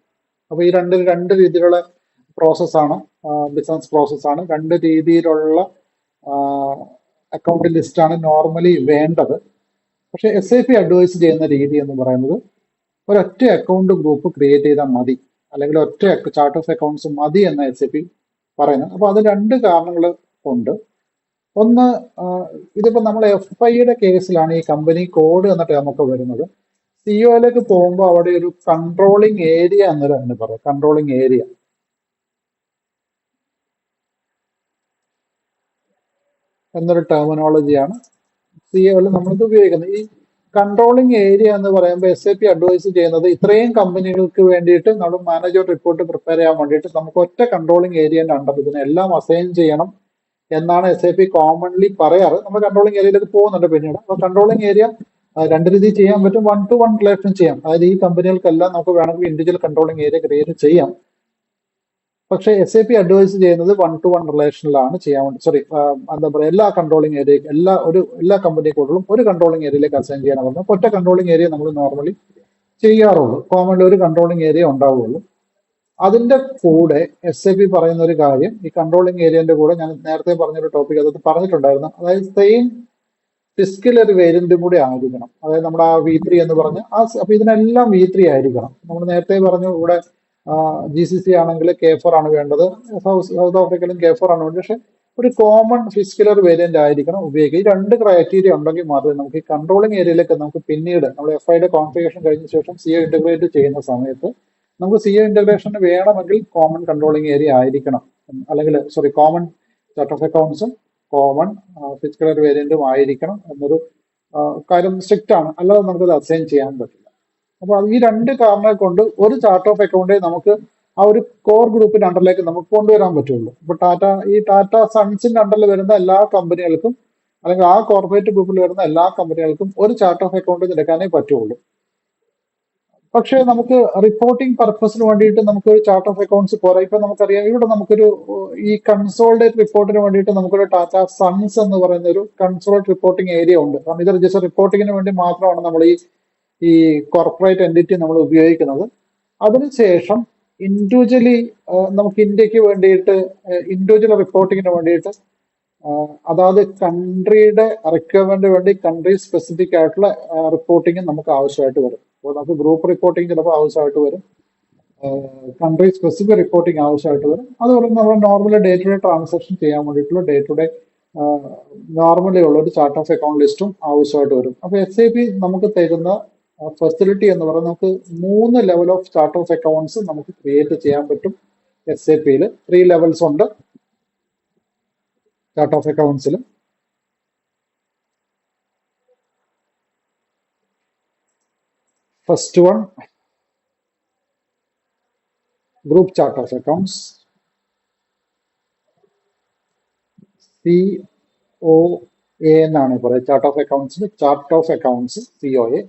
അപ്പൊ ഈ രണ്ട് രീതിയിലുള്ള പ്രോസസ്സാണ്, ബിസിനസ് പ്രോസസ്സാണ്. 2 രീതിയിലുള്ള അക്കൗണ്ട് ലിസ്റ്റാണ് നോർമലി വേണ്ടത്. പക്ഷെ SAP അഡ്വൈസ് ചെയ്യുന്ന രീതി എന്ന് പറയുന്നത് ഒരൊറ്റ അക്കൗണ്ട് ഗ്രൂപ്പ് ക്രിയേറ്റ് ചെയ്താൽ മതി, അല്ലെങ്കിൽ ഒറ്റ ചാർട്ട് ഓഫ് അക്കൗണ്ട്സ് മതി എന്ന് SAP പറയുന്നത്. അപ്പൊ അത് 2 കാരണങ്ങൾ ഉണ്ട്. ഒന്ന്, ഇതിപ്പോ നമ്മൾ FIയുടെ കേസിലാണ് ഈ കമ്പനി കോഡ് എന്ന ടേമൊക്കെ വരുന്നത്. COയിലേക്ക് പോകുമ്പോൾ അവിടെ ഒരു കൺട്രോളിങ് ഏരിയ എന്നൊരു പറയാം, കൺട്രോളിങ് ഏരിയ എന്നൊരു ടെർമിനോളജിയാണ് COയിൽ നമ്മളിത് ഉപയോഗിക്കുന്നത്. ഈ കൺട്രോളിങ് ഏരിയ എന്ന് പറയുമ്പോൾ SAP അഡ്വൈസ് ചെയ്യുന്നത് ഇത്രയും കമ്പനികൾക്ക് വേണ്ടിയിട്ട് നമ്മൾ മാനേജർ റിപ്പോർട്ട് പ്രിപ്പയർ ചെയ്യാൻ വേണ്ടിയിട്ട് നമുക്ക് ഒറ്റ കൺട്രോളിങ് ഏരിയന്റെ അണ്ടർ ഇതിനെല്ലാം അസൈൻ ചെയ്യണം എന്നാണ് SAP കോമൺലി പറയാറ്. നമ്മൾ കൺട്രോളിങ് ഏരിയയിലേക്ക് പോകുന്നുണ്ട് പിന്നീട്. അപ്പൊ കൺട്രോളിങ് ഏരിയ രണ്ട് രീതിയിൽ ചെയ്യാൻ പറ്റും. 1-to-1 റിലേഷൻ ചെയ്യാം. അതായത് ഈ കമ്പനികൾക്കെല്ലാം നമുക്ക് വേണമെങ്കിൽ ഇൻഡിവിജ്വൽ കൺട്രോളിങ് ഏരിയ ക്രിയേറ്റ് ചെയ്യാം. പക്ഷേ SAP അഡ്വൈസ് ചെയ്യുന്നത് 1-to-1 റിലേഷനിലാണ് ചെയ്യാൻ വേണ്ടി. സോറി, എന്താ പറയുക, എല്ലാ കൺട്രോളിങ് ഏരിയ എല്ലാ കമ്പനികളും ഒരു കൺട്രോളിങ് ഏരിയയിലേക്ക് അസൈൻ ചെയ്യാൻ പറഞ്ഞാൽ ഒറ്റ കൺട്രോളിങ് ഏരിയ നമ്മൾ നോർമലി ചെയ്യാറുള്ളൂ. കോമൺലി ഒരു കൺട്രോളിങ് ഏരിയ ഉണ്ടാവുകയുള്ളൂ. അതിന്റെ കൂടെ SAP പറയുന്ന ഒരു കാര്യം, ഈ കൺട്രോളിങ് ഏരിയന്റെ കൂടെ ഞാൻ നേരത്തെ പറഞ്ഞൊരു ടോപ്പിക് അത് പറഞ്ഞിട്ടുണ്ടായിരുന്നു. അതായത് സെയിം ഫിസ്ക്കൽ ഒരു വേരിയന്റും കൂടി ആയിരിക്കണം. അതായത് നമ്മുടെ ആ V3 എന്ന് പറഞ്ഞ അപ്പൊ ഇതിനെല്ലാം V3 ആയിരിക്കണം. നമ്മൾ നേരത്തെ പറഞ്ഞു ഇവിടെ GCC ആണെങ്കിൽ K4 ആണ് വേണ്ടത്, സൗത്ത് ആഫ്രിക്കയിലും K4 ആണ് വേണ്ടത്. പക്ഷെ ഒരു കോമൺ ഫിസ്ക്കുലർ വേരിയന്റ് ആയിരിക്കണം ഉപയോഗിക്കുക. ഈ രണ്ട് ക്രൈറ്റീരിയ ഉണ്ടെങ്കിൽ മാത്രമേ നമുക്ക് ഈ കൺട്രോളിങ് ഏരിയയിലേക്ക് നമുക്ക് പിന്നീട് നമ്മൾ FIയുടെ കോൺഫിഗറേഷൻ കഴിഞ്ഞ ശേഷം CO ഇന്റഗ്രേറ്റ് ചെയ്യുന്ന സമയത്ത് നമുക്ക് CO ഇന്റഗ്രേഷന് വേണമെങ്കിൽ കോമൺ കൺട്രോളിങ് ഏരിയ ആയിരിക്കണം, അല്ലെങ്കിൽ സോറി കോമൺ ചാർട്ട് ഓഫ് അക്കൗണ്ട്സും കോമൺ ഫിസ്ക്കുലർ വേരിയന്റും ആയിരിക്കണം എന്നൊരു കാര്യം സ്ട്രിക്റ്റ് ആണ്. അല്ലാതെ നമുക്കത് അസൈൻ ചെയ്യാൻ പറ്റില്ല. അപ്പൊ ഈ രണ്ട് കാരണങ്ങൾ കൊണ്ട് ഒരു ചാർട്ട് ഓഫ് അക്കൗണ്ടേ നമുക്ക് ആ ഒരു കോർ ഗ്രൂപ്പിന്റെ അണ്ടറിലേക്ക് നമുക്ക് കൊണ്ടുവരാൻ പറ്റുള്ളൂ. ഇപ്പൊ ടാറ്റ സൺസിന്റെ അണ്ടറിൽ വരുന്ന എല്ലാ കമ്പനികൾക്കും അല്ലെങ്കിൽ ആ കോർപ്പറേറ്റ് ഗ്രൂപ്പിൽ വരുന്ന എല്ലാ കമ്പനികൾക്കും ഒരു ചാർട്ട് ഓഫ് അക്കൗണ്ട് എടുക്കാനേ പറ്റുള്ളൂ. പക്ഷേ നമുക്ക് റിപ്പോർട്ടിംഗ് പർപ്പസിന് വേണ്ടിയിട്ട് നമുക്ക് ഒരു ചാർട്ട് ഓഫ് അക്കൗണ്ട്സ് പോരാ. ഇപ്പൊ നമുക്കറിയാം ഇവിടെ നമുക്കൊരു ഈ കൺസോൾഡേറ്റ് റിപ്പോർട്ടിന് വേണ്ടിയിട്ട് നമുക്കൊരു ടാറ്റ സൺസ് എന്ന് പറയുന്ന ഒരു കൺസോൾഡേറ്റ് റിപ്പോർട്ടിംഗ് ഏരിയ ഉണ്ട്. കാരണം ഇത് ജസ്റ്റ് റിപ്പോർട്ടിങ്ങിന് വേണ്ടി മാത്രമാണ് നമ്മൾ ഈ കോർപ്പറേറ്റ് എൻറ്റിറ്റി നമ്മൾ ഉപയോഗിക്കുന്നത്. അതിനുശേഷം ഇൻഡിവിജ്വലി നമുക്ക് ഇന്ത്യക്ക് വേണ്ടിയിട്ട് ഇൻഡിവിജ്വൽ റിപ്പോർട്ടിങ്ങിന് വേണ്ടിയിട്ട് അതായത് കൺട്രിയുടെ റിക്വയർമെന്റ് വേണ്ടി കൺട്രി സ്പെസിഫിക് ആയിട്ടുള്ള റിപ്പോർട്ടിങ് നമുക്ക് ആവശ്യമായിട്ട് വരും. അപ്പോൾ നമുക്ക് ഗ്രൂപ്പ് റിപ്പോർട്ടിങ് ചിലപ്പോൾ ആവശ്യമായിട്ട് വരും, കൺട്രി സ്പെസിഫിക് റിപ്പോർട്ടിങ് ആവശ്യമായിട്ട് വരും. അതുപോലെ നമ്മൾ normally day to day transaction ചെയ്യാൻ വേണ്ടിയിട്ടുള്ള ഡേ ടു ഡേ നോർമലി ഉള്ള ഒരു ചാർട്ട് ഓഫ് അക്കൗണ്ട് ലിസ്റ്റും ആവശ്യമായിട്ട് വരും. അപ്പൊ SAP നമുക്ക് തരുന്ന ഫെസിലിറ്റി എന്ന് പറയുന്നത് നമുക്ക് 3 level of chart of accounts നമുക്ക് ക്രിയേറ്റ് ചെയ്യാൻ പറ്റും. SAPയിൽ 3 ലെവൽസ് ഉണ്ട് ചാർട്ട് ഓഫ് അക്കൗണ്ട്സിൽ. First one group chart of accounts, COA എന്നാണ് പറയുക. ചാർട്ട് ഓഫ് അക്കൗണ്ട്സിന് ചാർട്ട് ഓഫ് അക്കൗണ്ട്സ് COA.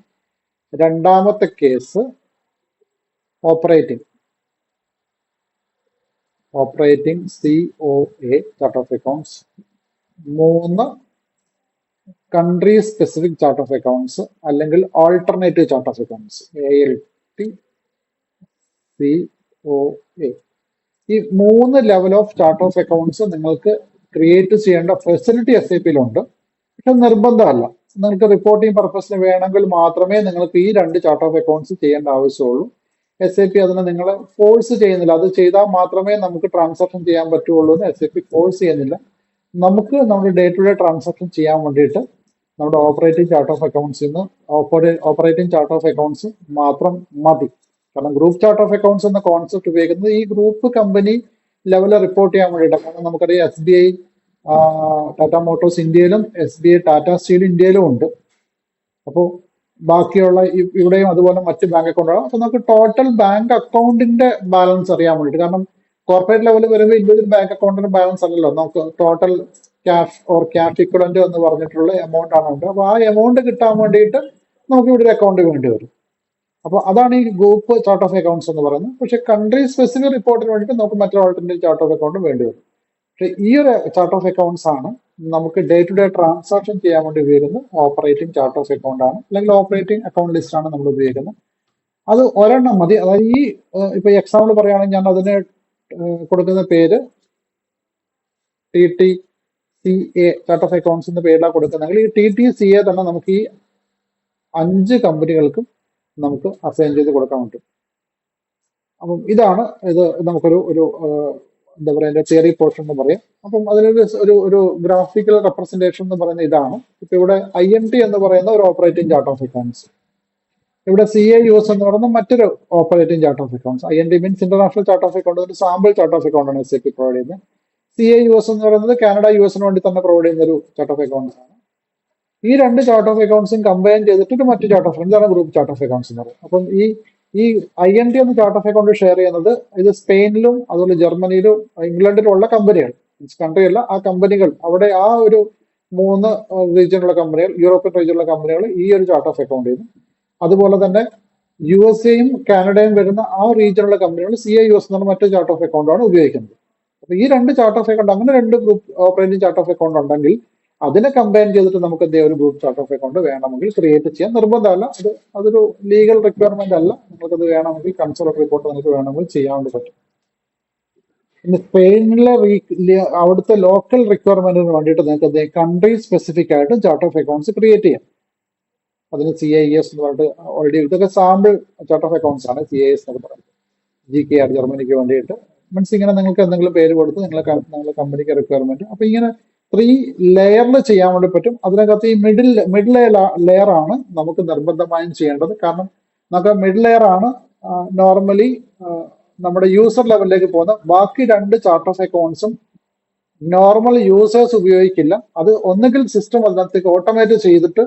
രണ്ടാമത്തെ case operating COA chart of accounts. 3 country specific chart of accounts അല്ലെങ്കിൽ alternative chart of accounts ALT COA. ഈ 3 level of chart of accounts നിങ്ങൾക്ക് create ചെയ്യേണ്ട facility SAPയിലുണ്ട്. പക്ഷെ നിർബന്ധമല്ല. നിങ്ങൾക്ക് റിപ്പോർട്ടിംഗ് പർപ്പസിന് വേണമെങ്കിൽ മാത്രമേ നിങ്ങൾക്ക് ഈ 2 ചാർട്ട് ഓഫ് അക്കൗണ്ട്സ് ചെയ്യേണ്ട ആവശ്യമുള്ളൂ. SAP അതിനെ നിങ്ങളെ ഫോഴ്സ് ചെയ്യുന്നില്ല. അത് ചെയ്താൽ മാത്രമേ നമുക്ക് ട്രാൻസാക്ഷൻ ചെയ്യാൻ പറ്റുള്ളൂ എന്ന് SAP ഫോഴ്സ് ചെയ്യുന്നില്ല. നമുക്ക് നമ്മുടെ ഡേ ടു ഡേ ട്രാൻസാക്ഷൻ ചെയ്യാൻ വേണ്ടിയിട്ട് നമ്മുടെ ഓപ്പറേറ്റിംഗ് ചാർട്ട് ഓഫ് അക്കൗണ്ട്സിൽ നിന്ന് ഓപ്പറേറ്റിംഗ് ചാർട്ട് ഓഫ് അക്കൗണ്ട്സ് മാത്രം മതി. കാരണം ഗ്രൂപ്പ് ചാർട്ട് ഓഫ് അക്കൗണ്ട്സ് എന്ന കോൺസെപ്റ്റ് ഉപയോഗിക്കുന്നത് ഈ ഗ്രൂപ്പ് കമ്പനി ലെവലിൽ റിപ്പോർട്ട് ചെയ്യാൻ വേണ്ടിയിട്ടാണ്. കാരണം നമുക്കറിയാം SBI ടാറ്റ മോട്ടോഴ്സ് ഇന്ത്യയിലും SBI ടാറ്റ സ്റ്റീൽ ഇന്ത്യയിലും ഉണ്ട്. അപ്പോൾ ബാക്കിയുള്ള ഇവിടെയും അതുപോലെ മറ്റ് ബാങ്ക് അക്കൗണ്ടുകളാണ്. അപ്പൊ നമുക്ക് ടോട്ടൽ ബാങ്ക് അക്കൗണ്ടിന്റെ ബാലൻസ് അറിയാൻ വേണ്ടിയിട്ട്, കാരണം കോർപ്പറേറ്റ് ലെവലിൽ വരുമ്പോൾ ഇൻഡിവിജ്വൽ ബാങ്ക് അക്കൗണ്ടിന്റെ ബാലൻസ് അല്ലല്ലോ, നമുക്ക് total cash or cash equivalent എന്ന് പറഞ്ഞിട്ടുള്ള എമൗണ്ട് ആണ് ഉണ്ട്. അപ്പൊ ആ എമൗണ്ട് കിട്ടാൻ വേണ്ടിയിട്ട് നമുക്ക് ഇവിടെ ഒരു അക്കൗണ്ട് വേണ്ടി വരും. അപ്പൊ അതാണ് ഈ ഗ്രൂപ്പ് ചാർട്ട് ഓഫ് അക്കൗണ്ട്സ് എന്ന് പറയുന്നത്. പക്ഷെ കൺട്രി സ്പെസിഫിക് റിപ്പോർട്ടിന് വേണ്ടിയിട്ട് നമുക്ക് മറ്റൊരു ഓൾട്ടർനേറ്റീവ് ചാർട്ട് ഓഫ് അക്കൗണ്ട് വേണ്ടി വരും. പക്ഷെ ഈ ഒരു ചാർട്ട് ഓഫ് അക്കൗണ്ട്സ് ആണ് നമുക്ക് ഡേ ടു ഡേ ട്രാൻസാക്ഷൻ ചെയ്യാൻ വേണ്ടി ഉപയോഗിക്കുന്നത്. ഓപ്പറേറ്റിംഗ് ചാർട്ട് ഓഫ് അക്കൗണ്ട് ആണ്, അല്ലെങ്കിൽ ഓപ്പറേറ്റിംഗ് അക്കൗണ്ട് ലിസ്റ്റ് ആണ് നമ്മൾ ഉപയോഗിക്കുന്നത്. അത് ഒരെണ്ണം മതി. അതായത് ഈ ഇപ്പൊ എക്സാമ്പിൾ പറയുകയാണെങ്കിൽ ഞാൻ അതിന് കൊടുക്കുന്ന പേര് TTCA ചാർട്ട് ഓഫ് അക്കൗണ്ട്സ് എന്ന പേരിലാണ് കൊടുക്കുന്നെങ്കിൽ ഈ TTCA തന്നെ നമുക്ക് ഈ 5 കമ്പനികൾക്കും നമുക്ക് അസൈൻ ചെയ്ത് കൊടുക്കാൻ പറ്റും. അപ്പം ഇതാണ് ഇത് നമുക്കൊരു എന്താ പറയുക തിയറി പോർഷൻ എന്ന് പറയാം. അപ്പം അതിനൊരു ഒരു ഗ്രാഫിക്കൽ റെപ്രസെന്റേഷൻ എന്ന് പറയുന്നത് ഇതാണ്. ഇപ്പൊ ഇവിടെ INT എന്ന് പറയുന്ന ഒരു ഓപ്പറേറ്റിംഗ് ചാർട്ട് ഓഫ് അക്കൗണ്ട്സ്, ഇവിടെ CAUS എന്ന് പറയുന്ന മറ്റൊരു operating chart of accounts. INT means international chart of account, ഒരു സാമ്പിൾ ചാർട്ട് ഓഫ് അക്കൗണ്ട് ആണ് SAP പ്രൊവൈഡ് ചെയ്യുന്നത്. CAUS എന്ന് പറയുന്നത് കാനഡ US വേണ്ടി തന്നെ പ്രൊവൈഡ് ചെയ്യുന്ന ഒരു ചാർട്ട് ഓഫ് അക്കൗണ്ട്സ് ആണ്. ഈ രണ്ട് ചാർട്ട് ഓഫ് അക്കൗണ്ട്സും കമ്പൈൻ ചെയ്തിട്ട് മറ്റു ചാർട്ട് ഓഫ് അക്കൗണ്ട്, ഇതാണ് ഗ്രൂപ്പ് ചാർട്ട് ഓഫ് അക്കൗണ്ട്സ് എന്ന് പറയും. അപ്പം ഈ IND എന്ന ചാർട്ട് ഓഫ് അക്കൗണ്ട് ഷെയർ ചെയ്യുന്നത് ഇത് സ്പെയിനിലും അതുപോലെ ജർമ്മനിയിലും ഇംഗ്ലണ്ടിലും ഉള്ള കമ്പനികൾ, കൺട്രി അല്ല, ആ കമ്പനികൾ അവിടെ ആ ഒരു 3 റീജിയനുള്ള കമ്പനികൾ, യൂറോപ്യൻ റീജിയനുള്ള കമ്പനികൾ ഈ ഒരു ചാർട്ട് ഓഫ് അക്കൗണ്ട് ചെയ്യുന്നു. അതുപോലെ തന്നെ USA-യും കാനഡയും വരുന്ന ആ റീജിയനുള്ള കമ്പനികൾ CIUS എന്ന മറ്റൊരു ചാർട്ട് ഓഫ് അക്കൗണ്ടാണ് ഉപയോഗിക്കുന്നത്. അപ്പൊ ഈ രണ്ട് ചാർട്ട് ഓഫ് അക്കൗണ്ട്, അങ്ങനെ രണ്ട് group operating chart of account ഉണ്ടെങ്കിൽ അതിനെ കമ്പൈൻ ചെയ്തിട്ട് നമുക്ക് എന്ത് ഒരു ഗ്രൂപ്പ് ചാർട്ട് ഓഫ് അക്കൗണ്ട് വേണമെങ്കിൽ ക്രിയേറ്റ് ചെയ്യാൻ നിർബന്ധമല്ല. അതൊരു ലീഗൽ റിക്വയർമെന്റ് അല്ല. നമുക്കത് വേണമെങ്കിൽ കൺസോളേറ്റ് റിപ്പോർട്ട് നമുക്ക് വേണമെങ്കിൽ ചെയ്യാൻ പറ്റും. ഇനി സ്പെയിനിലെ അവിടുത്തെ ലോക്കൽ റിക്വയർമെന്റിന് വേണ്ടിയിട്ട് നിങ്ങൾക്ക് കൺട്രി സ്പെസിഫിക് ആയിട്ട് ചാർട്ട് ഓഫ് അക്കൗണ്ട്സ് ക്രിയേറ്റ് ചെയ്യാം. അതിന് CIS എന്ന് പറഞ്ഞിട്ട് ഓൾറെഡി ഇതൊക്കെ സാമ്പിൾ ചാർട്ട് ഓഫ് അക്കൗണ്ട്സ് ആണ്. CIS എന്നൊക്കെ പറയുന്നത് GKR ജർമ്മനിക്ക് വേണ്ടിയിട്ട്. മീൻസ് ഇങ്ങനെ നിങ്ങൾക്ക് എന്തെങ്കിലും പേര് കൊടുത്ത് നിങ്ങളെ കമ്പനിക്ക് റിക്വയർമെന്റ്. അപ്പൊ ഇങ്ങനെ 3 ലെയറിൽ ചെയ്യാൻ വേണ്ടി പറ്റും. അതിനകത്ത് ഈ മിഡിൽ ലെയർ ആണ് നമുക്ക് നിർബന്ധമായും ചെയ്യേണ്ടത്. കാരണം നമുക്ക് മിഡിൽ ലെയർ ആണ് നോർമലി നമ്മുടെ യൂസർ ലെവലിലേക്ക് പോകുന്ന. ബാക്കി 2 ചാർട്ട് ഓഫ് അക്കൗണ്ട്സും നോർമൽ യൂസേഴ്സ് ഉപയോഗിക്കില്ല. അത് ഒന്നുകിൽ സിസ്റ്റം അതിനകത്തേക്ക് ഓട്ടോമേറ്റ് ചെയ്തിട്ട്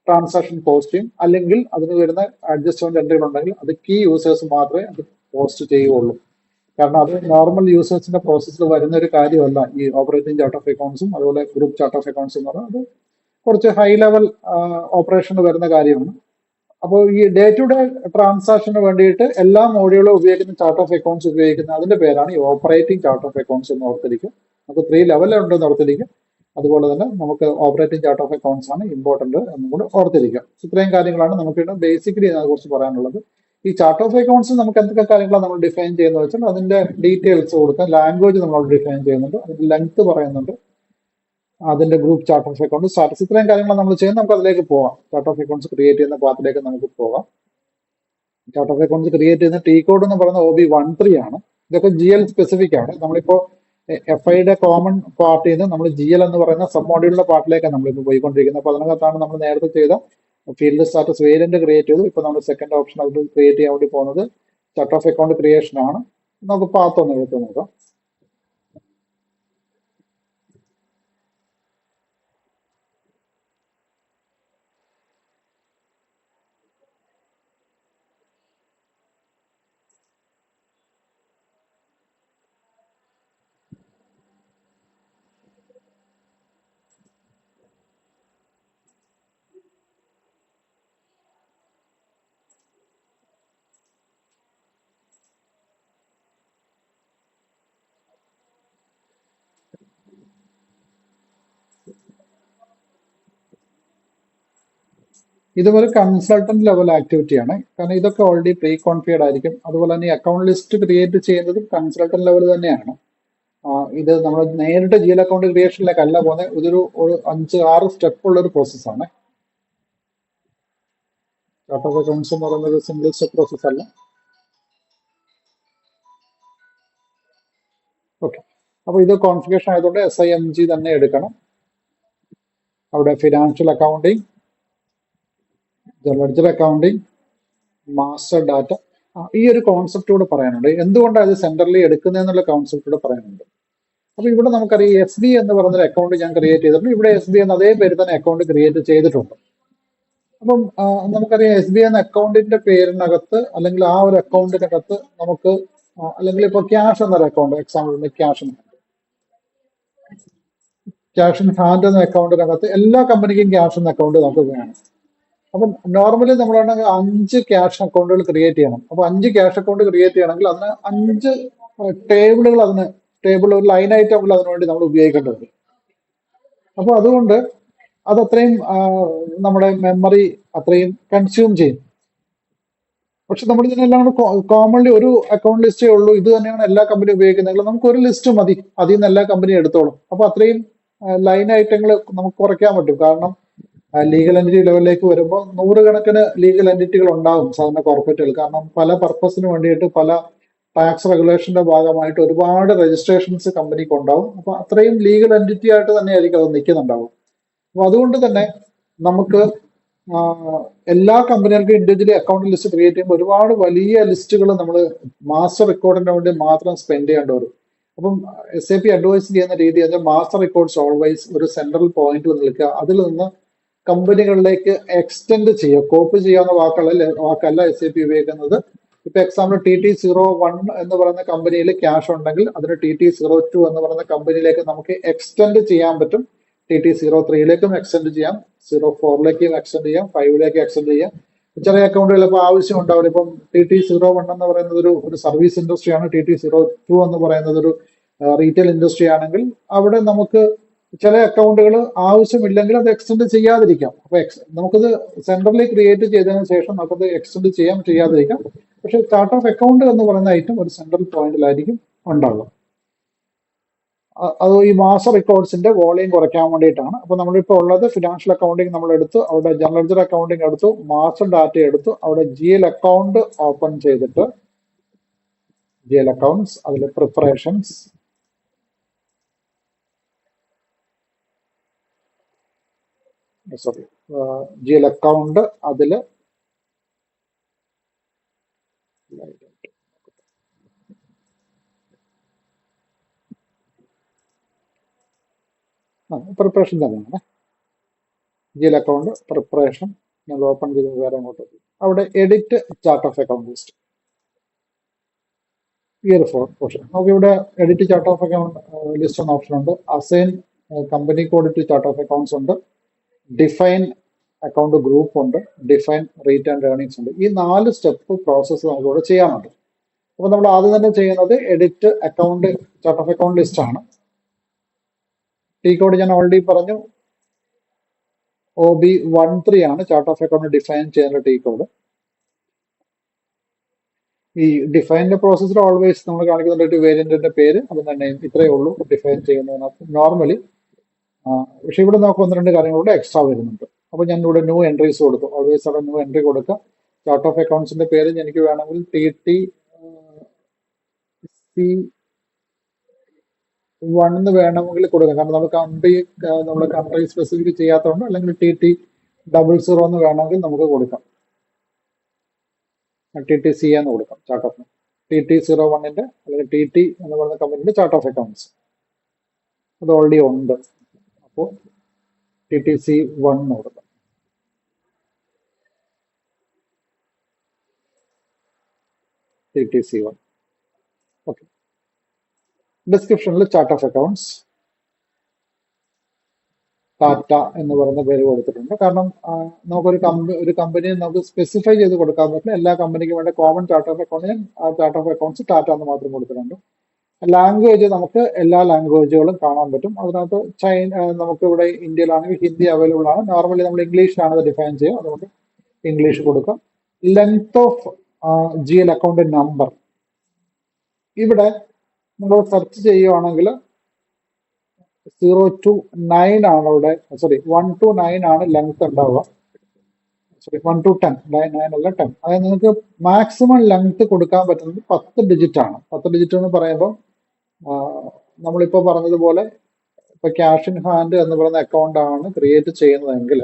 ട്രാൻസാക്ഷൻ പോസ്റ്റ് ചെയ്യും, അല്ലെങ്കിൽ അതിന് വരുന്ന അഡ്ജസ്റ്റ്മെന്റ് എൻട്രികൾ ഉണ്ടെങ്കിൽ അത് കീ യൂസേഴ്സ് മാത്രമേ അത് പോസ്റ്റ് ചെയ്യുകയുള്ളൂ. കാരണം അത് നോർമൽ യൂസേഴ്സിന്റെ പ്രോസസ്സിൽ വരുന്ന ഒരു കാര്യമല്ല ഈ ഓപ്പറേറ്റിംഗ് ചാർട്ട് ഓഫ് അക്കൗണ്ട്സും അതുപോലെ ഗ്രൂപ്പ് ചാർട്ട് ഓഫ് അക്കൗണ്ട്സ് എന്ന് പറയുന്നത്. അത് കുറച്ച് ഹൈ ലെവൽ ഓപ്പറേഷന് വരുന്ന കാര്യമാണ്. അപ്പോൾ ഈ ഡേ ടു ഡേ ട്രാൻസാക്ഷന് വേണ്ടിയിട്ട് എല്ലാ മോഡ്യൂളും ഉപയോഗിക്കുന്ന ചാർട്ട് ഓഫ് അക്കൗണ്ട്സ് ഉപയോഗിക്കുന്ന അതിന്റെ പേരാണ് ഈ ഓപ്പറേറ്റിംഗ് ചാർട്ട് ഓഫ് അക്കൗണ്ട്സ് എന്ന് ഓർത്തിരിക്കും. നമുക്ക് 3 ലെവലുണ്ടെന്ന് ഓർത്തിരിക്കും. അതുപോലെ തന്നെ നമുക്ക് ഓപ്പറേറ്റിംഗ് ചാർട്ട് ഓഫ് അക്കൗണ്ട്സ് ആണ് ഇമ്പോർട്ടന്റ് എന്നും കൂടെ ഓർത്തിരിക്കുക. ഇത്രയും കാര്യങ്ങളാണ് നമുക്ക് ബേസിക്കലി അതിനെ കുറിച്ച് പറയാനുള്ളത്. ഈ ചാർട്ട് ഓഫ് അക്കൗണ്ട്സ് നമുക്ക് എന്തൊക്കെ കാര്യങ്ങളാണ് നമ്മൾ ഡിഫൈൻ ചെയ്യുന്നത് വെച്ചാൽ അതിന്റെ ഡീറ്റെയിൽസ് കൊടുക്കാം. ലാംഗ്വേജ് നമ്മൾ ഡിഫൈൻ ചെയ്യുന്നുണ്ട്, അതിന്റെ ലെങ്ത് പറയുന്നുണ്ട്, അതിന്റെ group chart of account status, ഇത്രയും കാര്യങ്ങൾ നമ്മൾ ചെയ്യുന്നത്. നമുക്ക് അതിലേക്ക് പോകാം. ചാർട്ട് ഓഫ് അക്കൗണ്ട്സ് ക്രിയേറ്റ് ചെയ്യുന്ന പാത്തിലേക്ക് നമുക്ക് പോകാം. ചാർട്ട് ഓഫ് അക്കൗണ്ട്സ് ക്രിയേറ്റ് ചെയ്യുന്ന T കോഡ് എന്ന് പറയുന്ന OB13 ആണ്. ഇതൊക്കെ GL സ്പെസിഫിക് ആണ്. നമ്മളിപ്പോ FIയുടെ കോമൺ പാർട്ടിൽ നിന്ന് നമ്മൾ GL എന്ന് പറയുന്ന സബ് മോഡ്യൂളിന്റെ പാർട്ടിലേക്കാണ് നമ്മളിപ്പോൾ പോയിക്കൊണ്ടിരിക്കുന്നത്. അപ്പൊ അതിനകത്താണ് നമ്മൾ നേരത്തെ ചെയ്ത ഫീൽഡ് സ്റ്റാറ്റസ് വേരിയന്റ് ക്രിയേറ്റ് ചെയ്തു. ഇപ്പൊ നമ്മൾ സെക്കൻഡ് ഓപ്ഷൻ അത് ക്രിയേറ്റ് ചെയ്യാൻ വേണ്ടി പോകുന്നത് ചാർട്ട് ഓഫ് അക്കൗണ്ട് ക്രിയേഷൻ ആണ്. നമുക്ക് പാത്ത് ഒന്ന് എടുത്ത് നോക്കാം. ഇതുപോലെ കൺസൾട്ടന്റ് ലെവൽ ആക്ടിവിറ്റിയാണ്. കാരണം ഇതൊക്കെ ഓൾറെഡി പ്രീ കോൺഫിഗർഡ് ആയിരിക്കും. അതുപോലെ തന്നെ അക്കൗണ്ട് ലിസ്റ്റ് ക്രിയേറ്റ് ചെയ്യുന്നതും കൺസൾട്ടന്റ് ലെവൽ തന്നെയാണ്. ഇത് നമ്മൾ നേരിട്ട് GL അക്കൗണ്ട് ക്രിയേഷനിലേക്ക് അല്ല പോകുന്നത്. ഇതൊരു 5-6 സ്റ്റെപ്പ് ഉള്ള ഒരു പ്രോസസ്സാണ്. ചാർട്ട് ഓഫ് അക്കൗണ്ട്സ് എന്ന് പറയുന്നത് സിംഗിൾ സ്റ്റെപ്പ് പ്രോസസ് അല്ല. ഓക്കെ, അപ്പൊ ഇത് കോൺഫിഗറേഷൻ ആയതുകൊണ്ട് SIMG തന്നെ എടുക്കണം. അവിടെ financial accounting, ledger accounting, master data, ഈ ഒരു കോൺസെപ്റ്റ് കൂടെ പറയാനുണ്ട്. എന്തുകൊണ്ടാണ് ഇത് സെൻട്രലി എടുക്കുന്നതെന്നുള്ള കോൺസെപ്റ്റ് കൂടെ പറയാനുണ്ട്. അപ്പൊ ഇവിടെ നമുക്കറിയാം SB എന്ന് പറയുന്നൊരു അക്കൗണ്ട് ഞാൻ ക്രിയേറ്റ് ചെയ്തിട്ടുണ്ട്. ഇവിടെ SB എന്ന അതേ പേര് തന്നെ അക്കൗണ്ട് ക്രിയേറ്റ് ചെയ്തിട്ടുണ്ട്. അപ്പം നമുക്കറിയാം SB എന്ന അക്കൗണ്ടിന്റെ പേരിനകത്ത് അല്ലെങ്കിൽ ആ ഒരു അക്കൗണ്ടിനകത്ത് നമുക്ക് അല്ലെങ്കിൽ ഇപ്പൊ ക്യാഷ് എന്നൊരു account example cash in hand എന്ന അക്കൗണ്ടിനകത്ത് എല്ലാ കമ്പനിക്കും ക്യാഷ് എന്ന അക്കൗണ്ട് നമുക്ക് വേണം. അപ്പം നോർമലി നമ്മളാണെങ്കിൽ 5 ക്യാഷ് അക്കൗണ്ടുകൾ ക്രിയേറ്റ് ചെയ്യണം. അപ്പൊ 5 ക്യാഷ് അക്കൗണ്ട് ക്രിയേറ്റ് ചെയ്യണമെങ്കിൽ അതിന് 5 ടേബിളുകൾ ടേബിൾ ഒരു ലൈൻ ഐറ്റമുകൾ അതിനുവേണ്ടി നമ്മൾ ഉപയോഗിക്കേണ്ടി വരും. അപ്പൊ അതുകൊണ്ട് അത് അത്രയും നമ്മുടെ മെമ്മറി അത്രയും കൺസ്യൂം ചെയ്യും. പക്ഷെ നമ്മൾ ഇതിനെല്ലാം കോമൺലി ഒരു അക്കൗണ്ട് ലിസ്റ്റേ ഉള്ളൂ, ഇത് തന്നെയാണ് എല്ലാ കമ്പനി ഉപയോഗിക്കുന്നത്. നമുക്ക് ഒരു ലിസ്റ്റ് മതി, അതിൽ നിന്ന് എല്ലാ കമ്പനി എടുത്തോളും. അപ്പൊ അത്രയും ലൈൻ ഐറ്റങ്ങൾ നമുക്ക് കുറയ്ക്കാൻ പറ്റും. കാരണം ലീഗൽ എൻറ്റിറ്റി ലെവലിലേക്ക് വരുമ്പോൾ 100 കണക്കിന് ലീഗൽ എൻറ്റിറ്റികൾ ഉണ്ടാകും സാധാരണ കോർപ്പറേറ്റുകൾ. കാരണം പല പർപ്പസിന് വേണ്ടിയിട്ട് പല ടാക്സ് റെഗുലേഷന്റെ ഭാഗമായിട്ട് ഒരുപാട് രജിസ്ട്രേഷൻസ് കമ്പനിക്ക് ഉണ്ടാവും. അപ്പൊ അത്രയും ലീഗൽ എൻറ്റിറ്റി ആയിട്ട് തന്നെയായിരിക്കും അത് നിൽക്കുന്നുണ്ടാവും. അപ്പൊ അതുകൊണ്ട് തന്നെ നമുക്ക് എല്ലാ കമ്പനികൾക്കും ഇൻഡിവിജ്വലി അക്കൗണ്ട് ലിസ്റ്റ് ക്രിയേറ്റ് ചെയ്യുമ്പോൾ ഒരുപാട് വലിയ ലിസ്റ്റുകൾ നമ്മൾ മാസ്റ്റർ റെക്കോർഡിന് വേണ്ടി മാത്രം സ്പെൻഡ് ചെയ്യേണ്ടി വരും. അപ്പം SAP അഡ്വൈസ് ചെയ്യുന്ന രീതി മാസ്റ്റർ റെക്കോർഡ്സ് ഓൾവൈസ് ഒരു സെൻട്രൽ പോയിന്റിൽ നിൽക്കുക, അതിൽ നിന്ന് കമ്പനികളിലേക്ക് എക്സ്റ്റെൻഡ് ചെയ്യുക. കോപ്പി ചെയ്യാവുന്ന വാക്കല്ല SAP ഉപയോഗിക്കുന്നത്. ഇപ്പൊ എക്സാമ്പിൾ TT01 എന്ന് പറയുന്ന കമ്പനിയിൽ ക്യാഷ് ഉണ്ടെങ്കിൽ അതിന് TT02 എന്ന് പറയുന്ന കമ്പനിയിലേക്ക് നമുക്ക് എക്സ്റ്റെൻഡ് ചെയ്യാൻ പറ്റും. TT03ലേക്കും എക്സ്റ്റെൻഡ് ചെയ്യാം, 04ലേക്കും എക്സ്റ്റെൻഡ് ചെയ്യാം, 5ലേക്ക് എക്സ്റ്റെൻഡ് ചെയ്യാം. ചില അക്കൗണ്ടുകൾ ഇപ്പോൾ ആവശ്യം ഉണ്ടാവില്ല. ഇപ്പം TT01 എന്ന് പറയുന്നത് ഒരു സർവീസ് ഇൻഡസ്ട്രിയാണ്, TT02 എന്ന് പറയുന്നത് ഒരു റീറ്റെയിൽ ഇൻഡസ്ട്രി ആണെങ്കിൽ അവിടെ നമുക്ക് ചില അക്കൗണ്ടുകൾ ആവശ്യമില്ലെങ്കിൽ അത് എക്സ്റ്റെൻഡ് ചെയ്യാതിരിക്കാം. അപ്പൊ നമുക്കത് സെൻട്രലി ക്രിയേറ്റ് ചെയ്തതിനു ശേഷം നമുക്കത് എക്സ്റ്റെൻഡ് ചെയ്യാതിരിക്കാം. പക്ഷെ ചാർട്ട് ഓഫ് അക്കൗണ്ട് എന്ന് പറയുന്ന ഐറ്റം ഒരു സെൻട്രൽ പോയിന്റിലായിരിക്കും ഉണ്ടാവുക. അത് ഈ മാസ റെക്കോർഡ്സിന്റെ വോളിയം കുറയ്ക്കാൻ വേണ്ടിയിട്ടാണ്. അപ്പൊ നമ്മളിപ്പോൾ ഉള്ളത് ഫിനാൻഷ്യൽ അക്കൗണ്ടിങ് നമ്മൾ എടുത്തു, അവിടെ ജനറൽ ലെഡ്ജർ അക്കൗണ്ടിങ് എടുത്തു, മാസം ഡാറ്റ എടുത്തു, അവിടെ GL അക്കൗണ്ട് ഓപ്പൺ ചെയ്തിട്ട് GL അക്കൗണ്ട്സ്, അതിൽ പ്രിപ്പറേഷൻസ്, സോറി GL അക്കൗണ്ട്, അതില് പ്രിപ്പറേഷൻ തന്നെയാണ്. GL അക്കൗണ്ട് പ്രിപ്പറേഷൻ നമ്മൾ ഓപ്പൺ ചെയ്ത് വേറെ അങ്ങോട്ട് അവിടെ edit chart of account list, ഈ ഒരു പോർഷൻ നമുക്ക് ഇവിടെ edit chart of account list എന്ന ഓപ്ഷൻ ഉണ്ട്. Assign company code to chart of accounts ഉണ്ട്, ഡിഫൈൻ അക്കൗണ്ട് ഗ്രൂപ്പ് ഉണ്ട്, ഡിഫൈൻ റേറ്റ് ആൻഡ് ഏർണിംഗ്സ് ഉണ്ട്. ഈ 4 സ്റ്റെപ്പ് പ്രോസസ്സ് നമുക്കിവിടെ ചെയ്യാനുണ്ട്. അപ്പൊ നമ്മൾ ആദ്യം തന്നെ ചെയ്യുന്നത് edit account chart of account list ആണ്. T കോഡ് ഞാൻ ഓൾറെഡി പറഞ്ഞു, OB13 ആണ് ചാർട്ട് ഓഫ് അക്കൗണ്ട് ഡിഫൈൻ ചെയ്യാനുള്ള T കോഡ്. ഈ ഡിഫൈനിന്റെ പ്രോസസ്സിൽ ഓൾവേസ് നമ്മൾ കാണിക്കുന്ന ഒരു വേരിയന്റിന്റെ പേര്, അത് തന്നെ ഇത്രയേ ഉള്ളൂ ഡിഫൈൻ ചെയ്യുന്നതിനകത്ത് നോർമലി. പക്ഷെ ഇവിടെ നമുക്ക് 1-2 കാര്യങ്ങളുടെ എക്സ്ട്രാ വരുന്നുണ്ട്. അപ്പൊ ഞാൻ ഇവിടെ ന്യൂ എൻട്രീസ് കൊടുത്തു. ഓൾവേസ് അവിടെ ന്യൂ എൻട്രി കൊടുക്കാം. ചാർട്ട് ഓഫ് അക്കൗണ്ട്സിന്റെ പേര് എനിക്ക് വേണമെങ്കിൽ TT1 എന്ന് വേണമെങ്കിൽ കൊടുക്കാം. കാരണം നമ്മുടെ കൺട്രി സ്പെസിഫിക് ചെയ്യാത്തതുകൊണ്ട്. അല്ലെങ്കിൽ TT00 എന്ന് വേണമെങ്കിൽ നമുക്ക് കൊടുക്കാം. TTC എന്ന് കൊടുക്കാം ചാർട്ട് ഓഫ് TT01ന്റെ അല്ലെങ്കിൽ TT എന്ന് പറയുന്ന കമ്പനിയുടെ ചാർട്ട് ഓഫ് അക്കൗണ്ട്സ്. അത് ഓൾറെഡി ഉണ്ട്. അപ്പോൾ TTC1 എന്ന് കൊടുക്കാം. TTC1. ഓക്കെ. ഡിസ്ക്രിപ്ഷനിൽ ചാർട്ട് ഓഫ് അക്കൗണ്ട്സ് ടാറ്റ എന്ന് പറയുന്ന പേര് കൊടുത്തിട്ടുണ്ട്. കാരണം നമുക്കൊരു കമ്പനിയെ നമുക്ക് സ്പെസിഫൈ ചെയ്ത് കൊടുക്കാൻ പറ്റില്ല. എല്ലാ കമ്പനിക്കും വേണ്ട കോമൺ ചാർട്ട് ഓഫ് അക്കൗണ്ടിന് ആ ചാർട്ട് ഓഫ് അക്കൗണ്ട്സ് ടാറ്റ എന്ന് മാത്രം കൊടുത്തിട്ടുണ്ട്. ലാംഗ്വേജ് നമുക്ക് എല്ലാ ലാംഗ്വേജുകളും കാണാൻ പറ്റും. അതിനകത്ത് നമുക്ക് ഇവിടെ ഇന്ത്യയിലാണെങ്കിൽ ഹിന്ദി അവൈലബിൾ ആണ്. നോർമലി നമ്മൾ ഇംഗ്ലീഷിലാണ് അത് ഡിഫൈൻ ചെയ്യുക, അതുകൊണ്ട് ഇംഗ്ലീഷ് കൊടുക്കാം. Length of GL account number, ഇവിടെ നമ്മൾ സെർച്ച് ചെയ്യുവാണെങ്കിൽ 0 to 9 ആണ് ഇവിടെ, സോറി 1 to 9 ആണ് ലെങ്ത് ഉണ്ടാവുക. സോറി 1 to 10, 9 അല്ല 10. അതായത് നിങ്ങൾക്ക് മാക്സിമം ലെങ്ത് കൊടുക്കാൻ പറ്റുന്നത് 10 ഡിജിറ്റ് ആണ്. 10 ഡിജിറ്റ് എന്ന് പറയുമ്പോൾ നമ്മളിപ്പോൾ പറഞ്ഞതുപോലെ ഇപ്പൊ ക്യാഷ് ഇൻ ഹാൻഡ് എന്ന് പറയുന്ന അക്കൗണ്ട് ആണ് ക്രിയേറ്റ് ചെയ്യുന്നതെങ്കിൽ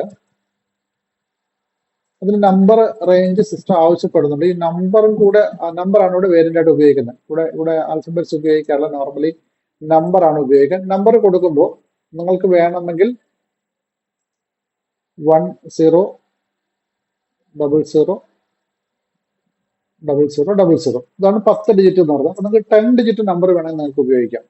അതിന് നമ്പർ റേഞ്ച് സിസ്റ്റം ആവശ്യപ്പെടുന്നുണ്ട്. ഈ നമ്പറും കൂടെ, നമ്പറാണ് ഇവിടെ വേരിയന്റ് ആയിട്ട് ഉപയോഗിക്കുന്നത്. ഇവിടെ ആൽഫബറ്റ്സ് ഉപയോഗിക്കാറില്ല, നോർമലി നമ്പറാണ് ഉപയോഗിക്കുക. നമ്പർ കൊടുക്കുമ്പോൾ നിങ്ങൾക്ക് വേണമെങ്കിൽ 10000000. ഇതാണ് 10 ഡിജിറ്റ് എന്ന് പറയുന്നത്. അപ്പൊ നിങ്ങൾക്ക് 10 ഡിജിറ്റ് നമ്പർ വേണമെങ്കിൽ നിങ്ങൾക്ക് ഉപയോഗിക്കാം.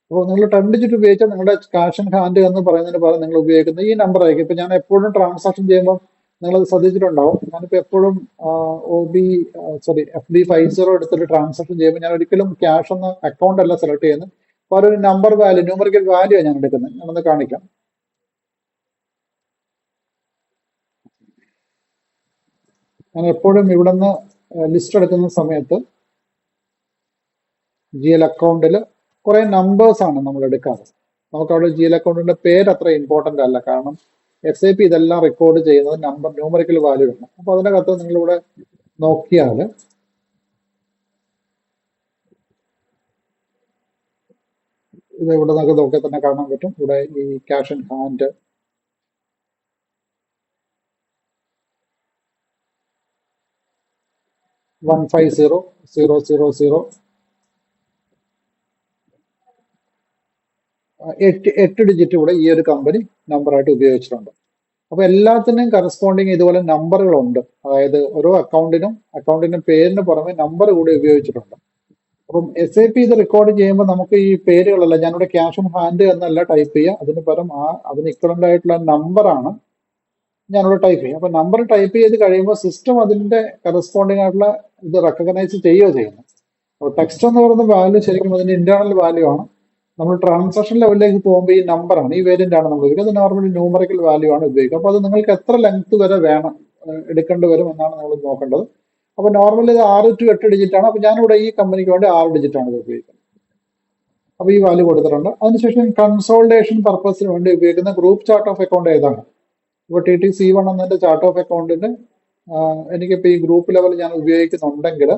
അപ്പോൾ നിങ്ങൾ 10 ഡിജിറ്റ് ഉപയോഗിച്ചാൽ നിങ്ങളുടെ ക്യാഷ് ഇൻ ഹാൻഡ് എന്ന് പറയുന്നതിന് പകരം നിങ്ങൾ ഉപയോഗിക്കുന്നത് ഈ നമ്പർ ആയിരിക്കും. ഇപ്പൊ ഞാൻ എപ്പോഴും ട്രാൻസാക്ഷൻ ചെയ്യുമ്പോൾ നിങ്ങളത് ശ്രദ്ധിച്ചിട്ടുണ്ടാവും. ഞാനിപ്പോ എപ്പോഴും FD50 എടുത്തിട്ട് ട്രാൻസാക്ഷൻ ചെയ്യുമ്പോൾ ഞാൻ ഒരിക്കലും ക്യാഷ് എന്ന അക്കൗണ്ട് അല്ല സെലക്ട് ചെയ്യുന്നത്, അപ്പൊ ഒരു നമ്പർ വാല്യൂ, ന്യൂമറിക്കൽ വാല്യൂ ആണ് ഞാൻ എടുക്കുന്നത്. ഞാനൊന്ന് കാണിക്കാം. ഞാൻ എപ്പോഴും ഇവിടെ നിന്ന് ലിസ്റ്റ് എടുക്കുന്ന സമയത്ത് GL അക്കൗണ്ടിൽ കുറെ നമ്പേഴ്സ് ആണ് നമ്മൾ എടുക്കാറ്. നമുക്ക് അവിടെ GL അക്കൗണ്ടിന്റെ പേര് അത്ര ഇമ്പോർട്ടന്റ് അല്ല, കാരണം SAP ഇതെല്ലാം റെക്കോർഡ് ചെയ്യുന്നത് ന്യൂമറിക്കൽ വാല്യൂ ആണ്. അപ്പൊ അതിനകത്ത് നിങ്ങളിവിടെ നോക്കിയാൽ ഇത് ഇവിടെ നമുക്ക് നോക്കിയാൽ തന്നെ കാണാൻ പറ്റും. ഇവിടെ ഈ ക്യാഷ് ഇൻ ഹാൻഡ് 150000 8 ഡിജിറ്റ് ഇവിടെ ഈ ഒരു കമ്പനി നമ്പറായിട്ട് ഉപയോഗിച്ചിട്ടുണ്ട്. അപ്പൊ എല്ലാത്തിനും കറസ്പോണ്ടിങ് ഇതുപോലെ നമ്പറുകളുണ്ട്. അതായത് ഓരോ അക്കൗണ്ടിന്റെ പേരിന് പുറമെ നമ്പർ കൂടി ഉപയോഗിച്ചിട്ടുണ്ട്. അപ്പം SAP ഇത് റെക്കോർഡ് ചെയ്യുമ്പോൾ നമുക്ക് ഈ പേരുകളല്ല, ഞാനിവിടെ ക്യാഷ് ഓൺ ഹാൻഡ് എന്നല്ല ടൈപ്പ് ചെയ്യുക, അതിന് പകരം അതിന് ഇക്വലന്റ് ആയിട്ടുള്ള നമ്പറാണ് ഞാനിവിടെ ടൈപ്പ് ചെയ്യുക. അപ്പൊ നമ്പർ ടൈപ്പ് ചെയ്ത് കഴിയുമ്പോൾ സിസ്റ്റം അതിന്റെ കറസ്പോണ്ടിങ് ആയിട്ടുള്ള ഇത് റെക്കഗ്നൈസ് ചെയ്യുകയോ ചെയ്യുന്നു. അപ്പോൾ ടെക്സ്റ്റ് എന്ന് പറയുന്ന വാല്യൂ ശരിക്കും അതിന്റെ ഇന്റേണൽ വാല്യൂ ആണ്. നമ്മൾ ട്രാൻസാക്ഷൻ ലെവലിലേക്ക് പോകുമ്പോൾ ഈ നമ്പറാണ്, ഈ വേരിയന്റ് ആണ് നമ്മൾ ഉപയോഗിക്കുക. അത് നോർമലി ന്യൂമറിക്കൽ വാല്യൂ ആണ് ഉപയോഗിക്കുക. അപ്പോൾ അത് നിങ്ങൾക്ക് എത്ര ലെങ്ത് വരെ വേണം എടുക്കേണ്ടി വരും എന്നാണ് നമ്മൾ നോക്കേണ്ടത്. അപ്പൊ നോർമലി ഇത് 6 to 8 ഡിജിറ്റ് ആണ്. അപ്പൊ ഞാനിവിടെ ഈ കമ്പനിക്ക് വേണ്ടി 6 ഡിജിറ്റ് ആണ് ഇത് ഉപയോഗിക്കുന്നത്. അപ്പൊ ഈ വാല്യൂ കൊടുത്തിട്ടുണ്ട്. അതിനുശേഷം കൺസോൾട്ടേഷൻ പർപ്പസിന് വേണ്ടി ഉപയോഗിക്കുന്ന ഗ്രൂപ്പ് ചാർട്ട് ഓഫ് അക്കൗണ്ട് ഏതാണ്? ഇപ്പൊ TTC1 എന്നതിന്റെ ചാർട്ട് ഓഫ് അക്കൗണ്ടിന് എനിക്കിപ്പോ ഈ ഗ്രൂപ്പ് ലെവൽ ഞാൻ ഉപയോഗിക്കുന്നുണ്ടെങ്കിൽ,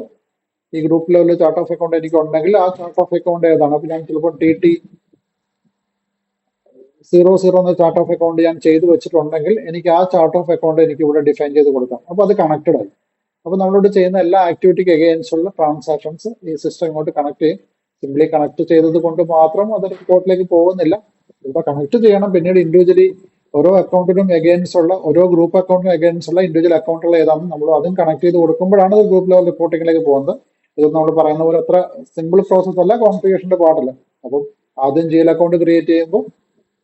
ഈ ഗ്രൂപ്പ് ലെവലിൽ ചാർട്ട് ഓഫ് അക്കൗണ്ട് എനിക്ക് ഉണ്ടെങ്കിൽ ആ ചാർട്ട് ഓഫ് അക്കൗണ്ട് ഏതാണ്? അപ്പൊ ഞാൻ ചിലപ്പോൾ TT00 എന്ന ചാർട്ട് ഓഫ് അക്കൗണ്ട് ഞാൻ ചെയ്തു വെച്ചിട്ടുണ്ടെങ്കിൽ എനിക്ക് ആ ചാർട്ട് ഓഫ് അക്കൗണ്ട് എനിക്ക് ഇവിടെ ഡിഫൈൻ ചെയ്ത് കൊടുക്കാം. അപ്പൊ അത് കണക്റ്റഡ് ആയി. അപ്പൊ നമ്മളോട് ചെയ്യുന്ന എല്ലാ ആക്ടിവിറ്റിക്ക് അഗെയിൻസ്റ്റ് ഉള്ള ട്രാൻസാക്ഷൻസ് ഈ സിസ്റ്റം ഇങ്ങോട്ട് കണക്ട് ചെയ്യും. സിംപ്ലി കണക്ട് ചെയ്തത് കൊണ്ട് മാത്രം അത് റിപ്പോർട്ടിലേക്ക് പോകുന്നില്ല. ഇവിടെ കണക്ട് ചെയ്യണം. പിന്നീട് ഇൻഡിവിജ്വലി ഓരോ അക്കൗണ്ടിനും അഗെയിൻസ്റ്റ് ഉള്ള, ഓരോ ഗ്രൂപ്പ് അക്കൗണ്ടിനും അഗെയിൻസ്റ്റ് ഉള്ള ഇൻഡിവിജ്വൽ അക്കൗണ്ടുകൾ ഏതാണെന്ന് നമ്മൾ അതും കണക്ട് ചെയ്ത് കൊടുക്കുമ്പോഴാണ് ഇത് ഗ്രൂപ്പ് ലെവൽ റിപ്പോർട്ടിങ്ങിലേക്ക് പോകുന്നത്. ഇത് നമ്മൾ പറയുന്ന പോലെ അത്ര സിമ്പിൾ പ്രോസസ് അല്ല, കോൺഫിഗറേഷന്റെ പാടില്ല. അപ്പം ആദ്യം GL അക്കൗണ്ട് ക്രിയേറ്റ് ചെയ്യുമ്പോൾ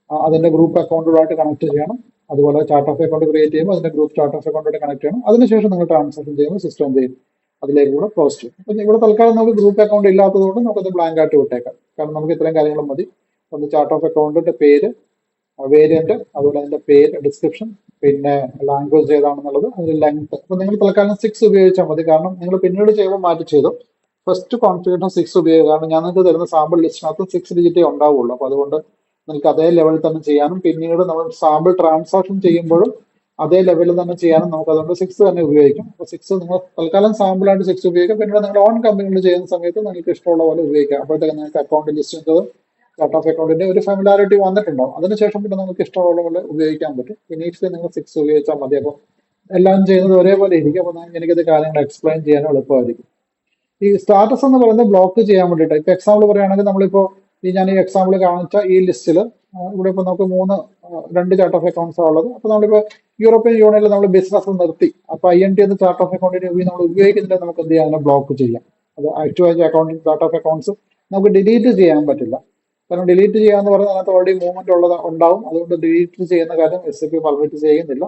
അതിന്റെ ഗ്രൂപ്പ് അക്കൗണ്ടുമായിട്ട് കണക്ട് ചെയ്യണം. അതുപോലെ ചാർട്ട് ഓഫ് അക്കൗണ്ട് ക്രിയേറ്റ് ചെയ്യുമ്പോൾ അതിന്റെ ഗ്രൂപ്പ് ചാർട്ട് ഓഫ് അക്കൗണ്ടായിട്ട് കണക്ട് ചെയ്യണം. അതിനുശേഷം നിങ്ങൾ ട്രാൻസാക്ഷൻ ചെയ്യുമ്പോൾ സിസ്റ്റം ചെയ്യും അതിലേക്ക് കൂടെ പ്രോസസ് ചെയ്യും. അപ്പൊ ഇവിടെ തൽക്കാലം നമുക്ക് ഗ്രൂപ്പ് അക്കൗണ്ട് ഇല്ലാത്തതുകൊണ്ട് നമുക്കത് ബ്ലാങ്ക് ആയിട്ട് വിട്ടേക്കാം. കാരണം നമുക്ക് ഇത്രയും കാര്യങ്ങളും മതി. ഒന്ന് ചാർട്ട് ഓഫ് അക്കൗണ്ടിന്റെ പേര്, വേരിയന്റ്, അതുപോലെ അതിന്റെ പേര്, ഡിസ്ക്രിപ്ഷൻ, പിന്നെ ലാംഗ്വേജ് ഏതാണെന്നുള്ളത്, അതിന്റെ ലെങ്ത്. അപ്പൊ നിങ്ങൾ തൽക്കാലം 6 ഉപയോഗിച്ചാൽ മതി. കാരണം നിങ്ങൾ പിന്നീട് ചെയ്യുമ്പോൾ മാറ്റി ചെയ്തു. ഫസ്റ്റ് കോൺഫിഗറേഷൻ 6 ഉപയോഗിക്കുക. കാരണം ഞാൻ നിങ്ങൾക്ക് തരുന്ന സാമ്പിൾ ലിസ്റ്റിനകത്ത് 6 ഡിജിറ്റേ ഉണ്ടാവുള്ളൂ. അപ്പൊ അതുകൊണ്ട് നിങ്ങൾക്ക് അതേ ലെവലിൽ തന്നെ ചെയ്യാനും പിന്നീട് നമ്മൾ സാമ്പിൾ ട്രാൻസാക്ഷൻ ചെയ്യുമ്പോഴും അതേ ലെവലിൽ തന്നെ ചെയ്യാനും നമുക്ക് അതുകൊണ്ട് 6 തന്നെ ഉപയോഗിക്കാം. അപ്പൊ 6 നിങ്ങൾ തൽക്കാലം സാമ്പിളായിട്ട് 6 ഉപയോഗിക്കാം. പിന്നീട് നിങ്ങൾ ഓൺ കമ്പനികൾ ചെയ്യുന്ന സമയത്ത് നിങ്ങൾക്ക് ഇഷ്ടമുള്ള പോലെ ഉപയോഗിക്കാം. അപ്പോഴത്തേക്ക് നിങ്ങൾക്ക് അക്കൗണ്ട് ലിസ്റ്റിന്റെ ചാർട്ട് ഓഫ് അക്കൗണ്ടിന്റെ ഒരു ഫെമിലാരിറ്റി വന്നിട്ടുണ്ടാവും. അതിനുശേഷം പിന്നെ നിങ്ങൾക്ക് ഇഷ്ടമുള്ള പോലെ ഉപയോഗിക്കാൻ പറ്റും. ഇനീഷ്യലി നിങ്ങൾ 6 ഉപയോഗിച്ചാൽ മതി. അപ്പം എല്ലാം ചെയ്യുന്നത് ഒരേപോലെ ഇരിക്കും. അപ്പൊ എനിക്കത് കാര്യങ്ങൾ എക്സ്പ്ലെയിൻ ചെയ്യാനും എളുപ്പമായിരിക്കും. ഈ സ്റ്റാറ്റസ് എന്ന് പറയുന്നത് ബ്ലോക്ക് ചെയ്യാൻ വേണ്ടിയിട്ട്, ഇപ്പൊ എക്സാമ്പിൾ പറയുകയാണെങ്കിൽ നമ്മളിപ്പോ ഞാൻ ഈ എക്സാമ്പിൾ കാണിച്ച ഈ ലിസ്റ്റിൽ ഇവിടെ ഇപ്പൊ നമുക്ക് 2 ചാർട്ട് ഓഫ് അക്കൗണ്ട്സ് ഉള്ളത്. അപ്പൊ നമ്മളിപ്പോ യൂറോപ്യൻ യൂണിയനിൽ നമ്മൾ ബിസിനസ് നിർത്തി, അപ്പൊ INT എന്ന ചാർട്ട് ഓഫ് അക്കൗണ്ടിന് നമ്മൾ ഉപയോഗിക്കുന്നില്ല, നമുക്ക് എന്ത് ചെയ്യാം? അതിനെ ബ്ലോക്ക് ചെയ്യാം. അത് active accounting chart of accounts നമുക്ക് ഡിലീറ്റ് ചെയ്യാൻ പറ്റില്ല. കാരണം ഡിലീറ്റ് ചെയ്യാന്ന് പറഞ്ഞാൽ അതിനകത്ത് ഓൾറെഡി മൂവ്മെന്റ് ഉണ്ടാവും. അതുകൊണ്ട് ഡിലീറ്റ് ചെയ്യുന്ന കാര്യം SAP പെർമിറ്റ് ചെയ്യുന്നില്ല.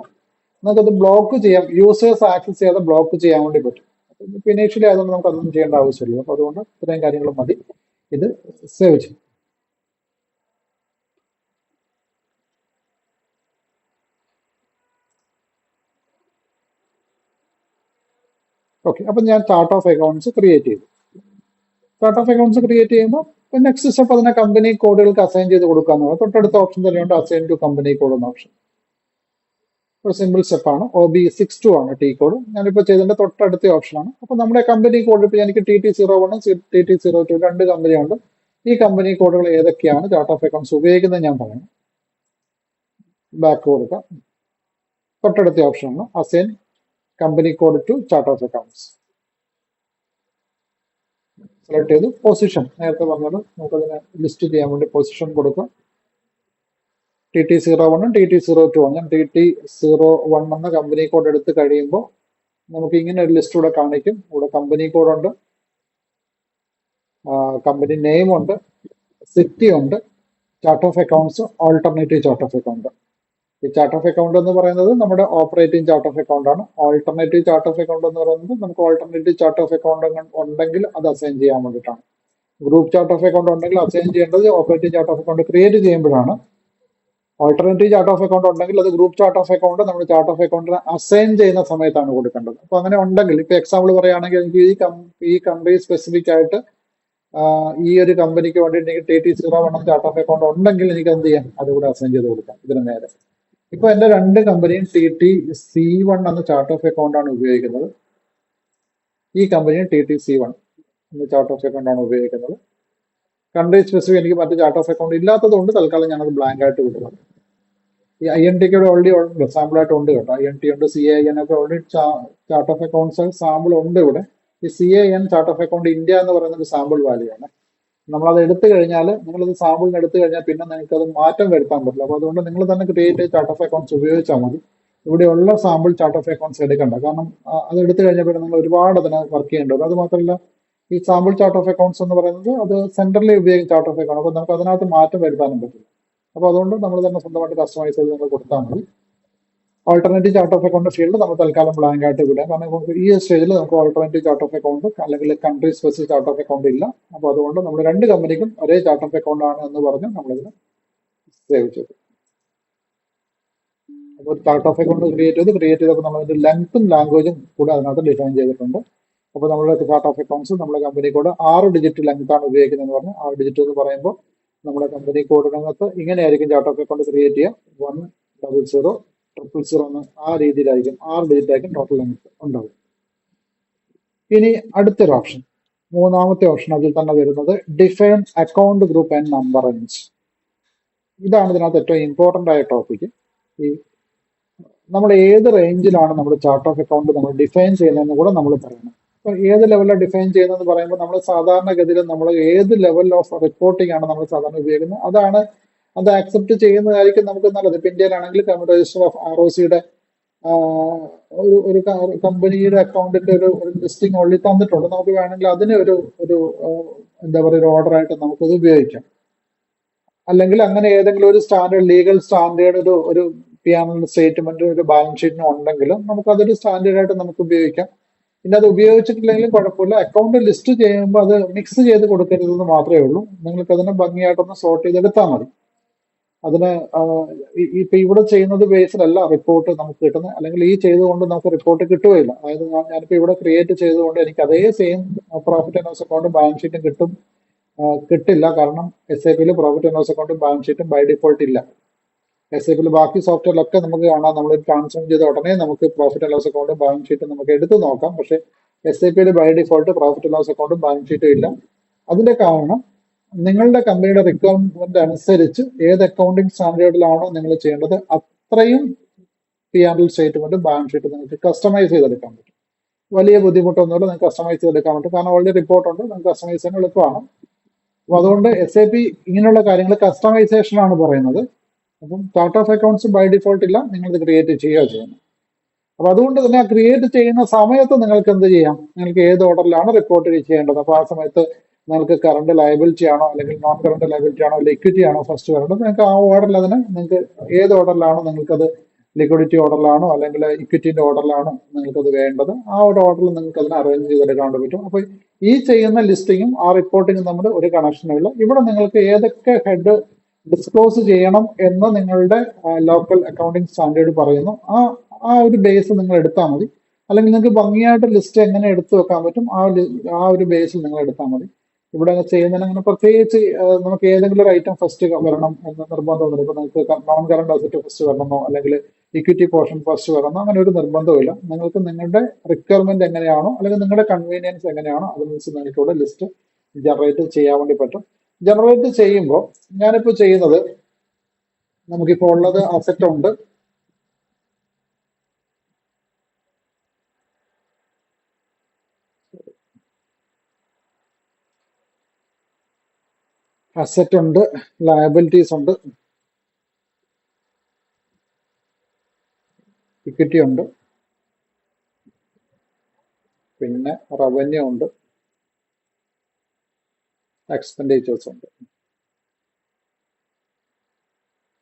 നമുക്കത് ബ്ലോക്ക് ചെയ്യാം. യൂസേഴ്സ് ആക്സസ് ചെയ്യാതെ ബ്ലോക്ക് ചെയ്യാൻ വേണ്ടി പറ്റും. ഇനീഷ്യലി അതുകൊണ്ട് നമുക്ക് അതൊന്നും ചെയ്യേണ്ട ആവശ്യമില്ല. അപ്പൊ അതുകൊണ്ട് ഇത്രയും കാര്യങ്ങൾ മതി. ഇത് സേവ് ചെയ്യും. ഓക്കെ, അപ്പൊ ഞാൻ ചാർട്ട് ഓഫ് അക്കൗണ്ട്സ് ക്രിയേറ്റ് ചെയ്തു. ചാർട്ട് ഓഫ് അക്കൗണ്ട്സ് ക്രിയേറ്റ് ചെയ്യുമ്പോൾ നെക്സ്റ്റ് സ്റ്റെപ്പ് അതിനെ കമ്പനി കോഡുകൾക്ക് അസൈൻ ചെയ്ത് കൊടുക്കാന്നുള്ളത്. തൊട്ടടുത്ത ഓപ്ഷൻ തന്നെയുണ്ട് അസൈൻ ടു കമ്പനി കോഡ് എന്ന ഓപ്ഷൻ. ഒരു സിമ്പിൾ സ്റ്റെപ്പാണ്. OB62 ആണ് T കോഡ്. ഞാനിപ്പോൾ ചെയ്തതിന്റെ തൊട്ടടുത്ത ഓപ്ഷനാണ്. അപ്പൊ നമ്മുടെ കമ്പനി കോഡ് ഇപ്പോൾ എനിക്ക് TT01 TT02 2 കമ്പനിയുണ്ട്. ഈ കമ്പനി കോഡുകൾ ഏതൊക്കെയാണ് ചാർട്ട് ഓഫ് അക്കൗണ്ട്സ് ഉപയോഗിക്കുന്നത് ഞാൻ പറയാം. ബാക്ക് കൊടുക്കാം. തൊട്ടടുത്ത ഓപ്ഷനാണ് assign company code to chart of accounts. Select ചെയ്തു. പൊസിഷൻ നേരത്തെ പറഞ്ഞത് നമുക്കതിനെ ലിസ്റ്റ് ചെയ്യാൻ വേണ്ടി പൊസിഷൻ കൊടുക്കാം. TT01 TT02 ആണ്. ഞാൻ TT01 എന്ന കമ്പനി കോഡ് എടുത്ത് കഴിയുമ്പോൾ നമുക്ക് ഇങ്ങനെ ഒരു ലിസ്റ്റ് ഇവിടെ കാണിക്കും. ഇവിടെ കമ്പനി കോഡ് ഉണ്ട്, കമ്പനി നെയിം ഉണ്ട്, സിറ്റി ഉണ്ട്, chart of accounts, alternative chart of account. ഈ ചാർട്ട് ഓഫ് അക്കൗണ്ട് എന്ന് പറയുന്നത് നമ്മുടെ ഓപ്പറേറ്റിംഗ് ചാർട്ട് ഓഫ് അക്കൗണ്ട് ആണ്. ഓൾട്ടർനേറ്റീവ് ചാർട്ട് ഓഫ് അക്കൗണ്ട് എന്ന് പറയുന്നത് നമുക്ക് ഓൾട്ടർനേറ്റീവ് ചാർട്ട് ഓഫ് അക്കൗണ്ട് ഉണ്ടെങ്കിൽ അത് അസൈൻ ചെയ്യാൻ വേണ്ടിയിട്ടാണ്. ഗ്രൂപ്പ് ചാർട്ട് ഓഫ് അക്കൗണ്ട് ഉണ്ടെങ്കിൽ അസൈൻ ചെയ്യേണ്ടത് operating chart of account create ചെയ്യുമ്പോഴാണ്. ഓൾട്ടർനേറ്റീവ് ചാർട്ട് ഓഫ് അക്കൗണ്ട് ഉണ്ടെങ്കിൽ അത് ഗ്രൂപ്പ് ചാർട്ട് ഓഫ് അക്കൗണ്ട് നമ്മൾ ചാർട്ട് ഓഫ് അക്കൗണ്ടിനെ അസൈൻ ചെയ്യുന്ന സമയത്താണ് കൊടുക്കേണ്ടത്. അപ്പൊ അങ്ങനെ ഉണ്ടെങ്കിൽ ഇപ്പൊ എക്സാമ്പിൾ പറയുകയാണെങ്കിൽ എനിക്ക് ഈ കമ്പനി സ്പെസിഫിക് ആയിട്ട് ഈ ഒരു കമ്പനിക്ക് വേണ്ടി എനിക്ക് TT01 ചാർട്ട് ഓഫ് അക്കൗണ്ട് ഉണ്ടെങ്കിൽ എനിക്ക് എന്ത് ചെയ്യാം? അതുകൂടെ അസൈൻ ചെയ്ത് കൊടുക്കാം. ഇതിന് നേരെ ഇപ്പൊ എന്റെ 2 കമ്പനിയും TTC1 എന്ന ചാർട്ട് ഓഫ് അക്കൗണ്ട് ആണ് ഉപയോഗിക്കുന്നത്. ഈ കമ്പനിയും TTC1 എന്ന ചാർട്ട് ഓഫ് അക്കൗണ്ട് ആണ് ഉപയോഗിക്കുന്നത്. കൺട്രി സ്പെസിഫിക് എനിക്ക് മറ്റു ചാർട്ട് ഓഫ് അക്കൗണ്ട് ഇല്ലാത്തത് കൊണ്ട് തൽക്കാലം ഞാനത് ബ്ലാങ്ക് ആയിട്ട് വിടുന്നത്. ഈ INT ഓൾറെഡി ഉണ്ട്, സാമ്പിൾ ആയിട്ട് ഉണ്ട് കേട്ടോ. INT ഉണ്ട്, CAN ഒക്കെ already chart of accounts sample ഉണ്ട് ഇവിടെ. ഈ CAN chart of account India എന്ന് പറയുന്ന ഒരു സാമ്പിൾ വാല്യൂ ആണ്. നമ്മളത് എടുത്തു കഴിഞ്ഞാൽ, നിങ്ങളത് സാമ്പിളിന് എടുത്തു കഴിഞ്ഞാൽ പിന്നെ നിങ്ങൾക്ക് അത് മാറ്റം വരുത്താൻ പറ്റില്ല. അപ്പോൾ അതുകൊണ്ട് നിങ്ങൾ തന്നെ ക്രിയേറ്റ് ചെയ്ത് ചാർട്ട് ഓഫ് അക്കൗണ്ട്സ് ഉപയോഗിച്ചാൽ മതി. ഇവിടെയുള്ള സാമ്പിൾ ചാർട്ട് ഓഫ് അക്കൗണ്ട്സ് എടുക്കണ്ട. കാരണം അത് എടുത്തു കഴിഞ്ഞാൽ പിന്നെ നിങ്ങൾ ഒരുപാട് അതിന് വർക്ക് ചെയ്യേണ്ടി വരും. അത് മാത്രമല്ല, ഈ സാമ്പിൾ ചാർട്ട് ഓഫ് അക്കൗണ്ട്സ് എന്ന് പറയുന്നത് അത് സെൻട്രലി ഉപയോഗിക്കുന്ന ചാർട്ട് ഓഫ് അക്കൗണ്ട്. അപ്പോൾ നമുക്ക് അതിനകത്ത് മാറ്റം വരുത്താനും പറ്റില്ല. അപ്പോൾ അതുകൊണ്ട് നമ്മൾ തന്നെ സ്വന്തമായിട്ട് കസ്റ്റമൈസ് ചെയ്ത് നമ്മൾ കൊടുത്താൽ മതി. Alternative chart of account field നമ്മൾ തൽക്കാലം ബ്ലാങ്ക് ആയിട്ട് വിടാം. കാരണം ഇപ്പോൾ ഈ സ്റ്റേജിൽ നമുക്ക് ഓൾട്ടർനേറ്റീവ് ചാർട്ട് ഓഫ് അക്കൗണ്ട് അല്ലെങ്കിൽ country specific chart of account ഇല്ല. അപ്പോൾ അതുകൊണ്ട് നമ്മൾ രണ്ട് കമ്പനിക്കും ഒരേ ചാർട്ട് ഓഫ് അക്കൗണ്ട് ആണ് എന്ന് പറഞ്ഞ് നമ്മളിതിന് സേവ് ചെയ്തു. അപ്പോൾ ഒരു ചാർട്ട് ഓഫ് അക്കൗണ്ട് ക്രിയേറ്റ് ചെയ്തപ്പോൾ നമ്മളതിന്റെ ലെങ്ത്തും ലാംഗ്വേജും കൂടെ അതിനകത്ത് ഡിഫൈൻ ചെയ്തിട്ടുണ്ട്. അപ്പോൾ നമ്മുടെ ചാർട്ട് ഓഫ് അക്കൗണ്ട്സ് നമ്മുടെ കമ്പനി കോഡ് 6 ഡിജിറ്റ് ലെങ്ത് ആണ് ഉപയോഗിക്കുന്നതെന്ന് പറഞ്ഞ് 6 ഡിജിറ്റ് എന്ന് പറയുമ്പോൾ നമ്മുടെ കമ്പനി കോഡിനകത്ത് ഇങ്ങനെയായിരിക്കും ചാർട്ട് ഓഫ് അക്കൗണ്ട് ക്രിയേറ്റ് ചെയ്യുക. 100 എന്ന് ആ രീതിയിലായിരിക്കും 6 ഡിജിറ്റ് ആയിരിക്കും ടോട്ടൽ ലെങ്ത് ഉണ്ടാവും. ഇനി അടുത്തൊരു ഓപ്ഷൻ, മൂന്നാമത്തെ ഓപ്ഷൻ അതിൽ തന്നെ വരുന്നത് define account group and number range. ഇതാണ് ഇതിനകത്ത് ഏറ്റവും ഇമ്പോർട്ടന്റ് ആയ ടോപ്പിക്. ഈ നമ്മൾ ഏത് റേഞ്ചിലാണ് നമ്മുടെ ചാർട്ട് ഓഫ് അക്കൗണ്ട് നമ്മൾ ഡിഫൈൻ ചെയ്യുന്നതെന്ന് കൂടെ നമ്മൾ പറയണം. അപ്പൊ ഏത് ലെവലിലാണ് ഡിഫൈൻ ചെയ്യുന്നതെന്ന് പറയുമ്പോൾ നമ്മൾ സാധാരണഗതിയിൽ നമ്മൾ ഏത് ലെവൽ ഓഫ് റിപ്പോർട്ടിംഗ് ആണ് നമ്മൾ സാധാരണ ഉപയോഗിക്കുന്നത്, അത് ആക്സെപ്റ്റ് ചെയ്യുന്നതായിരിക്കും നമുക്ക് നല്ലത്. ഇപ്പൊ ഇന്ത്യയിലാണെങ്കിൽ കമ്പ്യൂട്ടർ രജിസ്റ്റർ ഓഫ് ROCയുടെ ഒരു കമ്പനിയുടെ അക്കൗണ്ടിന്റെ ഒരു ലിസ്റ്റിംഗ് ഓൾറെഡി തന്നിട്ടുണ്ട്. നമുക്ക് വേണമെങ്കിൽ അതിനെ ഒരു എന്താ പറയുക, ഒരു ഓർഡർ ആയിട്ട് നമുക്കത് ഉപയോഗിക്കാം. അല്ലെങ്കിൽ അങ്ങനെ ഏതെങ്കിലും ഒരു സ്റ്റാൻഡേർഡ്, ലീഗൽ സ്റ്റാൻഡേർഡ് ഒരു P&L സ്റ്റേറ്റ്മെന്റ്, ഒരു ബാലൻസ് ഷീറ്റിന് ഉണ്ടെങ്കിലും നമുക്ക് അതൊരു സ്റ്റാൻഡേർഡ് ആയിട്ട് നമുക്ക് ഉപയോഗിക്കാം. പിന്നെ അത് ഉപയോഗിച്ചിട്ടില്ലെങ്കിലും കുഴപ്പമില്ല. അക്കൗണ്ട് ലിസ്റ്റ് ചെയ്യുമ്പോൾ അത് മിക്സ് ചെയ്ത് കൊടുക്കരുതെന്ന് മാത്രമേ ഉള്ളൂ. നിങ്ങൾക്ക് അതിനെ ഭംഗിയായിട്ടൊന്ന് സോർട്ട് ചെയ്തെടുത്താൽ മതി. അതിന് ഇപ്പൊ ഇവിടെ ചെയ്യുന്നത് ബേസിലല്ല റിപ്പോർട്ട് നമുക്ക് കിട്ടുന്നത്, അല്ലെങ്കിൽ ഈ ചെയ്തുകൊണ്ട് നമുക്ക് റിപ്പോർട്ട് കിട്ടുകയില്ല. അതായത് ഞാനിപ്പോ ഇവിടെ ക്രിയേറ്റ് ചെയ്തുകൊണ്ട് എനിക്ക് അതേ സെയിം പ്രോഫിറ്റ് ആൻഡ് ലോസ് അക്കൗണ്ടും ബാലൻസ് ഷീറ്റും കിട്ടില്ല. കാരണം SAPയിൽ പ്രോഫിറ്റ് ആൻഡ് ലോസ് അക്കൗണ്ടും ബാലൻസ് ഷീറ്റും ബൈ ഡിഫോൾട്ട് ഇല്ല. SAPയിൽ ബാക്കി സോഫ്റ്റ്വെയറിലൊക്കെ നമുക്ക് കാണാം, നമ്മൾ ട്രാൻസ്ഫോം ചെയ്ത ഉടനെ നമുക്ക് പ്രോഫിറ്റ് ആൻഡ് ലോസ് അക്കൗണ്ടും ബാലൻസ് ഷീറ്റും നമുക്ക് എടുത്തു നോക്കാം. പക്ഷേ SAPയിൽ by default profit and loss അക്കൗണ്ടും ബാലൻസ് ഷീറ്റും ഇല്ല. അതിന്റെ കാരണം നിങ്ങളുടെ കമ്പനിയുടെ റിക്വയർമെന്റ് അനുസരിച്ച് ഏത് അക്കൗണ്ടിങ് സ്റ്റാൻഡേർഡിലാണോ നിങ്ങൾ ചെയ്യേണ്ടത് അത്രയും P&L സ്റ്റേറ്റ്മെന്റും ബാലൻസ് ഷീറ്റും നിങ്ങൾക്ക് കസ്റ്റമൈസ് ചെയ്തെടുക്കാൻ പറ്റും. വലിയ ബുദ്ധിമുട്ടൊന്നുമില്ല, നിങ്ങൾക്ക് കസ്റ്റമൈസ് ചെയ്തെടുക്കാൻ പറ്റും. കാരണം ഓൾറെഡി റിപ്പോർട്ടുണ്ട്, നിങ്ങൾക്ക് കസ്റ്റമൈസ് ചെയ്യാൻ എളുപ്പമാണ്. അപ്പൊ അതുകൊണ്ട് SAP ഇങ്ങനെയുള്ള കാര്യങ്ങൾ കസ്റ്റമൈസേഷൻ ആണ് പറയുന്നത്. അപ്പം chart of accounts by default ഇല്ല, നിങ്ങളിത് ക്രിയേറ്റ് ചെയ്യുക ചെയ്യുന്നത്. അപ്പൊ അതുകൊണ്ട് തന്നെ ക്രിയേറ്റ് ചെയ്യുന്ന സമയത്ത് നിങ്ങൾക്ക് എന്ത് ചെയ്യാം, നിങ്ങൾക്ക് ഏത് ഓർഡറിലാണ് റിപ്പോർട്ട് ചെയ്യേണ്ടത്. അപ്പൊ ആ സമയത്ത് നിങ്ങൾക്ക് കറണ്ട് ലയബിലിറ്റി ആണോ അല്ലെങ്കിൽ നോൺ കറണ്ട് ലയബിലിറ്റി ആണോ ലിക്വിഡിറ്റി ആണോ ഫസ്റ്റ് വരേണ്ടത്, നിങ്ങൾക്ക് ആ ഓർഡറിൽ നിങ്ങൾക്ക് ഏത് ഓർഡറിലാണോ നിങ്ങൾക്കത്, ലിക്വിഡിറ്റി ഓർഡറിലാണോ അല്ലെങ്കിൽ ഇക്വിറ്റിന്റെ ഓർഡറിലാണോ നിങ്ങൾക്കത് വേണ്ടത്, ആ ഒരു ഓർഡറിൽ നിങ്ങൾക്ക് അതിനെ അറേഞ്ച് ചെയ്തെടുക്കാൻ പറ്റും. അപ്പൊ ഈ ചെയ്യുന്ന ലിസ്റ്റിങ്ങും ആ റിപ്പോർട്ടിങ്ങും തമ്മിൽ ഒരു കണക്ഷനും ഇല്ല. ഇവിടെ നിങ്ങൾക്ക് ഏതൊക്കെ ഹെഡ് ഡിസ്ക്ലോസ് ചെയ്യണം എന്ന് നിങ്ങളുടെ ലോക്കൽ അക്കൗണ്ടിങ് സ്റ്റാൻഡേർഡ് പറയുന്നു. ആ ഒരു ബേസ് നിങ്ങൾ എടുത്താൽ മതി. അല്ലെങ്കിൽ നിങ്ങൾക്ക് ഭംഗിയായിട്ട് ലിസ്റ്റ് എങ്ങനെ എടുത്തു വെക്കാൻ പറ്റും ആ ഒരു ബേസിൽ നിങ്ങൾ എടുത്താൽ മതി. ഇവിടെ ചെയ്യുന്നതിന് അങ്ങനെ പ്രത്യേകിച്ച് നമുക്ക് ഏതെങ്കിലും ഒരു ഐറ്റം ഫസ്റ്റ് വരണം എന്ന് നിർബന്ധമൊന്നുമില്ല. ഇപ്പൊ നിങ്ങൾക്ക് നോൺ കറണ്ട് അസറ്റ് ഫസ്റ്റ് വരണമെന്നോ അല്ലെങ്കിൽ ഇക്വിറ്റി പോർഷൻ ഫസ്റ്റ് വരണമെന്നോ അങ്ങനെ ഒരു നിർബന്ധമില്ല. നിങ്ങൾക്ക് നിങ്ങളുടെ റിക്വയർമെന്റ് എങ്ങനെയാണോ അല്ലെങ്കിൽ നിങ്ങളുടെ കൺവീനിയൻസ് എങ്ങനെയാണോ അതിനനുസരിച്ച് നിങ്ങൾക്ക് ഇവിടെ ലിസ്റ്റ് ജനറേറ്റ് ചെയ്യാൻ വേണ്ടി പറ്റും. ജനറേറ്റ് ചെയ്യുമ്പോൾ ഞാനിപ്പോൾ ചെയ്യുന്നത്, നമുക്കിപ്പോൾ ഉള്ളത് അസറ്റ് ഉണ്ട്, ലയബിലിറ്റീസ് ഉണ്ട്, ഇക്വിറ്റി ഉണ്ട്, പിന്നെ റവന്യൂ ഉണ്ട്, എക്സ്പെൻഡിച്ചേഴ്സ് ഉണ്ട്.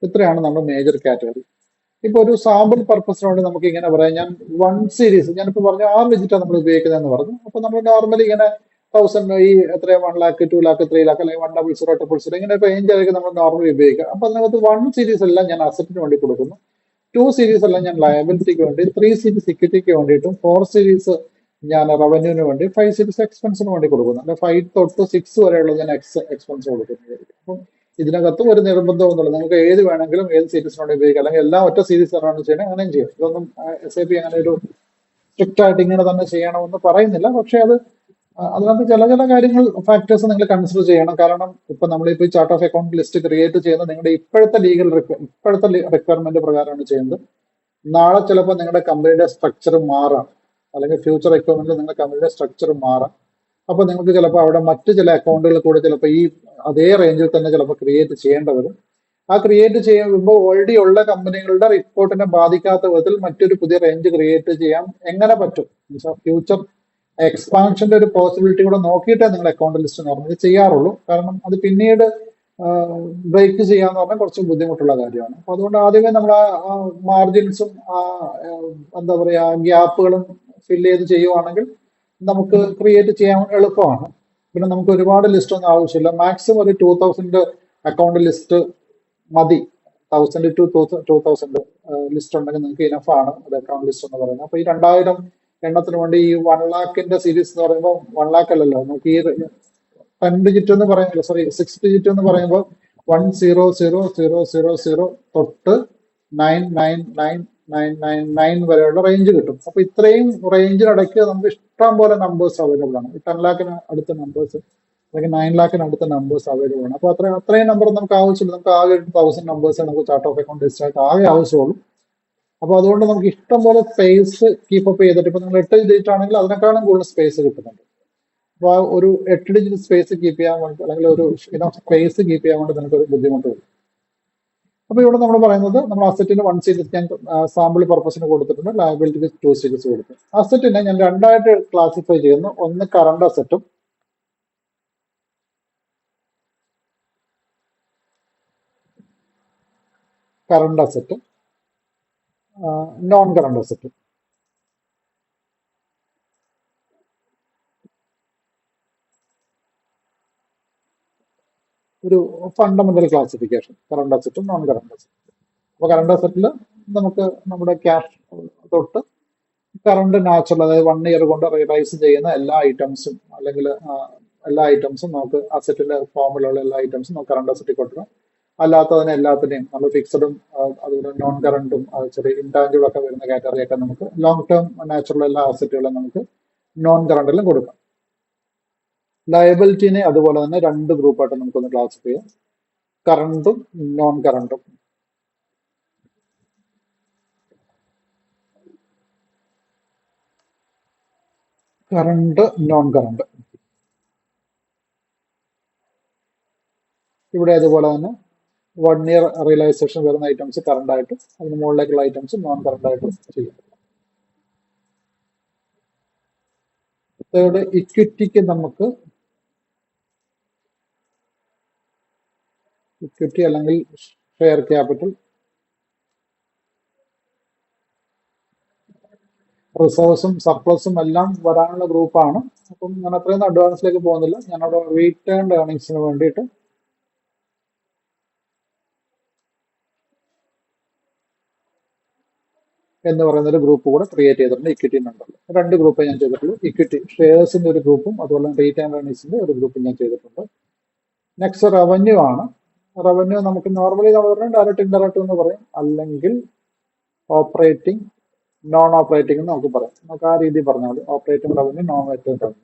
ഇത്രയാണ് നമ്മുടെ മേജർ കാറ്റഗറി. ഇപ്പൊ ഒരു സാമ്പിൾ പർപ്പസിന് വേണ്ടി നമുക്ക് ഇങ്ങനെ പറയാം, ഞാൻ 1 സീരീസ് ഞാനിപ്പോ പറഞ്ഞു 6 ഡിജിറ്റാണ് നമ്മൾ ഉപയോഗിക്കുന്നതെന്ന് പറഞ്ഞു. അപ്പൊ നമ്മൾ നോർമലി ഇങ്ങനെ 1000 ഈ എത്ര 1 lakh 2 lakh 3 lakh അല്ലെങ്കിൽ 100 ഇങ്ങനെ റേഞ്ച് ആയിരിക്കും നമ്മൾ നോർമലി ഉപയോഗിക്കുക. അപ്പൊ അതിനകത്ത് 1 സീരീസ് എല്ലാം ഞാൻ അസറ്റിന് വേണ്ടി കൊടുക്കുന്നു, 2 സീരീസ് എല്ലാം ഞാൻ ലയബിലിറ്റിക്ക് വേണ്ടി, 3 സീരീസ് ഇക്വിറ്റിക്ക് വേണ്ടിയിട്ടും, 4 സീരീസ് ഞാൻ റവന്യൂവിന് വേണ്ടി, 5 സീരീസ് എക്സ്പെൻസിന് വേണ്ടി കൊടുക്കുന്നു. അല്ലെ 5 തൊട്ട് 6 വരെയുള്ളത് ഞാൻ എക്സ്പെൻസ് കൊടുക്കുന്നതായിരിക്കും. അപ്പം ഇതിനകത്ത് ഒരു നിർബന്ധമൊന്നുമില്ല, നിങ്ങൾക്ക് ഏത് വേണമെങ്കിലും ഏത് സീരീസിന് വേണ്ടി ഉപയോഗിക്കാം. അല്ലെങ്കിൽ എല്ലാം ഒറ്റ സീരീസ് ആണ് ചെയ്യണം, അങ്ങനെയും ചെയ്യാം. ഇതൊന്നും SAP അങ്ങനെ ഒരു സ്ട്രിക്റ്റ് ആയിട്ട് ഇങ്ങനെ തന്നെ ചെയ്യണമെന്ന് പറയുന്നില്ല. പക്ഷെ അതിനകത്ത് ചില കാര്യങ്ങൾ ഫാക്ടേഴ്സ് നിങ്ങൾ കൺസിഡർ ചെയ്യണം. കാരണം ഇപ്പൊ നമ്മളിപ്പോ ഈ chart of account list create ചെയ്യുന്നത് നിങ്ങളുടെ ഇപ്പോഴത്തെ റിക്വയർമെന്റ് പ്രകാരമാണ് ചെയ്യുന്നത്. നാളെ ചിലപ്പോൾ നിങ്ങളുടെ കമ്പനിയുടെ സ്ട്രക്ചർ മാറാം, അല്ലെങ്കിൽ ഫ്യൂച്ചർ റിക്വയർമെന്റിൽ നിങ്ങളുടെ കമ്പനിയുടെ സ്ട്രക്ചർ മാറാം. അപ്പൊ നിങ്ങൾക്ക് ചിലപ്പോൾ അവിടെ മറ്റു ചില അക്കൗണ്ടുകൾ കൂടെ ചിലപ്പോൾ ഈ അതേ റേഞ്ചിൽ തന്നെ ചിലപ്പോൾ ക്രിയേറ്റ് ചെയ്യേണ്ടി വരും. ആ ക്രിയേറ്റ് ചെയ്യുമ്പോൾ ഓൾറെഡി ഉള്ള കമ്പനികളുടെ റിപ്പോർട്ടിനെ ബാധിക്കാത്ത വിധത്തിൽ മറ്റൊരു പുതിയ റേഞ്ച് ക്രിയേറ്റ് ചെയ്യാൻ എങ്ങനെ പറ്റും? ഫ്യൂച്ചർ എക്സ്പാൻഷന്റെ ഒരു പോസിബിലിറ്റി കൂടെ നോക്കിയിട്ടേ നിങ്ങൾ അക്കൗണ്ട് ലിസ്റ്റ് നോർമലി ചെയ്യാറുള്ളൂ. കാരണം അത് പിന്നീട് ബ്രേക്ക് ചെയ്യാന്ന് പറഞ്ഞാൽ കുറച്ച് ബുദ്ധിമുട്ടുള്ള കാര്യമാണ്. അപ്പൊ അതുകൊണ്ട് ആദ്യമേ നമ്മൾ ആ മാർജിൻസും എന്താ പറയാ ഗ്യാപ്പുകളും ഫില്ല് ചെയ്ത് ചെയ്യുവാണെങ്കിൽ നമുക്ക് ക്രിയേറ്റ് ചെയ്യാൻ എളുപ്പമാണ്. പിന്നെ നമുക്ക് ഒരുപാട് ലിസ്റ്റ് ഒന്നും ആവശ്യമില്ല. മാക്സിമം ഒരു 2000 അക്കൗണ്ട് ലിസ്റ്റ് മതി. 1000 to 2000 ലിസ്റ്റ് ഉണ്ടെങ്കിൽ നിങ്ങൾക്ക് ഇനഫ് ആണ് ഒരു അക്കൗണ്ട് ലിസ്റ്റ് എന്ന് പറയുന്നത്. അപ്പൊ ഈ 2000 എണ്ണത്തിന് വേണ്ടി ഈ 1 lakhന്റെ സീരീസ് എന്ന് പറയുമ്പോൾ 1 lakh അല്ലല്ലോ, നമുക്ക് ഈ 10 ഡിജിറ്റ് എന്ന് പറയുമ്പോൾ, സോറി 6 ഡിജിറ്റ് എന്ന് പറയുമ്പോൾ 100000 തൊട്ട് 999999 വരെയുള്ള റേഞ്ച് കിട്ടും. അപ്പൊ ഇത്രയും റേഞ്ചിനിടയ്ക്ക് നമുക്ക് ഇഷ്ടം പോലെ നമ്പേഴ്സ് അവൈലബിൾ ആണ്. 10 lakhന് അടുത്ത നമ്പേഴ്സ് അല്ലെങ്കിൽ 9 lakhന് അടുത്ത നമ്പേഴ്സ് അവൈലബിൾ ആണ്. അപ്പൊ അത്രയും നമ്പർ നമുക്ക് ആവശ്യമില്ല. നമുക്ക് ആകെ 1000 നമ്പേഴ്സ് നമുക്ക് ചാർട്ട് ഓഫ് അക്കൗണ്ട് ലിസ്റ്റ് ആയിട്ട് ആകെ ആവശ്യമുള്ളൂ. അപ്പൊ അതുകൊണ്ട് നമുക്ക് ഇഷ്ടം പോലെ സ്പേസ് കീപ്പപ്പ് ചെയ്തിട്ട്, ഇപ്പൊ നിങ്ങൾ 8 ഡിജിറ്റ് ആണെങ്കിൽ അതിനേക്കാളും കൂടുതൽ സ്പേസ് കിട്ടുന്നുണ്ട്. അപ്പൊ ആ ഒരു 8 ഡിജിറ്റ് സ്പേസ് കീപ്പ് ചെയ്യാൻ വേണ്ടി, അല്ലെങ്കിൽ ഒരു സ്പേസ് കീപ്പ് ചെയ്യാൻ വേണ്ടി നിങ്ങൾക്ക് ഒരു ബുദ്ധിമുട്ട് വരും. അപ്പൊ ഇവിടെ നമ്മൾ പറയുന്നത്, നമ്മൾ അസറ്റിന് 1 സീരീസ് ഞാൻ സാമ്പിൾ പർപ്പസിന് കൊടുത്തിട്ടുണ്ട്, ലയബിലിറ്റിക്ക് 2 സീരീസ് കൊടുത്തു. അസറ്റിനെ ഞാൻ രണ്ടായിട്ട് ക്ലാസിഫൈ ചെയ്യുന്നു. ഒന്ന് കറണ്ട് അസറ്റും കറണ്ട് അസറ്റും നോൺ കറണ്ട് അസറ്റും. ഒരു ഫണ്ടമെന്റൽ ക്ലാസിഫിക്കേഷൻ കറണ്ട് അസറ്റും നോൺ കറണ്ട് അസറ്റും. അപ്പൊ കറണ്ട് അസറ്റിൽ നമുക്ക് നമ്മുടെ ക്യാഷ് തൊട്ട് കറണ്ട് നാച്ചുറൽ, അതായത് 1 year കൊണ്ട് റിയലൈസ് ചെയ്യുന്ന എല്ലാ ഐറ്റംസും, അല്ലെങ്കിൽ എല്ലാ ഐറ്റംസും നമുക്ക് അസറ്റിന്റെ ഫോമിലുള്ള എല്ലാ ഐറ്റംസും നമുക്ക് കറണ്ട് അസറ്റിൽ കൊടുക്കണം. അല്ലാത്തതിനെ എല്ലാത്തിനെയും നമ്മൾ ഫിക്സഡും അതുപോലെ നോൺ കറണ്ടും ചെറിയ ഇൻടാഞ്ചിബിൾ ഒക്കെ വരുന്ന കാറ്റഗറി ഒക്കെ നമുക്ക് ലോങ് ടേം നാച്ചുറൽ എല്ലാ അസറ്റുകളും നമുക്ക് നോൺ കറണ്ടിലും കൊടുക്കാം. ലയബിലിറ്റിനെ അതുപോലെ തന്നെ 2 ഗ്രൂപ്പായിട്ട് നമുക്കൊന്ന് ക്ലാസിഫൈ ചെയ്യാം, കറണ്ടും നോൺ കറണ്ടും. Current, non current. ഇവിടെ അതുപോലെ തന്നെ 1 year റിയലൈസേഷൻ വരുന്ന ഐറ്റംസ് കറണ്ട് ആയിട്ടും അതിന് മുകളിലേക്കുള്ള ഐറ്റംസ് നോൺ കറണ്ട് ആയിട്ടും ചെയ്യും. തേർഡ്, ഇക്വിറ്റിക്ക് നമുക്ക് ഇക്വിറ്റി അല്ലെങ്കിൽ ഷെയർ ക്യാപിറ്റൽ, റിസർവ്സും സർപ്ലസും എല്ലാം വരാനുള്ള ഗ്രൂപ്പാണ്. അപ്പം ഞാൻ അത്രയൊന്നും അഡ്വാൻസിലേക്ക് പോകുന്നില്ല. ഞാനവിടെ റീറ്റേൺഡ് ഏർണിങ്സിന് വേണ്ടിയിട്ട് എന്ന് പറയുന്ന ഒരു ഗ്രൂപ്പ് കൂടെ ക്രിയേറ്റ് ചെയ്തിട്ടുണ്ട്. ഇക്വിറ്റി നമ്പറിൽ 2 ഗ്രൂപ്പേ ഞാൻ ചെയ്തിട്ടുള്ളൂ. ഇക്വിറ്റി ഷെയർസിന്റെ ഒരു ഗ്രൂപ്പും അതുപോലെ റീറ്റേൺ ഏർണിങ്സിന്റെ ഒരു ഗ്രൂപ്പും ഞാൻ ചെയ്തിട്ടുണ്ട്. നെക്സ്റ്റ് റവന്യൂ ആണ്. റവന്യൂ നമുക്ക് നോർമലി നമ്മൾ പറഞ്ഞാൽ ഡയറക്റ്റ് ഇൻഡയറക്റ്റ് എന്ന് പറയും, അല്ലെങ്കിൽ ഓപ്പറേറ്റിംഗ് നോൺ ഓപ്പറേറ്റിംഗ് എന്ന് നമുക്ക് പറയാം. നമുക്ക് ആ രീതി പറഞ്ഞാൽ മതി. Operating revenue, non operating revenue.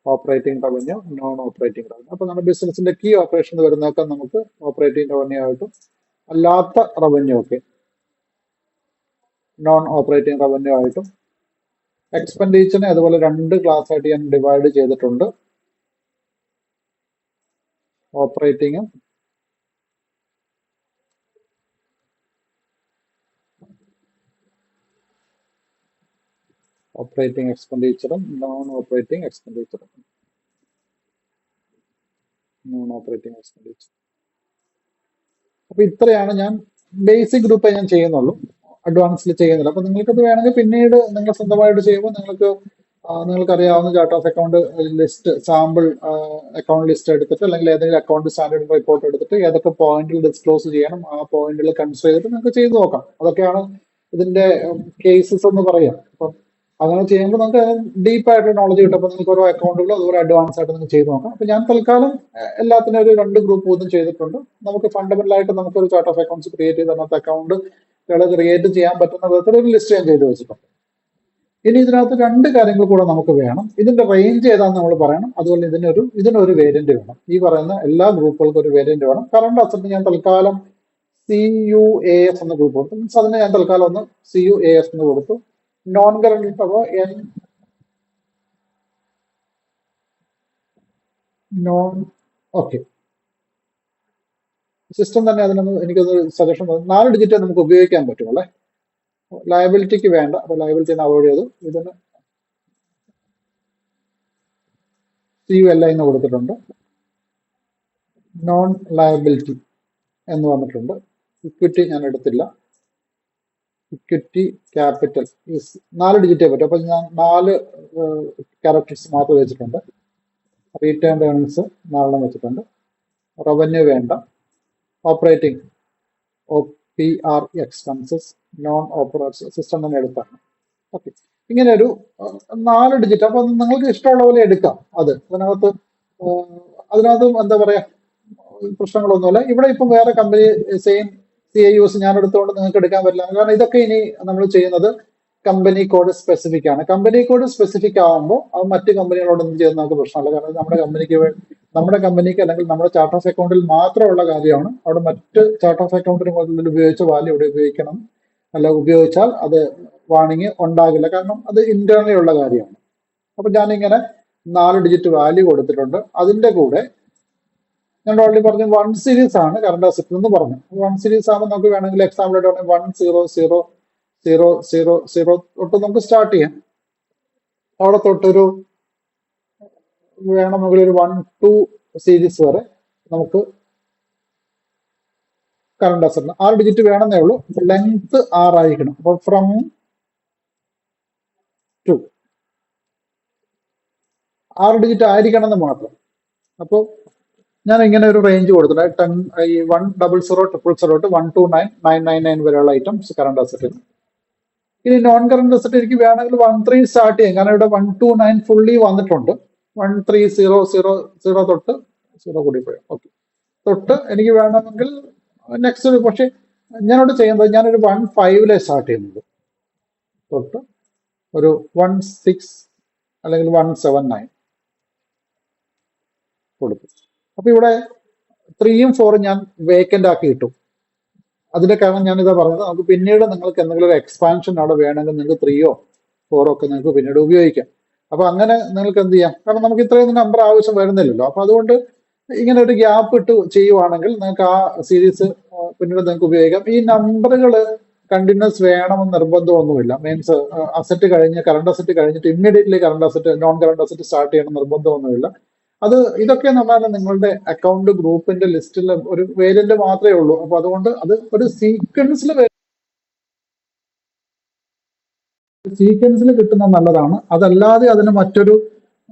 Operating revenue, non operating revenue. അപ്പൊ നമ്മുടെ ബിസിനസിന്റെ കീ ഓപ്പറേഷൻ വരുന്നതൊക്കെ നമുക്ക് ഓപ്പറേറ്റിംഗ് റവന്യൂ ആയിട്ടും, അല്ലാത്ത റവന്യൂ ഒക്കെ നോൺ ഓപ്പറേറ്റിംഗ് റവന്യൂ ആയിട്ടും. എക്സ്പെൻഡിച്ചറിനെ അതുപോലെ 2 ക്ലാസ് ആയിട്ട് ഞാൻ ഡിവൈഡ് ചെയ്തിട്ടുണ്ട്. ഓപ്പറേറ്റിംഗും ഓപ്പറേറ്റിംഗ് എക്സ്പെൻഡിച്ചറും നോൺ ഓപ്പറേറ്റിംഗ് എക്സ്പെൻഡിച്ചറും. അപ്പൊ ഇത്രയാണ് ഞാൻ ബേസിക് ഗ്രൂപ്പേ ഞാൻ ചെയ്യുന്നുള്ളൂ, അഡ്വാൻസിൽ ചെയ്യുന്നില്ല. അപ്പൊ നിങ്ങൾക്കത് വേണമെങ്കിൽ പിന്നീട് നിങ്ങൾ സ്വന്തമായിട്ട് ചെയ്യുമ്പോൾ നിങ്ങൾക്കറിയാവുന്ന chart of account list, sample account list എടുത്തിട്ട്, അല്ലെങ്കിൽ ഏതെങ്കിലും അക്കൗണ്ട് സ്റ്റാൻഡേർഡ് റിപ്പോർട്ട് എടുത്തിട്ട് ഏതൊക്കെ പോയിന്റിൽ ഡിസ്ക്ലോസ് ചെയ്യണം ആ പോയിന്റിൽ കൺസിഡർ ചെയ്തിട്ട് നിങ്ങൾക്ക് ചെയ്തു നോക്കാം. അതൊക്കെയാണ് ഇതിന്റെ കേസസ് എന്ന് പറയാം. അപ്പം അങ്ങനെ ചെയ്യുമ്പോൾ നമുക്ക് ഡീപ്പായിട്ട് നോളജ് കിട്ടും. അപ്പോൾ നിങ്ങൾക്ക് ഓരോ അക്കൗണ്ടുകളും അതുപോലെ അഡ്വാൻസ് ആയിട്ട് നിങ്ങൾക്ക് ചെയ്ത് നോക്കാം. അപ്പൊ ഞാൻ തൽക്കാലം എല്ലാത്തിനും ഒരു 2 ഗ്രൂപ്പ് വീതം ചെയ്തിട്ടുണ്ട്. നമുക്ക് ഫണ്ടമെന്റൽ ആയിട്ട് നമുക്കൊരു ചാർട്ട് ഓഫ് അക്കൗണ്ട്സ് ക്രിയേറ്റ് ചെയ്ത് അതിനകത്ത് അക്കൗണ്ട് ക്രിയേറ്റ് ചെയ്യാൻ പറ്റുന്ന വിധത്തിൽ ഒരു ലിസ്റ്റ് ഞാൻ ചെയ്ത് വെച്ചിട്ടുണ്ട്. ഇനി ഇതിനകത്ത് 2 കാര്യങ്ങൾ കൂടെ നമുക്ക് വേണം. ഇതിന്റെ റേഞ്ച് ഏതാന്ന് നമ്മൾ പറയണം. അതുപോലെ ഇതിനൊരു വേരിയന്റ് വേണം. ഈ പറയുന്ന എല്ലാ ഗ്രൂപ്പുകൾക്കും ഒരു വേരിയന്റ് വേണം. കറണ്ട് അസറ്റ് ഞാൻ തൽക്കാലം CUAS എന്ന ഗ്രൂപ്പ് കൊടുത്തു. മീൻസ് അതിന് ഞാൻ തൽക്കാലം ഒന്ന് CUAS എന്ന് കൊടുത്തു. നോൺ കറണ്ട് അപ്പോൾ ഓക്കെ, സിസ്റ്റം തന്നെ അതിനൊന്ന് എനിക്കൊന്ന് സജഷൻ 4 ഡിജിറ്റേ നമുക്ക് ഉപയോഗിക്കാൻ പറ്റുമല്ലേ. ലയബിലിറ്റിക്ക് വേണ്ട, അപ്പൊ ലയബിലിറ്റിനെ അവോയ്ഡ് ചെയ്തു. ഇതിന് CULI എന്ന് കൊടുത്തിട്ടുണ്ട്. നോൺ ലയബിലിറ്റി എന്ന് വന്നിട്ടുണ്ട്. ഇക്വിറ്റി ഞാൻ എടുത്തില്ല. ഇക്വിറ്റി ക്യാപിറ്റൽ 4 ഡിജിറ്റേ പറ്റും. അപ്പൊ ഞാൻ 4 ക്യാരക്ടേഴ്സ് മാത്രം വെച്ചിട്ടുണ്ട്. റീറ്റേൺ ഏർണിങ്സ് 4 വെച്ചിട്ടുണ്ട്. റവന്യൂ വേണ്ട. Operating OPR expenses non operation system തന്നെ എടുത്താണ്. ഓക്കെ, ഇങ്ങനെ ഒരു 4 ഡിജിറ്റ്. അപ്പൊ നിങ്ങൾക്ക് ഇഷ്ടമുള്ള പോലെ എടുക്കാം. അതിനകത്ത് എന്താ പറയാ, പ്രശ്നങ്ങളൊന്നുമില്ല. ഇവിടെ ഇപ്പം വേറെ കമ്പനി സെയിം CIUs ഞാൻ എടുത്തുകൊണ്ട് നിങ്ങൾക്ക് എടുക്കാൻ പറ്റില്ല. കാരണം ഇതൊക്കെ ഇനി നമ്മൾ ചെയ്യുന്നത് കമ്പനി കോഡ് സ്പെസിഫിക് ആണ്. കമ്പനി കോഡ് സ്പെസിഫിക് ആകുമ്പോൾ അത് മറ്റ് കമ്പനികളോടൊന്നും ചെയ്യുന്ന നമുക്ക് പ്രശ്നമില്ല. കാരണം നമ്മുടെ കമ്പനിക്ക് അല്ലെങ്കിൽ നമ്മുടെ ചാർട്ട് ഓഫ് അക്കൗണ്ടിൽ മാത്രമുള്ള കാര്യമാണ്. അവിടെ മറ്റ് ചാർട്ട് ഓഫ് അക്കൗണ്ടിന് മുതൽ ഉപയോഗിച്ച വാല്യൂ ഇവിടെ ഉപയോഗിക്കണം. അല്ല, ഉപയോഗിച്ചാൽ അത് വാണിംഗ് ഉണ്ടാകില്ല. കാരണം അത് ഇന്റേണലി ഉള്ള കാര്യമാണ്. അപ്പൊ ഞാനിങ്ങനെ 4 ഡിജിറ്റ് വാല്യൂ കൊടുത്തിട്ടുണ്ട്. അതിന്റെ കൂടെ ഞാൻ ഓൾറെഡി പറഞ്ഞു 1 സീരീസ് ആണ് കറണ്ട് അസറ്റ് എന്ന് പറഞ്ഞു. 1 സീരീസ് ആകുമ്പോൾ നമുക്ക് വേണമെങ്കിൽ എക്സാമ്പിൾ ആയിട്ട് പറഞ്ഞാൽ 10000 തൊട്ട് നമുക്ക് സ്റ്റാർട്ട് ചെയ്യാം. അവിടെ തൊട്ടൊരു വേണമെങ്കിൽ ഒരു 1-2 സീരീസ് വരെ നമുക്ക് കറണ്ട് അസറ്റ് 6 ഡിജിറ്റ് വേണമെന്നേ ഉള്ളൂ. ലെങ്ത് 6 ആയിരിക്കണം. അപ്പൊ ഫ്രം ടു 6 ഡിജിറ്റ് ആയിരിക്കണം എന്ന് മാത്രം. അപ്പോൾ ഞാൻ ഇങ്ങനെ ഒരു റേഞ്ച് കൊടുത്തിട്ടുണ്ട്. 10000 to 129,999 വരെയുള്ള ഐറ്റംസ് കറണ്ട് അസറ്റ്. ഇനി നോൺ കറണ്ട് അസറ്റ് എനിക്ക് വേണമെങ്കിൽ 13 സ്റ്റാർട്ട് ചെയ്യാം. കാരണം ഇവിടെ 129 ഫുള്ളി വന്നിട്ടുണ്ട്. 13,000 തൊട്ട് 0 കൂടി പോയി. ഓക്കെ, തൊട്ട് എനിക്ക് വേണമെങ്കിൽ നെക്സ്റ്റ്. പക്ഷെ ഞാനിവിടെ ചെയ്യുന്നത് ഞാനൊരു 15 സ്റ്റാർട്ട് ചെയ്യുന്നത്. തൊട്ട് ഒരു 16 അല്ലെങ്കിൽ 179 കൊടുത്തു. അപ്പൊ ഇവിടെ 3ഉം 4ഉം ഞാൻ വേക്കന്റ് ആക്കി ഇട്ടു. അതിന്റെ കാരണം ഞാനിതാ പറഞ്ഞത്, നമുക്ക് പിന്നീട് നിങ്ങൾക്ക് എന്തെങ്കിലും ഒരു എക്സ്പാൻഷൻ അവിടെ വേണമെങ്കിൽ നിങ്ങൾക്ക് 3ഓ 4ഓ ഒക്കെ നിങ്ങൾക്ക് പിന്നീട് ഉപയോഗിക്കാം. അപ്പൊ അങ്ങനെ നിങ്ങൾക്ക് എന്ത് ചെയ്യാം, കാരണം നമുക്ക് ഇത്രയൊന്നും നമ്പർ ആവശ്യം വരുന്നില്ലല്ലോ. അപ്പൊ അതുകൊണ്ട് ഇങ്ങനെ ഒരു ഗ്യാപ്പ് ഇട്ട് ചെയ്യുവാണെങ്കിൽ നിങ്ങൾക്ക് ആ സീരീസ് പിന്നീട് നിങ്ങൾക്ക് ഉപയോഗിക്കാം. ഈ നമ്പറുകൾ കണ്ടിന്യൂസ് വേണമെന്ന് നിർബന്ധമൊന്നുമില്ല. മീൻസ് അസറ്റ് കഴിഞ്ഞ് കറണ്ട് അസറ്റ് കഴിഞ്ഞിട്ട് immediately current asset non current asset start ചെയ്യണം നിർബന്ധമൊന്നുമില്ല. ഇതൊക്കെ എന്ന് പറഞ്ഞാൽ നിങ്ങളുടെ അക്കൗണ്ട് ഗ്രൂപ്പിന്റെ ലിസ്റ്റിൽ ഒരു വേരിയന്റ് മാത്രമേ ഉള്ളൂ. അപ്പൊ അതുകൊണ്ട് അത് ഒരു സീക്വൻസിൽ കിട്ടുന്നത് നല്ലതാണ്. അതല്ലാതെ അതിന് മറ്റൊരു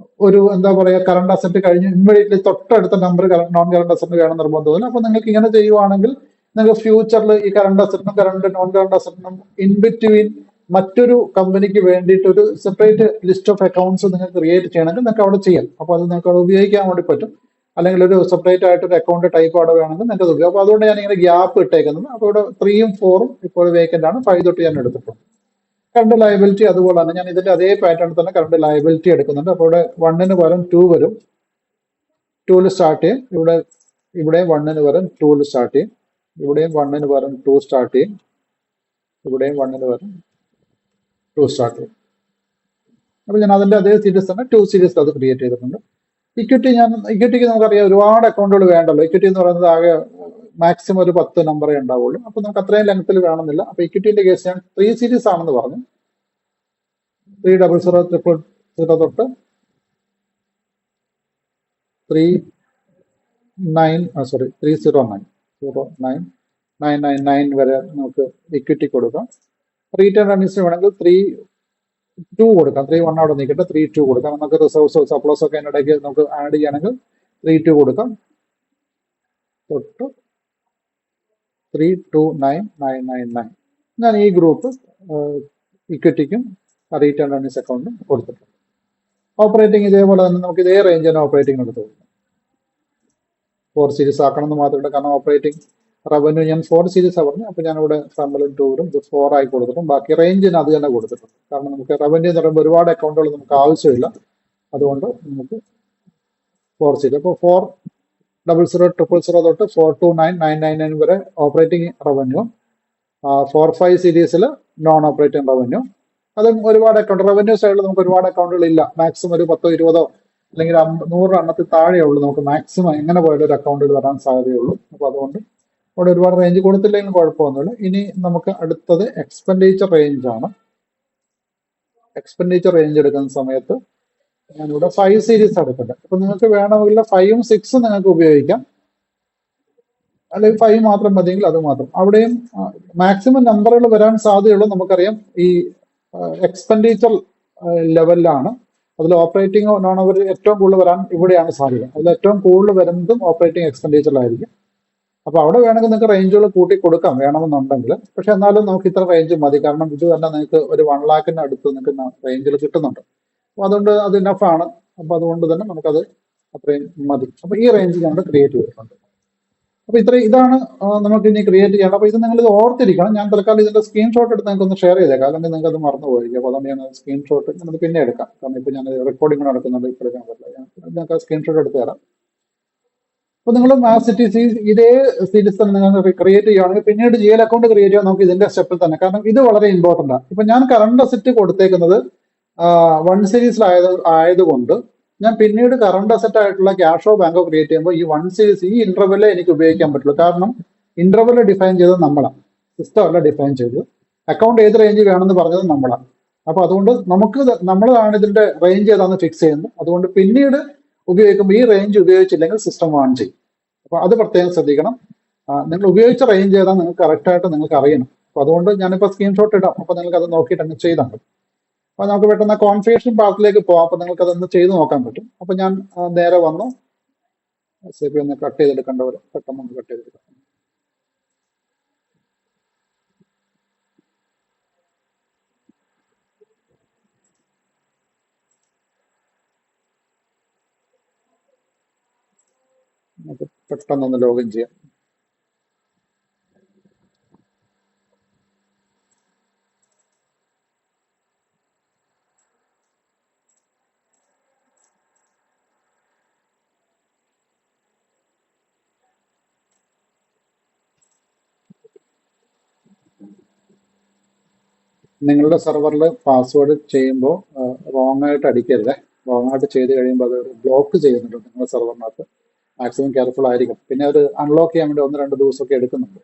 എന്താ പറയാ, കറണ്ട് അസറ്റ് കഴിഞ്ഞ് ഇമ്മീഡിയറ്റ്ലി തൊട്ടടുത്ത നമ്പർ നോൺ കറണ്ട് അസറ്റ് വേണം നിർബന്ധമില്ല. അപ്പൊ നിങ്ങൾക്ക് ഇങ്ങനെ ചെയ്യുവാണെങ്കിൽ നിങ്ങൾക്ക് ഫ്യൂച്ചറിൽ ഈ കറണ്ട് അസറ്റിനും നോൺ കറണ്ട് അസറ്റിനും ഇൻ ബിറ്റ്വീൻ മറ്റൊരു കമ്പനിക്ക് വേണ്ടിയിട്ട് ഒരു സെപ്പറേറ്റ് ലിസ്റ്റ് ഓഫ് അക്കൗണ്ട്സ് നിങ്ങൾക്ക് ക്രിയേറ്റ് ചെയ്യണമെങ്കിൽ നിങ്ങൾക്ക് അവിടെ ചെയ്യാം. അപ്പോൾ അത് നിങ്ങൾക്ക് അവിടെ ഉപയോഗിക്കാൻ വേണ്ടി പറ്റും. അല്ലെങ്കിൽ ഒരു സെപ്പറേറ്റ് ആയിട്ട് ഒരു അക്കൗണ്ട് ടൈപ്പ് അവിടെ വേണമെങ്കിൽ നിങ്ങൾക്ക് അത് ഉപയോഗിക്കാം. അപ്പോൾ അതുകൊണ്ട് ഞാൻ ഇങ്ങനെ ഗ്യാപ്പ് ഇട്ടേക്കുന്നത്. അപ്പോൾ ഇവിടെ 3ഉം 4ഉം ഇപ്പോൾ വേക്കന്റ് ആണ്. 5 തൊട്ട് ഞാൻ എടുത്തിട്ടുണ്ട്. കറണ്ട് ലയബിലിറ്റി അതുപോലെ തന്നെ ഞാൻ ഇതിന്റെ അതേ പാറ്റേൺ തന്നെ കറണ്ട് ലയബിലിറ്റി എടുക്കുന്നുണ്ട്. അപ്പോൾ ഇവിടെ 1ന് പകരം 2 വരും. 2ൽ സ്റ്റാർട്ട് ചെയ്യും. ഇവിടെ 1ന് പകരം 2ൽ സ്റ്റാർട്ട് ചെയ്യും. ഇവിടെയും 1ന് പകരം 2 സ്റ്റാർട്ട് ചെയ്യും. ഇവിടെയും 1ന് പകരം 2 സ്റ്റാർട്ട് ചെയ്യും. അപ്പൊ ഞാൻ അതിന്റെ അതേ സീരീസ് തന്നെ 2 സീരീസ് അത് ക്രിയേറ്റ് ചെയ്തിട്ടുണ്ട്. ഇക്വിറ്റിക്ക് നമുക്കറിയാം ഒരുപാട് അക്കൗണ്ടുകൾ വേണ്ടല്ലോ. ഇക്വിറ്റി എന്ന് പറയുന്നത് ആകെ മാക്സിമം ഒരു 10 നമ്പറേ ഉണ്ടാവുള്ളൂ. അപ്പൊ നമുക്ക് അത്രയും ലെങ്ത്തിൽ വേണമെന്നില്ല. അപ്പൊ ഇക്വിറ്റിന്റെ കേസ് ഞാൻ 3 സീരീസ് ആണെന്ന് പറഞ്ഞു. 30000 തൊട്ട് 309 വരെ നമുക്ക് ഇക്വിറ്റി കൊടുക്കാം. റീറ്റേൺ ഏർണിങ്സിന് വേണമെങ്കിൽ 3.2 കൊടുക്കാം. 3.1 അവിടെ നിൽക്കട്ടെ, 3.2 കൊടുക്കാം. നമുക്ക് റിസർവ്സ് സപ്ലസ് ഒക്കെ അതിനിടയ്ക്ക് നമുക്ക് ആഡ് ചെയ്യണമെങ്കിൽ 3.2 കൊടുക്കാം. തൊട്ട് 329,999 ഞാൻ ഈ ഗ്രൂപ്പ് ഇക്വിറ്റിക്കും റീറ്റേൺ ഏർണിങ്സ് അക്കൗണ്ടും കൊടുത്തിട്ടുണ്ട്. ഓപ്പറേറ്റിംഗ് ഇതേപോലെ തന്നെ നമുക്ക് ഇതേ റേഞ്ച് തന്നെ ഓപ്പറേറ്റിംഗ് എടുത്തു കൊടുക്കാം. 4 സീരീസ് ആക്കണം എന്ന് മാത്രമേ, കാരണം ഓപ്പറേറ്റിംഗ് റവന്യൂ ഞാൻ 4 സീരീസ് പറഞ്ഞു. അപ്പൊ ഞാൻ ഇവിടെ ഫ്രണ്ടിലും 2ലും ഇത് 4 ആയി കൊടുത്തിട്ടും ബാക്കി റേഞ്ചിന് അത് തന്നെ കൊടുത്തിട്ടുണ്ട്. കാരണം നമുക്ക് റവന്യൂ എന്ന് പറയുമ്പോൾ ഒരുപാട് അക്കൗണ്ടുകൾ നമുക്ക് ആവശ്യമില്ല. അതുകൊണ്ട് നമുക്ക് 4 സീരീസ്. അപ്പോൾ 00000 തൊട്ട് 429,999 വരെ ഓപ്പറേറ്റിംഗ് റവന്യൂ, 45 സീരീസിൽ നോൺ ഓപ്പറേറ്റിംഗ് റവന്യൂ. അതും ഒരുപാട് അക്കൗണ്ട് റവന്യൂ സൈഡിൽ നമുക്ക് ഒരുപാട് അക്കൗണ്ടുകൾ ഇല്ല. മാക്സിമം ഒരു 10-20 അല്ലെങ്കിൽ 100 എണ്ണത്തിൽ താഴെയുള്ളൂ നമുക്ക് മാക്സിമം എങ്ങനെ പോയാലും ഒരു അക്കൗണ്ടിൽ വരാൻ സാധ്യതയുള്ളൂ. അപ്പൊ അതുകൊണ്ട് അവിടെ ഒരുപാട് റേഞ്ച് കൊടുത്തില്ലെങ്കിലും കുഴപ്പമൊന്നുമില്ല. ഇനി നമുക്ക് അടുത്തത് എക്സ്പെൻഡിച്ചർ റേഞ്ച് ആണ്. എക്സ്പെൻഡിച്ചർ റേഞ്ച് എടുക്കുന്ന സമയത്ത് ഞാനിവിടെ 5 സീരീസ് എടുക്കുന്നുണ്ട്. അപ്പൊ നിങ്ങൾക്ക് വേണമെങ്കിൽ 5ഉം 6ഉം നിങ്ങൾക്ക് ഉപയോഗിക്കാം, അല്ലെങ്കിൽ 5 മാത്രം മതിയെങ്കിൽ അത് മാത്രം. അവിടെയും മാക്സിമം നമ്പറുകൾ വരാൻ സാധ്യതയുള്ളൂ. നമുക്കറിയാം ഈ എക്സ്പെൻഡിച്ചർ ലെവലിലാണ്. അതിൽ ഓപ്പറേറ്റിംഗ് നോൺ ഓപ്പറേറ്റിംഗ് ഏറ്റവും കൂടുതൽ വരാൻ ഇവിടെയാണ് സാധ്യത. അതിൽ ഏറ്റവും കൂടുതൽ വരുന്നതും ഓപ്പറേറ്റിംഗ് എക്സ്പെൻഡിച്ചറിലായിരിക്കും. അപ്പൊ അവിടെ വേണമെങ്കിൽ നിങ്ങൾക്ക് റേഞ്ചുകൾ കൂട്ടി കൊടുക്കാം വേണമെന്നുണ്ടെങ്കിൽ. പക്ഷെ എന്നാലും നമുക്ക് ഇത്ര റേഞ്ച് മതി. കാരണം ഇത് തന്നെ നിങ്ങൾക്ക് ഒരു 1 lakhന് അടുത്ത് നിങ്ങൾക്ക് റേഞ്ചിൽ കിട്ടുന്നുണ്ട്. അപ്പൊ അതുകൊണ്ട് അത് ഇനഫാണ്. അപ്പൊ അതുകൊണ്ട് തന്നെ നമുക്കത് അത്രയും മതി. അപ്പൊ ഈ റേഞ്ച് ഞങ്ങൾ ക്രിയേറ്റ് ചെയ്തിട്ടുണ്ട്. അപ്പൊ ഇതാണ് നമുക്ക് ഇനി ക്രിയേറ്റ് ചെയ്യണം. അപ്പൊ ഇത് നിങ്ങൾ ഇത് ഓർത്തിരിക്കണം. ഞാൻ തൽക്കാലം ഇതിന്റെ സ്ക്രീൻഷോട്ട് എടുത്ത് നിങ്ങൾക്ക് ഒന്ന് ഷെയർ ചെയ്തേക്കാം, അല്ലെങ്കിൽ നിങ്ങൾക്ക് അത് മറന്നുപോയിരിക്കും. അപ്പൊ അതുകൊണ്ട് ഞാൻ സ്ക്രീൻഷോട്ട് നമുക്ക് പിന്നെ എടുക്കാം. കാരണം ഇപ്പൊ ഞാൻ റെക്കോർഡിംഗ് നടക്കുന്നുണ്ട്, ഇപ്പൊ എടുക്കാൻ പറ്റില്ല. നിങ്ങൾക്ക് സ്ക്രീൻഷോട്ട് എടുത്ത് തരാം. അപ്പൊ നിങ്ങൾ ഇതേ സീരീസ് തന്നെ നിങ്ങൾ ക്രിയേറ്റ് ചെയ്യുകയാണെങ്കിൽ പിന്നീട് GL അക്കൗണ്ട് ക്രിയേറ്റ് ചെയ്യാൻ നമുക്ക് ഇതിന്റെ സ്റ്റെപ്പിൽ തന്നെ. കാരണം ഇത് വളരെ ഇമ്പോർട്ടന്റ് ആണ്. ഇപ്പൊ ഞാൻ കറണ്ട് അസറ്റ് കൊടുത്തേക്കുന്നത് 1 സീരീസിലായതുകൊണ്ട് ഞാൻ പിന്നീട് കറണ്ട് അസറ്റ് ആയിട്ടുള്ള ക്യാഷോ ബാങ്കോ ക്രിയേറ്റ് ചെയ്യുമ്പോൾ ഈ 1 സീരീസ് ഈ ഇന്റർവെല്ലേ എനിക്ക് ഉപയോഗിക്കാൻ പറ്റുള്ളൂ. കാരണം ഇന്റർവെല് ഡിഫൈൻ ചെയ്തത് നമ്മളാണ്, സിസ്റ്റം അല്ല ഡിഫൈൻ ചെയ്തത്. അക്കൗണ്ട് ഏത് റേഞ്ച് വേണമെന്ന് പറഞ്ഞത് നമ്മളാണ്. അപ്പൊ അതുകൊണ്ട് നമ്മളാണ് ഇതിന്റെ റേഞ്ച് ഏതാണെന്ന് ഫിക്സ് ചെയ്യുന്നത്. അതുകൊണ്ട് പിന്നീട് ഉപയോഗിക്കുമ്പോൾ ഈ റേഞ്ച് ഉപയോഗിച്ചില്ലെങ്കിൽ സിസ്റ്റം വാൺ ചെയ്യും. അപ്പൊ അത് പ്രത്യേകം ശ്രദ്ധിക്കണം. നിങ്ങൾ ഉപയോഗിച്ച റേഞ്ച് ഏതാണെന്ന് നിങ്ങൾക്ക് കറക്റ്റ് ആയിട്ട് നിങ്ങൾക്ക് അറിയണം. അപ്പൊ അതുകൊണ്ട് ഞാനിപ്പോൾ സ്ക്രീൻഷോട്ട് ഇടാം. അപ്പൊ നിങ്ങൾക്ക് അത് നോക്കിയിട്ട് അങ്ങ് ചെയ്താൽ മതി. അപ്പൊ നമുക്ക് പെട്ടെന്ന് കോൺഫിഗറേഷൻ പാർട്ടിലേക്ക് പോകാം. അപ്പൊ നിങ്ങൾക്ക് അതൊന്ന് ചെയ്ത് നോക്കാൻ പറ്റും. അപ്പൊ ഞാൻ നേരെ വന്നു SAP ഒന്ന് കട്ട് ചെയ്തെടുക്കേണ്ടവർ പെട്ടെന്ന് ഒന്ന് കട്ട് ചെയ്തെടുക്കാം. നമുക്ക് പെട്ടെന്നൊന്ന് ലോഗിൻ ചെയ്യാം. നിങ്ങളുടെ സെർവറിൽ പാസ്വേഡ് ചെയ്യുമ്പോൾ റോങ് ആയിട്ട് അടിക്കരുത്. റോങ് ആയിട്ട് ചെയ്ത് കഴിയുമ്പോൾ അത് ബ്ലോക്ക് ചെയ്യുന്നുണ്ട് നിങ്ങളുടെ സെർവറിനകത്ത്. മാക്സിമം കെയർഫുൾ ആയിരിക്കും. പിന്നെ അത് അൺലോക്ക് ചെയ്യാൻ വേണ്ടി 1-2 ദിവസമൊക്കെ എടുക്കുന്നുണ്ട്.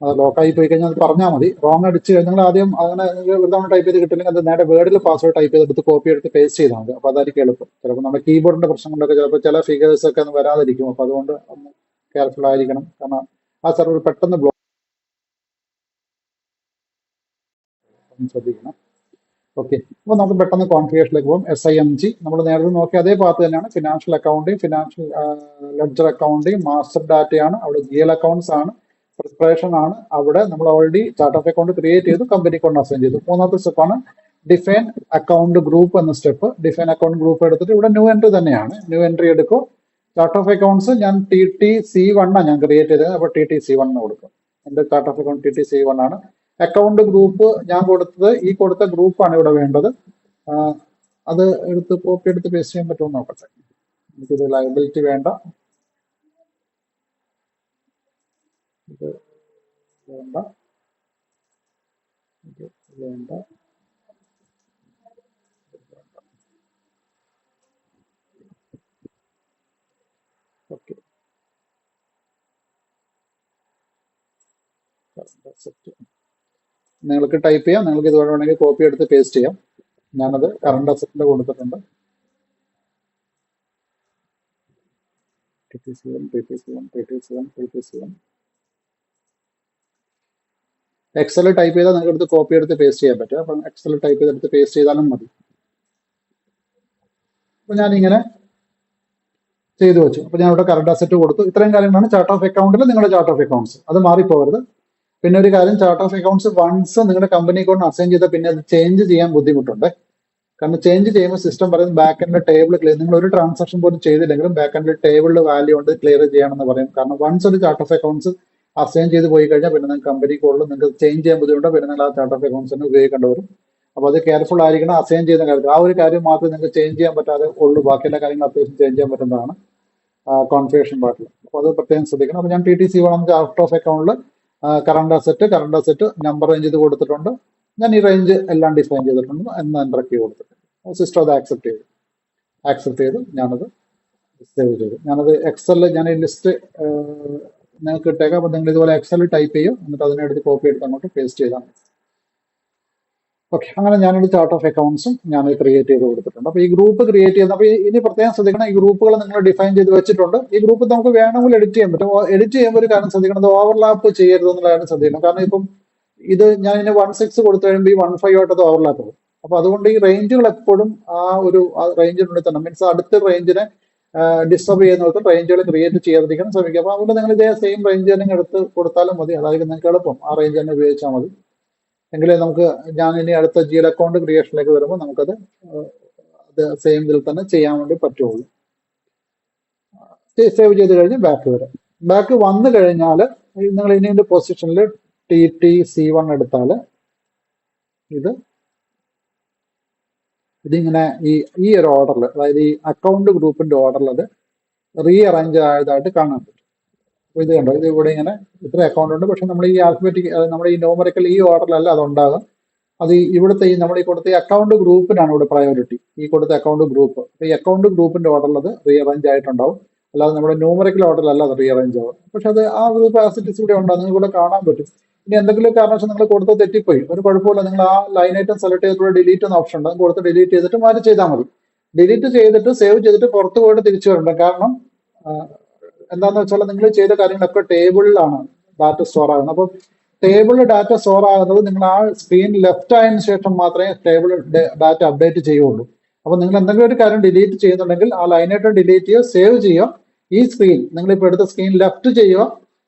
അത് ലോക്കായി പോയി കഴിഞ്ഞാൽ അത് പറഞ്ഞാൽ മതി. റോങ് അടിച്ച് നിങ്ങൾ ആദ്യം അങ്ങനെ വെറുതെ ടൈപ്പ് ചെയ്ത് കിട്ടില്ലെങ്കിൽ അത് നേരെ വേർഡിൽ പാസ്വേഡ് ടൈപ്പ് ചെയ്തെടുത്ത് കോപ്പി എടുത്ത് പേസ്റ്റ് ചെയ്താൽ മതി. അപ്പോൾ അതായിരിക്കും എളുപ്പം. ചിലപ്പോൾ നമ്മുടെ കീബോർഡിന്റെ പ്രശ്നം കൊണ്ടൊക്കെ ചിലപ്പോൾ ചില ഫിഗേഴ്സ് ഒക്കെ ഒന്നും വരാതിരിക്കും. അപ്പോൾ അതുകൊണ്ട് ഒന്ന് കെയർഫുൾ ആയിരിക്കണം. കാരണം ആ സെർവർ പെട്ടെന്ന് ബ്ലോക്ക് ശ്രദ്ധിക്കണം. ഓക്കെ, അപ്പോൾ നമുക്ക് പെട്ടെന്ന് കോൺഫിഗറേഷനിലേക്ക് പോകും. SIMG നമ്മൾ നേരത്തെ നോക്കിയ അതേ പാത്ത് തന്നെയാണ്. Financial accounting, financial ledger accounting, master ഡാറ്റയാണ്. അവിടെ GL അക്കൗണ്ട്സ് ആണ്, പ്രിപ്പറേഷൻ ആണ്. അവിടെ നമ്മൾ already chart of account create ചെയ്തു, കമ്പനി അക്കൗണ്ട് അസൈൻ ചെയ്തു. 3ാമത്തെ സ്റ്റെപ്പാണ് ഡിഫൈൻ അക്കൗണ്ട് ഗ്രൂപ്പ് എന്ന സ്റ്റെപ്പ്. ഡിഫൈൻ അക്കൗണ്ട് ഗ്രൂപ്പ് എടുത്തിട്ട് ഇവിടെ ന്യൂ എൻട്രി തന്നെയാണ്. ന്യൂ എൻട്രി എടുക്കും. ചാർട്ട് ഓഫ് അക്കൗണ്ട്സ് ഞാൻ TTC1 ആണ് ഞാൻ ക്രിയേറ്റ് ചെയ്തത്. അപ്പോൾ TTC1 കൊടുക്കും. എൻ്റെ ചാർട്ട് ഓഫ് അക്കൗണ്ട് TTC1 ആണ്. അക്കൗണ്ട് ഗ്രൂപ്പ് ഞാൻ കൊടുത്തത് ഈ കൊടുത്ത ഗ്രൂപ്പാണ് ഇവിടെ വേണ്ടത്. അത് എടുത്ത് കോപ്പി എടുത്ത് പേസ്റ്റ് ചെയ്യാൻ പറ്റുമോ നോക്കട്ടെ. എനിക്കിത് ലയബിലിറ്റി വേണ്ട, ഇത് വേണ്ട, ഇത് വേണ്ട, ഓക്കെ. നിങ്ങൾക്ക് ടൈപ്പ് ചെയ്യാം. നിങ്ങൾക്ക് ഇത് വേണമെങ്കിൽ കോപ്പി എടുത്ത് പേസ്റ്റ് ചെയ്യാം. ഞാനത് കറണ്ട് അസറ്റിൽ കൊടുത്തിട്ടുണ്ട്. എക്സൽ ടൈപ്പ് ചെയ്താൽ നിങ്ങൾക്ക് എടുത്ത് കോപ്പി എടുത്ത് പേസ്റ്റ് ചെയ്യാൻ പറ്റും. അപ്പം എക്സൽ ടൈപ്പ് ചെയ്തെടുത്ത് പേസ്റ്റ് ചെയ്താലും മതി. അപ്പൊ ഞാനിങ്ങനെ ചെയ്തു വെച്ചു. അപ്പൊ ഞാൻ ഇവിടെ കറണ്ട് അസറ്റ് കൊടുത്തു. ഇത്രയും കാര്യങ്ങളാണ് ചാർട്ട് ഓഫ് അക്കൗണ്ടിൽ നിങ്ങളുടെ ചാർട്ട് ഓഫ് അക്കൗണ്ട്സ്. അത് മാറിപ്പോകരുത്. പിന്നെ ഒരു കാര്യം, ചാർട്ട് ഓഫ് അക്കൗണ്ട്സ് വൺസ് നിങ്ങളുടെ കമ്പനി അക്കൗണ്ട് അസൈൻ ചെയ്താൽ പിന്നെ അത് ചേഞ്ച് ചെയ്യാൻ ബുദ്ധിമുട്ടുണ്ട്. കാരണം ചേഞ്ച് ചെയ്യുമ്പോൾ സിസ്റ്റം പറയുന്നത് ബാക്ക് എൻഡ് ടേബിൾ ക്ലിയർ, നിങ്ങൾ ഒരു ട്രാൻസാക്ഷൻ പോലും ചെയ്തില്ലെങ്കിലും ബാക്ക് എൻഡ് ടേബിളിൽ വാല്യൂ ഉണ്ട് ക്ലിയർ ചെയ്യണമെന്ന് പറയും. കാരണം വൺസ് ഒരു ചാർട്ട് ഓഫ് അക്കൗണ്ട്സ് അസൈൻ ചെയ്ത് പോയി കഴിഞ്ഞാൽ പിന്നെ നിങ്ങൾക്ക് കമ്പനി കോഡിൽ നിങ്ങൾക്ക് ചേഞ്ച് ചെയ്യാൻ ബുദ്ധിമുട്ട്. പിന്നെ നിങ്ങൾ ആ ചാർട്ട് ഓഫ് അക്കൗണ്ട്സ് തന്നെ ഉപയോഗിക്കേണ്ടി വരും. അപ്പോൾ അത് കെയർഫുൾ ആയിരിക്കണം അസൈൻ ചെയ്യുന്ന കാര്യത്തിൽ. ആ ഒരു കാര്യം മാത്രമേ നിങ്ങൾക്ക് ചേഞ്ച് ചെയ്യാൻ പറ്റാതെ ഉള്ളൂ. ബാക്കിയുള്ള കാര്യങ്ങൾ അത്യാവശ്യം ചേഞ്ച് ചെയ്യാൻ പറ്റുന്നതാണ് കോൺഫിഗറേഷൻ പാർട്ടിൽ. അപ്പോൾ അത് പ്രത്യേകം ശ്രദ്ധിക്കണം. അപ്പോൾ ഞാൻ TTC1 നമുക്ക് ഔട്ട് ഓഫ് അക്കൗണ്ടിൽ കറണ്ട് അസറ്റ് നമ്പർ റേഞ്ച് ഇത് കൊടുത്തിട്ടുണ്ട്. ഞാൻ ഈ റേഞ്ച് എല്ലാം ഡിഫൈൻ ചെയ്തിട്ടുണ്ട് എന്ന് എൻ്റർ കീ കൊടുത്തിട്ടുണ്ട്. സിസ്റ്റം അത് ആക്സെപ്റ്റ് ചെയ്തു ഞാനത് സേവ് ചെയ്തു. ഞാനത് എക്സലിൽ ഞാൻ ഈ ലിസ്റ്റ് നിങ്ങൾക്ക് ഇട്ടേക്കാം. അപ്പോൾ നിങ്ങൾ ഇതുപോലെ എക്സൽ ടൈപ്പ് ചെയ്യും, എന്നിട്ട് അതിനെടുത്ത് കോപ്പി എടുത്ത് അങ്ങോട്ട് പേസ്റ്റ് ചെയ്താൽ മതി. ഓക്കെ, അങ്ങനെ ഞാനൊരു ചാർട്ട് ഓഫ് അക്കൗണ്ട്സും ഞാൻ ക്രിയേറ്റ് ചെയ്ത് കൊടുത്തിട്ടുണ്ട്. അപ്പോൾ ഈ ഗ്രൂപ്പ് ക്രിയേറ്റ് ചെയ്യുന്നത്, അപ്പോൾ ഇനി പ്രത്യേകം ശ്രദ്ധിക്കണം, ഈ ഗ്രൂപ്പുകൾ നിങ്ങൾ ഡിഫൈൻ ചെയ്ത് വെച്ചിട്ടുണ്ട്. ഈ ഗ്രൂപ്പ് നമുക്ക് വേണമെങ്കിൽ എഡിറ്റ് ചെയ്യാൻ പറ്റും. എഡിറ്റ് ചെയ്യുമ്പോൾ ഒരു കാര്യം ശ്രദ്ധിക്കണം, ഓവർലാപ്പ് ചെയ്യരുത് എന്നുള്ള കാര്യം ശ്രദ്ധിക്കണം. കാരണം ഇപ്പം ഇത് ഞാൻ ഇതിന് 1.6 കൊടുത്തു കഴിയുമ്പോൾ ഈ 1.5 ആയിട്ട് ഓവർലാപ്പ് ആകും. അപ്പോൾ അതുകൊണ്ട് ഈ റേഞ്ചുകൾ എപ്പോഴും ആ റേഞ്ചിനുള്ളിൽ തന്നെ, മീൻസ് അടുത്ത റേഞ്ചിനെ ഡിസ്റ്റർബ് ചെയ്യുന്നിടത്ത് റേഞ്ചുകൾ ക്രിയേറ്റ് ചെയ്യാതിരിക്കണം ശ്രമിക്കുക. അപ്പോൾ അതുകൊണ്ട് നിങ്ങൾ ഇതേ സെയിം റേഞ്ച് തന്നെ എടുത്ത് കൊടുത്താലും മതി, അതായിരിക്കും നിങ്ങൾക്ക് എളുപ്പം. ആ റേഞ്ച് തന്നെ ഉപയോഗിച്ചാൽ മതി. എങ്കിലേ നമുക്ക്, ഞാൻ ഇനി അടുത്ത GL അക്കൗണ്ട് ക്രിയേഷനിലേക്ക് വരുമ്പോൾ നമുക്കത് സെയിം ഇതിൽ തന്നെ ചെയ്യാൻ വേണ്ടി പറ്റുള്ളൂ. സേവ് ചെയ്ത് കഴിഞ്ഞ് ബാക്ക് വരാം. ബാക്ക് വന്നു കഴിഞ്ഞാൽ നിങ്ങൾ ഇനി ഇതിന്റെ പൊസിഷനിൽ TTC1 എടുത്താൽ ഇതിങ്ങനെ ഈ ഒരു ഓർഡറിൽ, അതായത് ഈ അക്കൗണ്ട് ഗ്രൂപ്പിന്റെ ഓർഡറിൽ അത് റീഅറേഞ്ച് ആയതായിട്ട് കാണാൻ പറ്റും. അപ്പോൾ ഇത് കണ്ടോ, ഇത് ഇവിടെ ഇങ്ങനെ ഇത്ര അക്കൗണ്ട് ഉണ്ട്. പക്ഷെ നമ്മൾ ഈ ആൽഫബറ്റിക്, നമ്മുടെ ഈ ന്യൂമറിക്കൽ ഈ ഓർഡറിലല്ല അത് ഉണ്ടാകും. അത് ഇവിടുത്തെ നമ്മൾ ഈ കൊടുത്ത ഈ അക്കൗണ്ട് ഗ്രൂപ്പിനാണ് ഇവിടെ പ്രയോറിറ്റി, ഈ കൊടുത്ത അക്കൗണ്ട് ഗ്രൂപ്പ്. അപ്പോൾ ഈ അക്കൗണ്ട് ഗ്രൂപ്പിന്റെ ഓർഡറിൽ അത് റീഅറേഞ്ച് ആയിട്ടുണ്ടാവും, അല്ലാതെ നമ്മുടെ ന്യൂമറിക്കൽ ഓർഡറിലല്ല അത് റീഅറേഞ്ച് ആവും. പക്ഷെ അത് ആ ഗ്രൂപ്പ് ആസിറ്റീസ് ഇവിടെ ഉണ്ടാകും, നിങ്ങൾക്ക് ഇവിടെ കാണാൻ പറ്റും. ഇനി എന്തെങ്കിലും കാരണവശാൽ നിങ്ങൾ കൊടുത്ത് തെറ്റിപ്പോയി, ഒരു കുഴപ്പമില്ല, നിങ്ങൾ ആ ലൈൻ ഐറ്റം സെലക്ട് ചെയ്തിട്ടുള്ള ഡിലീറ്റ് എന്ന ഓപ്ഷൻ ഉണ്ട്, കൊടുത്ത് ഡിലീറ്റ് ചെയ്തിട്ട് മാറ്റി ചെയ്താൽ മതി. ഡിലീറ്റ് ചെയ്തിട്ട് സേവ് ചെയ്തിട്ട് പുറത്ത് പോയിട്ട് തിരിച്ചു വരണ്ട. കാരണം എന്താണെന്ന് വെച്ചാൽ നിങ്ങൾ ചെയ്ത കാര്യങ്ങളൊക്കെ ടേബിളിലാണ് ഡാറ്റ സ്റ്റോർ ആകുന്നത്. അപ്പോൾ ടേബിളിൽ ഡാറ്റ സ്റ്റോർ ആകുന്നത് നിങ്ങൾ ആ സ്ക്രീൻ ലെഫ്റ്റ് ആയതിനു ശേഷം മാത്രമേ ടേബിൾ ഡാറ്റ അപ്ഡേറ്റ് ചെയ്യുള്ളൂ. അപ്പോൾ നിങ്ങൾ എന്തെങ്കിലും ഒരു കാര്യം ഡിലീറ്റ് ചെയ്യുന്നുണ്ടെങ്കിൽ ആ ലൈനായിട്ട് ഡിലീറ്റ് ചെയ്യുക, സേവ് ചെയ്യുക. ഈ സ്ക്രീൻ നിങ്ങളിപ്പോൾ എടുത്ത സ്ക്രീൻ ലെഫ്റ്റ് ചെയ്യുക.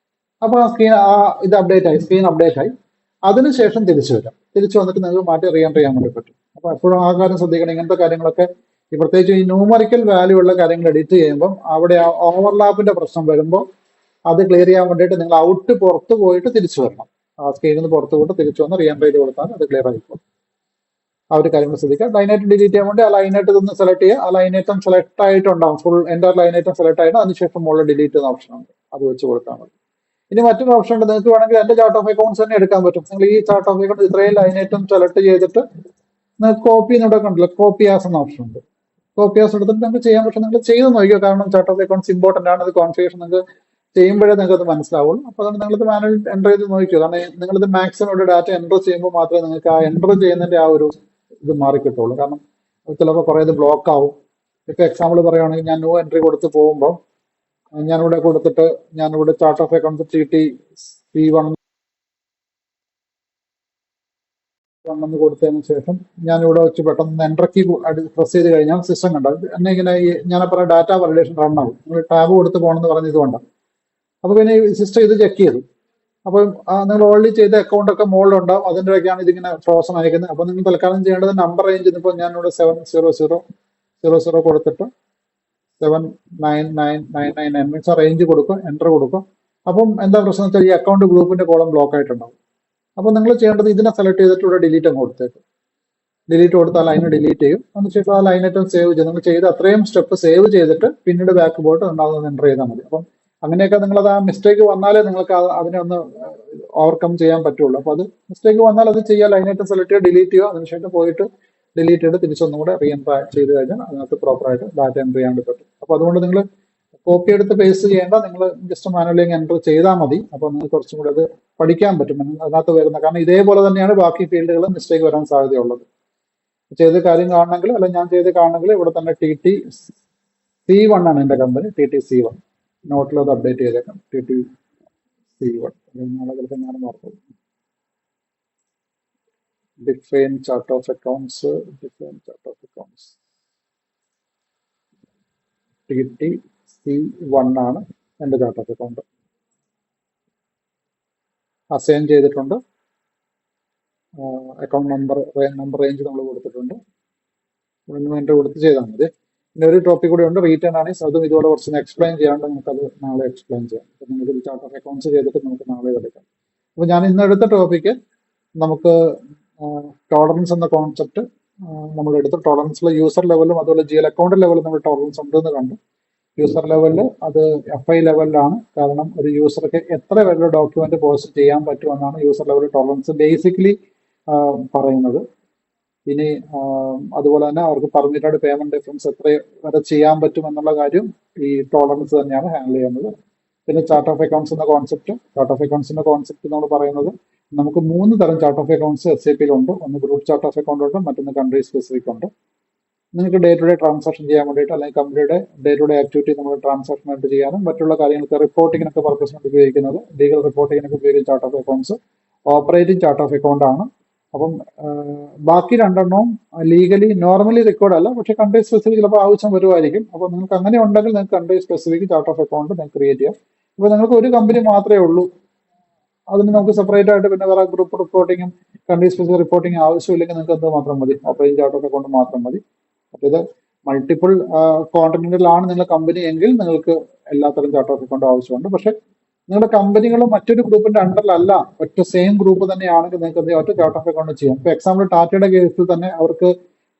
അപ്പോൾ ആ സ്ക്രീൻ ഇത് അപ്ഡേറ്റ് ആയി, സ്ക്രീൻ അപ്ഡേറ്റ് ആയി. അതിനുശേഷം തിരിച്ചു വരാം. തിരിച്ചു വന്നിട്ട് നിങ്ങൾക്ക് മാറ്റി റീഎൻട്രി ചെയ്യാൻ വേണ്ടി പറ്റും. അപ്പോൾ എപ്പോഴും ആ കാര്യം ശ്രദ്ധിക്കണം. ഇങ്ങനത്തെ കാര്യങ്ങളൊക്കെ പ്രത്യേകിച്ച് ഈ ന്യൂമറിക്കൽ വാല്യൂ ഉള്ള കാര്യങ്ങൾ എഡിറ്റ് ചെയ്യുമ്പോൾ അവിടെ ആ ഓവർലാപ്പിന്റെ പ്രശ്നം വരുമ്പോൾ അത് ക്ലിയർ ചെയ്യാൻ വേണ്ടിയിട്ട് നിങ്ങൾ ഔട്ട് പുറത്ത് പോയിട്ട് തിരിച്ചു വരണം. ആ സ്ക്രീനിൽ നിന്ന് പുറത്ത് പോയിട്ട് തിരിച്ചു വന്ന് റീഎൻട്രി ചെയ്ത് കൊടുത്താൽ അത് ക്ലിയർ ആയിപ്പോൾ. ആ ഒരു കാര്യങ്ങൾ ശ്രദ്ധിക്കുക. ലൈനായിട്ട് ഡിലീറ്റ് ചെയ്യാൻ വേണ്ടി ആ ലൈനായിട്ട് ഇതൊന്ന് സെലക്ട് ചെയ്യുക. ആ ലൈനൈറ്റം സെലക്ട് ആയിട്ടുണ്ടാവും, ഫുൾ എൻ്റെ ലൈനൈറ്റം സെലക്ട് ആയിട്ട് അതിനുശേഷം മുകളിൽ ഡിലീറ്റ് എന്ന ഓപ്ഷൻ ഉണ്ട്, അത് വെച്ച് കൊടുത്താൽ മതി. ഇനി മറ്റൊരു ഓപ്ഷൻ ഉണ്ട്, നിങ്ങൾക്ക് വേണമെങ്കിൽ എൻ്റെ ചാർട്ട് ഓഫ് അക്കൗണ്ട്സ് തന്നെ എടുക്കാൻ പറ്റും. നിങ്ങൾ ഈ ചാർട്ട് ഓഫ് അക്കൗണ്ട് ഇത്രയും ലൈനൈറ്റം സെലക്ട് ചെയ്തിട്ട് നിങ്ങൾക്ക് കോപ്പി എന്നൂടെ കണ്ടില്ല, കോപ്പി ആസ് എന്ന ഓപ്ഷൻ ഉണ്ട്. കോപ്പി ആസ് എടുത്തിട്ട് നിങ്ങൾക്ക് ചെയ്യാൻ. പക്ഷെ നിങ്ങൾ ചെയ്ത് നോക്കിയോ, കാരണം ചാർട്ട് ഓഫ് അക്കൗണ്ട്സ് ഇമ്പോർട്ടൻ്റ് ആണ്. അത് കോൺഫിഗറേഷൻ നിങ്ങൾക്ക് ചെയ്യുമ്പോഴേ നിങ്ങൾക്ക് അത് മനസ്സിലാവുള്ളൂ. അപ്പോൾ അതുകൊണ്ട് നിങ്ങളിത് മാനുവൽ എൻ്റർ ചെയ്ത് നോക്കിയോ. കാരണം നിങ്ങളിത് മാക്സിമം ഒരു ഡാറ്റ എൻ്റർ ചെയ്യുമ്പോൾ മാത്രമേ നിങ്ങൾക്ക് ആ എൻ്റർ ചെയ്യുന്നതിൻ്റെ ആ ഒരു ഇത് മാറിക്കിട്ടുള്ളൂ. കാരണം ചിലപ്പോൾ കുറേ ഇത് ബ്ലോക്ക് ആവും. ഇപ്പോൾ എക്സാമ്പിൾ പറയുകയാണെങ്കിൽ ഞാൻ ന്യൂ എൻട്രി കൊടുത്ത് പോകുമ്പോൾ ഞാനിവിടെ കൊടുത്തിട്ട് ഞാനിവിടെ ചാർട്ട് ഓഫ് അക്കൗണ്ട്സ് TTC1 എന്ന് കൊടുത്തതിന് ശേഷം ഞാനിവിടെ വെച്ച് പെട്ടെന്ന് എൻ്റർ കീ പ്രസ് ചെയ്ത് കഴിഞ്ഞാൽ സിസ്റ്റം കണ്ടോ എന്നെ ഇങ്ങനെ ഞാൻ പറയാം ഡാറ്റ വാലിഡേഷൻ റൺ ആവും. നിങ്ങൾ ടാബ് കൊടുത്ത് പോകണമെന്ന് പറഞ്ഞത് ഇതുകൊണ്ടാണ്. അപ്പോൾ പിന്നെ ഈ സിസ്റ്റം ഇത് ചെക്ക് ചെയ്തു. അപ്പോൾ നിങ്ങൾ ഓൾറെഡി ചെയ്ത അക്കൗണ്ട് ഒക്കെ മുകളിലുണ്ടാവും, അതിൻ്റെ ഇടയ്ക്കാണ് ഇതിങ്ങനെ ഫ്രോസൺ അയക്കുന്നത്. അപ്പോൾ നിങ്ങൾ തൽക്കാലം ചെയ്യേണ്ടത് നമ്പർ റേഞ്ച് ഇപ്പോൾ ഞാനിവിടെ 70000 കൊടുത്തിട്ട് 79999 മീൻസ് ആ റേഞ്ച് കൊടുക്കുക, എൻ്റർ കൊടുക്കുക. അപ്പം എന്താ പ്രശ്നം വെച്ചാൽ ഈ അക്കൗണ്ട് ഗ്രൂപ്പിന്റെ കോളം ബ്ലോക്ക് ആയിട്ടുണ്ടാവും. അപ്പോൾ നിങ്ങൾ ചെയ്യേണ്ടത് ഇതിനെ സെലക്ട് ചെയ്തിട്ട് ഇവിടെ ഡിലീറ്റ് അങ്ങ് കൊടുത്തേക്കും. ഡിലീറ്റ് കൊടുത്താൽ ലൈന് ഡിലീറ്റ് ചെയ്യും. അതിനുശേഷം ആ ലൈനൈറ്റം സേവ് ചെയ്ത് നിങ്ങൾ ചെയ്ത് അത്രയും സ്റ്റെപ്പ് സേവ് ചെയ്തിട്ട് പിന്നീട് ബാക്ക് പോയിട്ട് ഉണ്ടാകുന്നത് എൻ്റർ ചെയ്താൽ മതി. അപ്പം അങ്ങനെയൊക്കെ നിങ്ങളത് ആ മിസ്റ്റേക്ക് വന്നാലേ നിങ്ങൾക്ക് അതിനെ ഒന്ന് ഓവർകം ചെയ്യാൻ പറ്റുള്ളൂ. അപ്പോൾ അത് മിസ്റ്റേക്ക് വന്നാൽ അത് ചെയ്യുക, ലൈനൈറ്റം സെലക്ട് ചെയ്യുക, ഡിലീറ്റ് ചെയ്യുക. അതിനുശേഷം പോയിട്ട് ഡിലീറ്റ് ചെയ്ത് തിരിച്ചൊന്നും കൂടെ റീഎൻട്രി ചെയ്ത് കഴിഞ്ഞാൽ അതിനകത്ത് പ്രോപ്പറായിട്ട് ഡാറ്റ എൻട്രി ചെയ്യാൻ പറ്റും. അപ്പോൾ അതുകൊണ്ട് നിങ്ങൾ കോപ്പി എടുത്ത് പേസ്റ്റ് ചെയ്യേണ്ട, നിങ്ങൾ ജസ്റ്റ് മാനുവലി എൻ്റർ ചെയ്താൽ മതി. അപ്പോൾ നിങ്ങൾക്ക് കുറച്ചും കൂടെ അത് പഠിക്കാൻ പറ്റും അതിനകത്ത് വരുന്ന. കാരണം ഇതേപോലെ തന്നെയാണ് ബാക്കി ഫീൽഡുകളും മിസ്റ്റേക്ക് വരാൻ സാധ്യതയുള്ളത്. ചെയ്ത കാര്യം കാണണമെങ്കിൽ അല്ലെങ്കിൽ ഞാൻ ചെയ്ത് കാണണമെങ്കിൽ ഇവിടെ തന്നെ TTC1 ആണ് എൻ്റെ കമ്പനി, TTC1 നോട്ടിൽ അത് അപ്ഡേറ്റ് ചെയ്തേക്കാം. TTC1 നാളെ ചിലപ്പോൾ ഞാൻ ഓർക്കും. Define chart of accounts, TTC1 ആണ് എൻ്റെ ചാർട്ട് ഓഫ് അക്കൗണ്ട്. അസൈൻ ചെയ്തിട്ടുണ്ട്. അക്കൗണ്ട് നമ്പർ റേഞ്ച് നമ്മൾ കൊടുത്തിട്ടുണ്ട്. എൻ്റർ കൊടുത്ത് ചെയ്താൽ മതി. പിന്നെ ഒരു ടോപ്പിക് കൂടി ഉണ്ട്, റീറ്റേൺ ആണ്. അതും ഇതുപോലെ കുറച്ചൊന്ന് എക്സ്പ്ലെയിൻ ചെയ്യാണ്ട് നമുക്കത് നാളെ എക്സ്പ്ലെയിൻ ചെയ്യാം. അപ്പം നിങ്ങൾക്ക് ചാർട്ട് ഓഫ് അക്കൗണ്ട്സ് ചെയ്തിട്ട് നമുക്ക് നാളെ എടുക്കാം. അപ്പോൾ ഞാൻ ഇന്ന് എടുത്ത ടോപ്പിക്ക് നമുക്ക് ടോളറൻസ് എന്ന കോൺസെപ്റ്റ് നമ്മൾ എടുത്തു. ടോളറൻസിലെ യൂസർ ലെവലും അതുപോലെ GL അക്കൗണ്ട് ലെവലും നമ്മൾ ടോളറൻസ് ഉണ്ടെന്ന് കണ്ടു. യൂസർ ലെവലിൽ അത് FI ലെവലിലാണ്. കാരണം ഒരു യൂസർക്ക് എത്ര വരെ ഡോക്യുമെന്റ് പോസ്റ്റ് ചെയ്യാൻ പറ്റുമെന്നാണ് യൂസർ ലെവൽ ടോളറൻസ് ബേസിക്കലി പറയുന്നത്. ഇനി അതുപോലെ തന്നെ അവർക്ക് പെർമിറ്റഡ് പേയ്മെന്റ് ഡിഫറൻസ് എത്ര വരെ ചെയ്യാൻ പറ്റും എന്നുള്ള കാര്യം ഈ ടോളറൻസ് തന്നെയാണ് ഹാൻഡിൽ ചെയ്യുന്നത്. പിന്നെ ചാർട്ട് ഓഫ് അക്കൗണ്ട്സ് എന്ന കോൺസെപ്റ്റ്, ചാർട്ട് ഓഫ് അക്കൗണ്ട്സിന്റെ കോൺസെപ്റ്റ് നമ്മൾ പറയുന്നത് നമുക്ക് 3 തരം ചാർട്ട് ഓഫ് അക്കൗണ്ട്സ് SAP യിലുണ്ട്. ഒന്ന് ഗ്രൂപ്പ് ചാർട്ട് ഓഫ് അക്കൗണ്ട് ഉണ്ട്, മറ്റൊന്ന് കൺട്രി സ്പെസിഫിക് ഉണ്ട്. നിങ്ങൾക്ക് ഡേ ടു ഡേ ട്രാൻസാക്ഷൻ ചെയ്യാൻ വേണ്ടിയിട്ട് അല്ലെങ്കിൽ കമ്പനിയുടെ ഡേ ടു ഡേ ആക്ടിവിറ്റി നമ്മൾ ട്രാൻസാക്ഷൻ ആയിട്ട് ചെയ്യാനും മറ്റുള്ള കാര്യങ്ങൾക്ക് റിപ്പോർട്ടിങ്ങിനൊക്കെ പർപ്പസ് കൊണ്ട് ഉപയോഗിക്കുന്നത് ലീഗൽ റിപ്പോർട്ടിങ്ങിനൊക്കെ ഉപയോഗിക്കുന്ന chart of accounts operating chart of account ആണ്. അപ്പം ബാക്കി രണ്ടെണ്ണവും ലീഗലി നോർമലി റെക്കോർഡ് അല്ല, പക്ഷേ കൺട്രി സ്പെസിഫിക് ചിലപ്പോൾ ആവശ്യം വരുമായിരിക്കും. അപ്പോൾ നിങ്ങൾക്ക് അങ്ങനെ ഉണ്ടെങ്കിൽ നിങ്ങൾക്ക് country specific chart of account നിങ്ങൾക്ക് ക്രിയേറ്റ് ചെയ്യാം. ഇപ്പോൾ നിങ്ങൾക്ക് ഒരു കമ്പനി മാത്രമേ ഉള്ളൂ, അതിന് നമുക്ക് സെപ്പറേറ്റ് ആയിട്ട് പിന്നെ വേറെ ഗ്രൂപ്പ് റിപ്പോർട്ടിങ്ങും കൺട്രി സ്പെസിഫിക് റിപ്പോർട്ടിംഗ് ആവശ്യമില്ലെങ്കിൽ നിങ്ങൾക്ക് എന്ത് മാത്രം മതി, ഓപ്പറേറ്റിംഗ് ചാർട്ട് ഓഫ് അക്കൗണ്ട് മാത്രം മതി. ഇത് മൾട്ടിപ്പിൾ കോണ്ടിനെന്റിലാണ് നിങ്ങളുടെ കമ്പനി എങ്കിൽ നിങ്ങൾക്ക് എല്ലാത്തരം ചാർട്ട് ഓഫ് അക്കൗണ്ട് ആവശ്യമുണ്ട്. പക്ഷേ നിങ്ങളുടെ കമ്പനികൾ മറ്റൊരു ഗ്രൂപ്പിന്റെ അണ്ടറിലല്ല, ഒറ്റ സെയിം ഗ്രൂപ്പ് തന്നെയാണെങ്കിൽ നിങ്ങൾക്ക് ഒറ്റ ചാർട്ട് ഓഫ് അക്കൗണ്ട് ചെയ്യാം. ഇപ്പൊ എക്സാമ്പിൾ ടാറ്റയുടെ കേസിൽ തന്നെ അവർക്ക്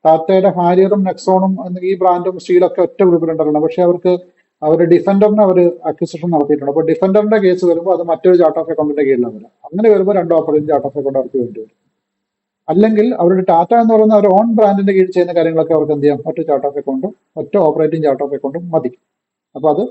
ടാറ്റയുടെ ഹാരിയറും നെക്സോണും ഈ ബ്രാൻഡും സ്റ്റീലൊക്കെ ഒറ്റ ഗ്രൂപ്പിൽ ഉണ്ടായിരുന്നു. പക്ഷേ അവർക്ക് അവർ ഡിഫൻഡറിനെ അവർ അക്വിസിഷൻ നടത്തിയിട്ടുണ്ട്. അപ്പോൾ ഡിഫൻഡറിന്റെ കേസ് വരുമ്പോൾ അത് മറ്റൊരു ചാർട്ട് ഓഫ് അക്കൗണ്ടിന്റെ കീഴിലാണ് വരിക. അങ്ങനെ വരുമ്പോൾ 2 ഓപ്പറേറ്റിംഗ് ചാർട്ട് ഓഫ് അക്കൗണ്ട് അവർക്ക് വേണ്ടി വരും. അല്ലെങ്കിൽ അവരുടെ ടാറ്റ എന്ന് പറയുന്ന ഒരു ഓൺ ബ്രാൻഡിന്റെ കീഴിൽ ചെയ്യുന്ന കാര്യങ്ങളൊക്കെ അവർക്ക് എന്ത് ചെയ്യാം, ഒറ്റ ചാർട്ട് ഓഫ് അക്കൗണ്ടും ഒറ്റ ഓപ്പറേറ്റിംഗ് ചാർട്ട് ഓഫ് അക്കൗണ്ടും മതി. അപ്പൊ അത്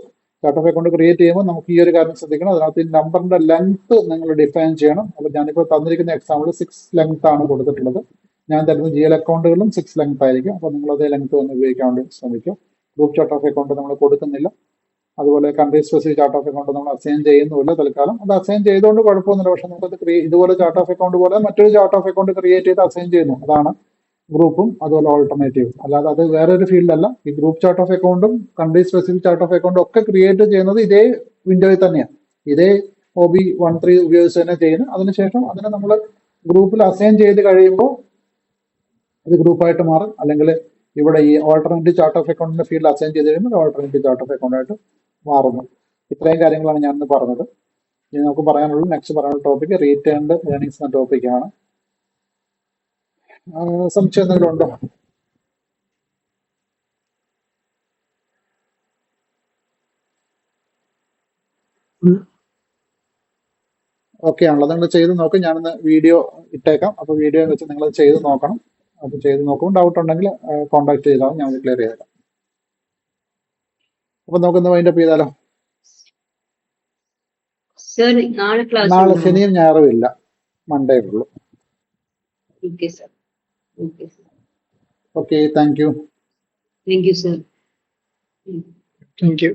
ചാർട്ട് ഓഫ് അക്കൗണ്ട് ക്രിയേറ്റ് ചെയ്യുമ്പോൾ നമുക്ക് ഈ ഒരു കാര്യം ശ്രദ്ധിക്കണം. അതിനകത്ത് ഈ നമ്പറിന്റെ ലെങ്ത് നിങ്ങൾ ഡിഫൈൻ ചെയ്യണം. അപ്പൊ ഞാനിപ്പോൾ തന്നിരിക്കുന്ന എക്സാമ്പിൾ 6 ലെങ്ത് ആണ് കൊടുത്തിട്ടുള്ളത്. ഞാൻ തരുന്ന GL അക്കൗണ്ടുകളും 6 ലെങ്ത് ആയിരിക്കും. അപ്പൊ നിങ്ങൾ അതേ ലെങ്ത് തന്നെ ഉപയോഗിക്കാൻ വേണ്ടി ശ്രമിക്കുക. ഗ്രൂപ്പ് ചാർട്ട് ഓഫ് അക്കൗണ്ട് നമ്മൾ കൊടുക്കുന്നില്ല. അതുപോലെ country specific chart of account നമ്മൾ അസൈൻ ചെയ്യുന്നില്ല തൽക്കാലം. അത് അസൈൻ ചെയ്തുകൊണ്ട് കുഴപ്പമൊന്നുമില്ല. പക്ഷെ നമുക്കത് ഇതുപോലെ ചാർട്ട് ഓഫ് അക്കൗണ്ട് പോലെ മറ്റൊരു ചാർട്ട് ഓഫ് അക്കൗണ്ട് ക്രിയേറ്റ് ചെയ്ത് അസൈൻ ചെയ്യുന്നു. അതാണ് ഗ്രൂപ്പും അതുപോലെ ഓൾട്ടർനേറ്റീവ്. അല്ലാതെ അത് വേറൊരു ഫീൽഡല്ല. ഈ ഗ്രൂപ്പ് ചാർട്ട് ഓഫ് അക്കൗണ്ടും കൺട്രി സ്പെസിഫിക് ചാർട്ട് ഓഫ് അക്കൗണ്ടും ഒക്കെ ക്രിയേറ്റ് ചെയ്യുന്നത് ഇതേ വിൻഡോയിൽ തന്നെയാണ്. ഇതേ OB13 ഉപയോഗിച്ച് തന്നെ ചെയ്യുന്നത്. അതിനുശേഷം അതിനെ നമ്മൾ ഗ്രൂപ്പിൽ അസൈൻ ചെയ്ത് കഴിയുമ്പോൾ ഇത് ഗ്രൂപ്പായിട്ട് മാറും. അല്ലെങ്കിൽ ഇവിടെ ഈ ഓൾട്ടർനേറ്റീവ് ചാർട്ട് ഓഫ് അക്കൗണ്ടിന്റെ ഫീൽഡ് അസൈൻ ചെയ്ത് കഴിയുമ്പോൾ ഓൾട്ടർനേറ്റീവ് ചാർട്ട് ഓഫ് അക്കൗണ്ട് ആയിട്ട് മാറുന്നു. ഇത്രയും കാര്യങ്ങളാണ് ഞാൻ ഇന്ന് പറഞ്ഞത്. ഇനി നമുക്ക് പറയാനുള്ളൂ, നെക്സ്റ്റ് പറയാനുള്ള ടോപ്പിക് റീറ്റേൺഡ് ഏർണിംഗ്സ് എന്ന ടോപ്പിക്കാണ്. സംശയം എന്തെങ്കിലും ഉണ്ടോ? ഓക്കെ ആണല്ലോ, നിങ്ങൾ ചെയ്ത് നോക്കും. ഞാനിന്ന് വീഡിയോ ഇട്ടേക്കാം. അപ്പോൾ വീഡിയോ വെച്ച് നിങ്ങൾ ചെയ്ത് നോക്കണം. അപ്പോൾ ചെയ്ത് നോക്കും. ഡൗട്ട് ഉണ്ടെങ്കിൽ കോൺടാക്ട് ചെയ്താൽ ഞാൻ ക്ലിയർ ചെയ്തേക്കാം. അപ്പൊ നമുക്കിന്ന് വൈൻഡപ്പ് ചെയ്താലോ? സർ നാളെ ക്ലാസ് നാളെ ശനിയും ഞായറും ഇല്ല, മൺഡേ ഉള്ളൂ. Okay sir. Okay sir. Okay, thank you. Thank you sir. Thank you.